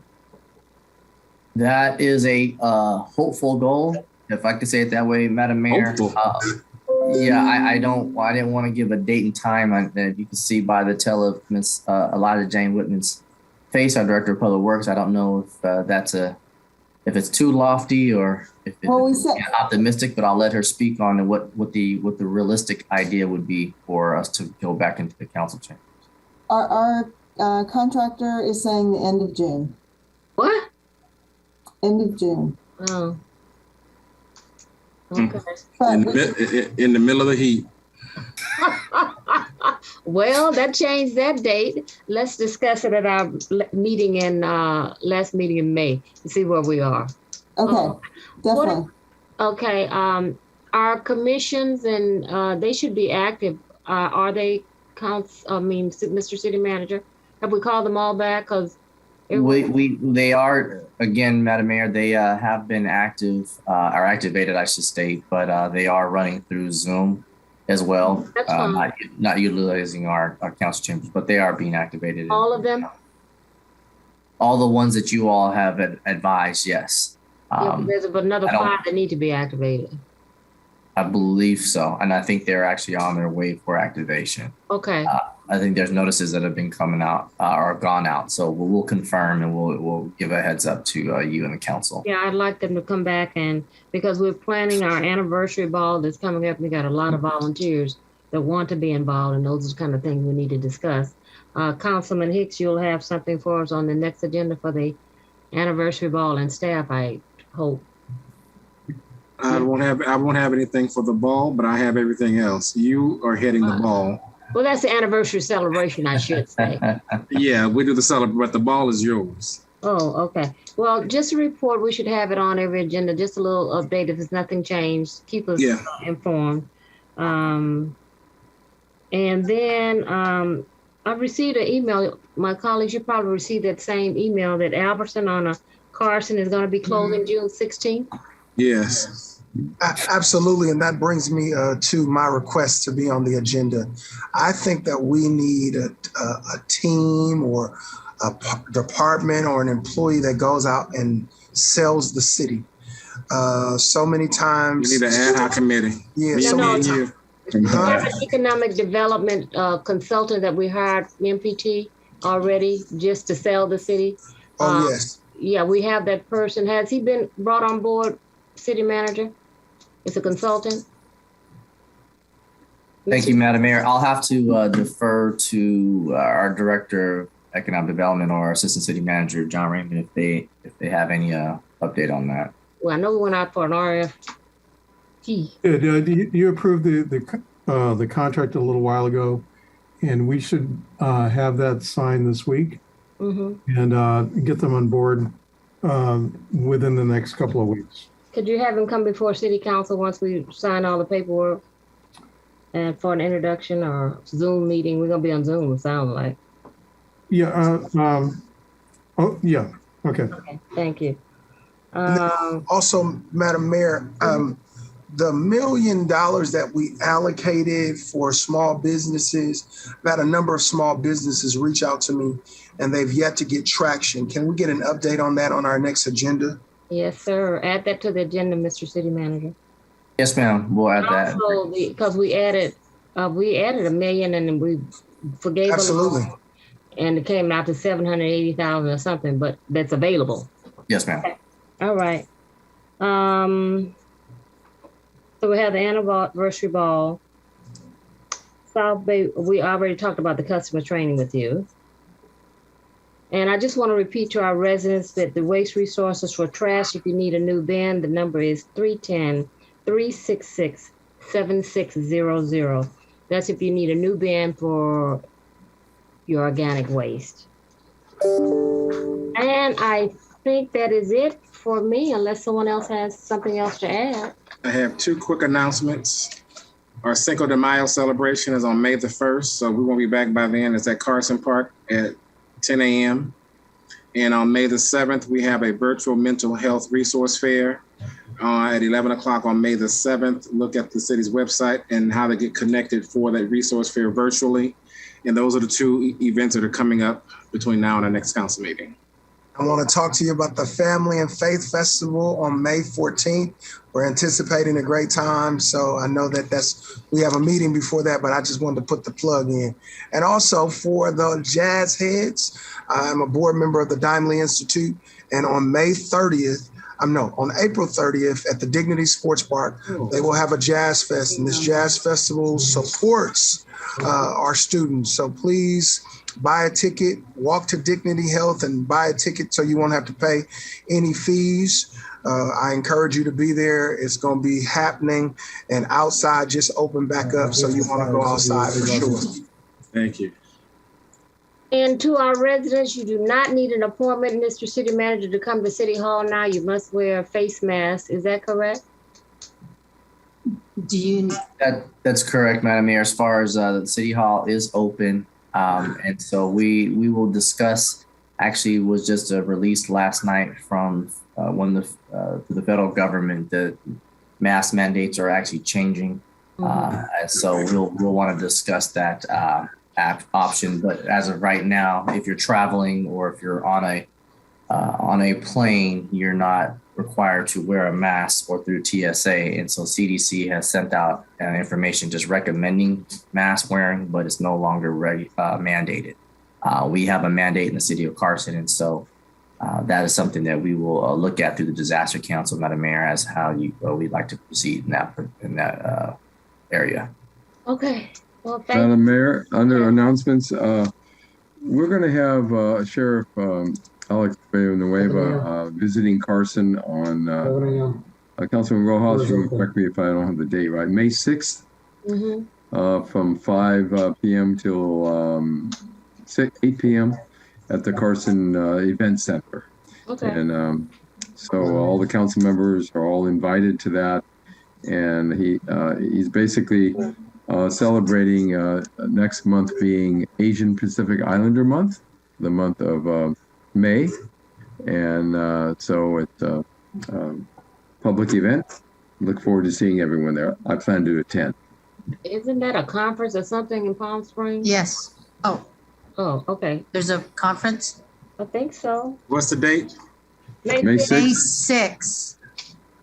Speaker 5: That is a hopeful goal, if I could say it that way, Madam Mayor. Yeah, I didn't want to give a date and time. That you can see by the tell of Miss Elijah Jane Whitman's face, our Director of Public Works. I don't know if if it's too lofty or if it's optimistic, but I'll let her speak on what the realistic idea would be for us to go back into the council chambers.
Speaker 15: Our contractor is saying the end of June.
Speaker 1: What?
Speaker 15: End of June.
Speaker 1: Oh. Okay.
Speaker 12: In the middle of the heat.
Speaker 1: Well, that changed that date. Let's discuss it at our meeting in last meeting in May and see where we are.
Speaker 15: Okay, definitely.
Speaker 1: Okay. Our commissions and they should be active. Are they? Mr. City Manager, have we called them all back? Because
Speaker 5: they are, again, Madam Mayor, they have been active, or activated, I should state, but they are running through Zoom as well.
Speaker 1: That's fine.
Speaker 5: Not utilizing our council chambers, but they are being activated.
Speaker 1: All of them?
Speaker 5: All the ones that you all have advised, yes.
Speaker 1: There's another 5 that need to be activated.
Speaker 5: I believe so. And I think they're actually on their way for activation.
Speaker 1: Okay.
Speaker 5: I think there's notices that have been coming out or gone out. So we'll confirm and we'll give a heads up to you and the council.
Speaker 1: Yeah, I'd like them to come back, and because we're planning our anniversary ball that's coming up, we got a lot of volunteers that want to be involved, and those are the kind of things we need to discuss. Councilman Hicks, you'll have something for us on the next agenda for the anniversary ball and staff, I hope.
Speaker 12: I won't have anything for the ball, but I have everything else. You are heading the ball.
Speaker 1: Well, that's the anniversary celebration, I should say.
Speaker 12: Yeah, we do the celebration, but the ball is yours.
Speaker 1: Oh, okay. Well, just a report. We should have it on every agenda. Just a little update if there's nothing changed. Keep us informed. And then I've received an email. My colleagues, you probably received that same email that Albertson on Carson is going to be closing June 16th.
Speaker 12: Yes.
Speaker 6: Absolutely, and that brings me to my request to be on the agenda. I think that we need a team or a department or an employee that goes out and sells the city. So many times.
Speaker 12: You need an ad hoc committee.
Speaker 6: Yeah,
Speaker 1: We have an economic development consultant that we hired, MPT, already just to sell the city.
Speaker 6: Oh, yes.
Speaker 1: Yeah, we have that person. Has he been brought on board, city manager? It's a consultant.
Speaker 5: Thank you, Madam Mayor. I'll have to defer to our Director of Economic Development or our Assistant City Manager, John Raymond, if they have any update on that.
Speaker 1: Well, I know we went out for an RFP.
Speaker 8: Yeah, you approved the contract a little while ago, and we should have that signed this week and get them on board within the next couple of weeks.
Speaker 1: Could you have him come before City Council once we sign all the paperwork and for an introduction or Zoom meeting? We're gonna be on Zoom, it sounds like.
Speaker 8: Yeah. Oh, yeah. Okay.
Speaker 1: Okay. Thank you.
Speaker 6: Also, Madam Mayor, the $1 million that we allocated for small businesses, I've had a number of small businesses reach out to me and they've yet to get traction. Can we get an update on that on our next agenda?
Speaker 1: Yes, sir. Add that to the agenda, Mr. City Manager.
Speaker 5: Yes, ma'am. We'll add that.
Speaker 1: Also, because we added $1 million and we forgave
Speaker 6: Absolutely.
Speaker 1: And it came out to 780,000 or something, but that's available.
Speaker 5: Yes, ma'am.
Speaker 1: Okay. All right. So we have the anniversary ball. South Bay, we already talked about the customer training with you. And I just want to repeat to our residents that the waste resources for trash, if you need a new bin, the number is 310-366-7600. That's if you need a new bin for your organic waste. And I think that is it for me, unless someone else has something else to add.
Speaker 12: I have two quick announcements. Our Cinco de Mayo celebration is on May the 1st, so we won't be back by then. It's at Carson Park at 10 a.m. And on May the 7th, we have a virtual mental health resource fair at 11 o'clock on May the 7th. Look at the city's website and how to get connected for that resource fair virtually. And those are the two events that are coming up between now and our next council meeting.
Speaker 6: I want to talk to you about the Family and Faith Festival on May 14th. We're anticipating a great time. So I know that we have a meeting before that, but I just wanted to put the plug in. And also for the Jazz Heads, I'm a board member of the Dimely Institute. And on on April 30th at the Dignity Sports Park, they will have a Jazz Fest. And this Jazz Festival supports our students. So please buy a ticket, walk to Dignity Health and buy a ticket so you won't have to pay any fees. I encourage you to be there. It's going to be happening, and outside just open back up. So you want to go outside for sure.
Speaker 12: Thank you.
Speaker 1: And to our residents, you do not need an appointment, Mr. City Manager, to come to City Hall now. You must wear a face mask. Is that correct?
Speaker 5: That's correct, Madam Mayor. As far as the City Hall is open, and so we will discuss. Actually, was just released last night from the federal government. The mask mandates are actually changing, so we'll want to discuss that option. But as of right now, if you're traveling or if you're on a plane, you're not required to wear a mask or through TSA. And so CDC has sent out information just recommending mask wearing, but it's no longer mandated. We have a mandate in the city of Carson. And so that is something that we will look at through the Disaster Council, Madam Mayor, as how we'd like to proceed in that area.
Speaker 1: Okay. Well, thank
Speaker 4: Madam Mayor, under announcements, we're going to have Sheriff Alex Villanueva visiting Carson on Councilman Rojas. You can correct me if I don't have the date right. May 6th. from 5 p.m. till 8 p.m. at the Carson Event Center.
Speaker 1: Okay.
Speaker 4: And so all the council members are all invited to that. And he's basically celebrating next month being Asian Pacific Islander Month, the month of May. And so it's a public event. Look forward to seeing everyone there. I plan to attend.
Speaker 1: Isn't that a conference or something in Palm Springs?
Speaker 9: Yes. Oh,
Speaker 1: okay.
Speaker 9: there's a conference?
Speaker 1: I think so.
Speaker 12: What's the date?
Speaker 4: May
Speaker 9: May
Speaker 4: 6th.
Speaker 9: 6th.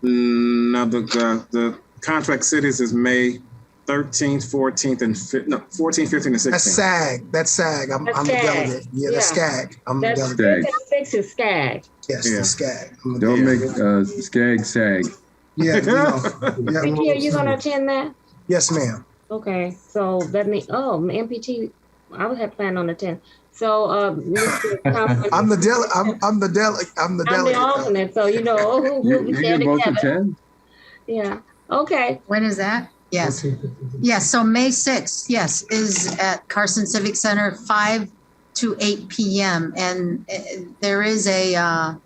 Speaker 12: No, the contract cities is May 13th, 14th, and 14th, 15th, and 16th.
Speaker 6: That's SAG. That's SAG. I'm the
Speaker 1: SAG.
Speaker 6: delegate. Yeah, that's SCAG. I'm the
Speaker 1: That's
Speaker 6: delegate.
Speaker 4: SCAG.
Speaker 1: 6 is SCAG.
Speaker 6: Yes,
Speaker 12: Yeah.
Speaker 6: the SCAG. I'm the
Speaker 4: Don't
Speaker 6: delegate.
Speaker 4: make skag sag.
Speaker 6: Yeah, you know. Yeah,
Speaker 1: MPT, are you going to attend that?
Speaker 6: Yes, ma'am.
Speaker 1: Okay, so that means, MPT, I would have planned on attending. So, Mr. Kaufman,
Speaker 6: I'm the delegate. I'm the delegate. I'm the
Speaker 1: I'm the
Speaker 6: delegate.
Speaker 1: alternate, so you know who will be
Speaker 4: You
Speaker 1: there
Speaker 4: can both
Speaker 1: together.
Speaker 4: attend?
Speaker 1: Yeah, okay.
Speaker 9: When is that? Yes. Yes, so May 6th, yes, is at Carson Civic Center, 5 to 8 p.m. And there is a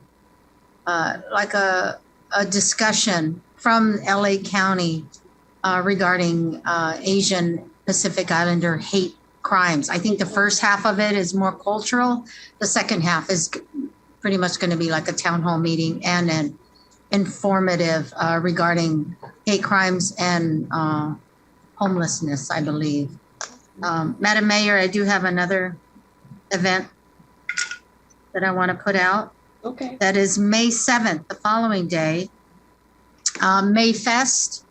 Speaker 9: discussion from LA County regarding Asian Pacific Islander hate crimes. I think the first half of it is more cultural. The second half is pretty much going to be like a town hall meeting and an informative regarding hate crimes and homelessness, I believe. Madam Mayor, I do have another event that I want to put out.
Speaker 1: Okay.
Speaker 9: That is May 7th, the following day. May Fest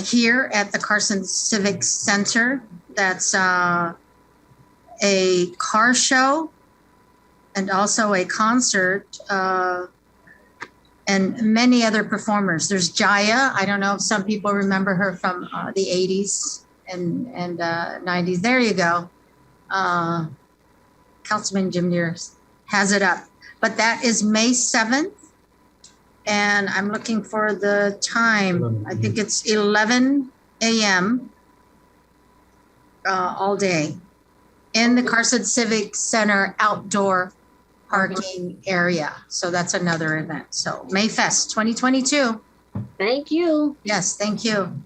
Speaker 9: here at the Carson Civic Center. That's a car show and also a concert and many other performers. There's Jaya. I don't know if some people remember her from the 80s and 90s. There you go. Councilman Jim Deere has it up. But that is May 7th. And I'm looking for the time. I think it's 11 a.m. All day in the Carson Civic Center outdoor parking area. So that's another event. So May Fest 2022.
Speaker 1: Thank you.
Speaker 9: Yes, thank you.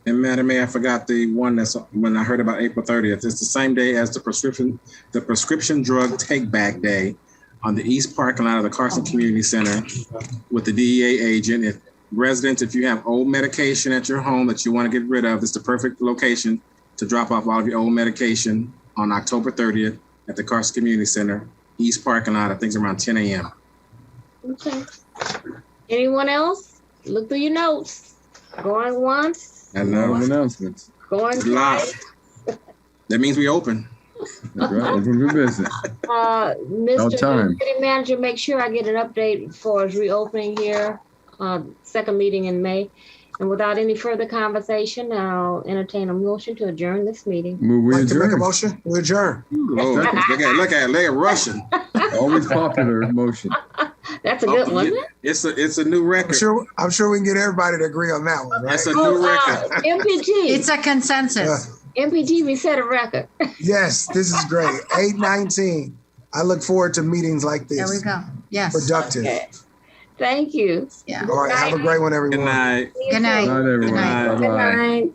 Speaker 12: And Madam Mayor, I forgot the one that's when I heard about April 30th. It's the same day as the prescription drug take back day on the east parking lot of the Carson Community Center with the DEA agent. If residents, if you have old medication at your home that you want to get rid of, it's the perfect location to drop off all of your old medication on October 30th at the Carson Community Center, east parking lot. I think it's around 10 a.m.
Speaker 1: Okay. Anyone else? Look through your notes. Going once,
Speaker 4: No announcements.
Speaker 1: going
Speaker 12: Live.
Speaker 1: twice.
Speaker 12: That means we open.
Speaker 4: That's right. Open for business.
Speaker 1: Mr.
Speaker 4: time.
Speaker 1: City Manager, make sure I get an update for us reopening here, second meeting in May. And without any further conversation, I'll entertain a motion to adjourn this meeting.
Speaker 4: Move we
Speaker 6: Like to make a
Speaker 4: adjourn.
Speaker 6: motion? We adjourn.
Speaker 12: Lord, look at it, Russian.
Speaker 4: Always popular motion.
Speaker 1: That's a good one.
Speaker 12: It's a new record.
Speaker 6: I'm sure we can get everybody to agree on that one, right?
Speaker 12: That's a new record.
Speaker 1: MPT.
Speaker 9: It's a consensus.
Speaker 1: MPT, we set a record.
Speaker 6: Yes, this is great. 8:19. I look forward to meetings like this.
Speaker 9: There we go. Yes.
Speaker 6: Productive.
Speaker 1: Okay. Thank you.
Speaker 9: Yeah.
Speaker 6: All right. Have a great one, everyone.
Speaker 12: Good night.
Speaker 9: Good night.
Speaker 4: Good night, everyone.
Speaker 12: Good night.
Speaker 1: Good
Speaker 4: Bye-bye.
Speaker 1: night.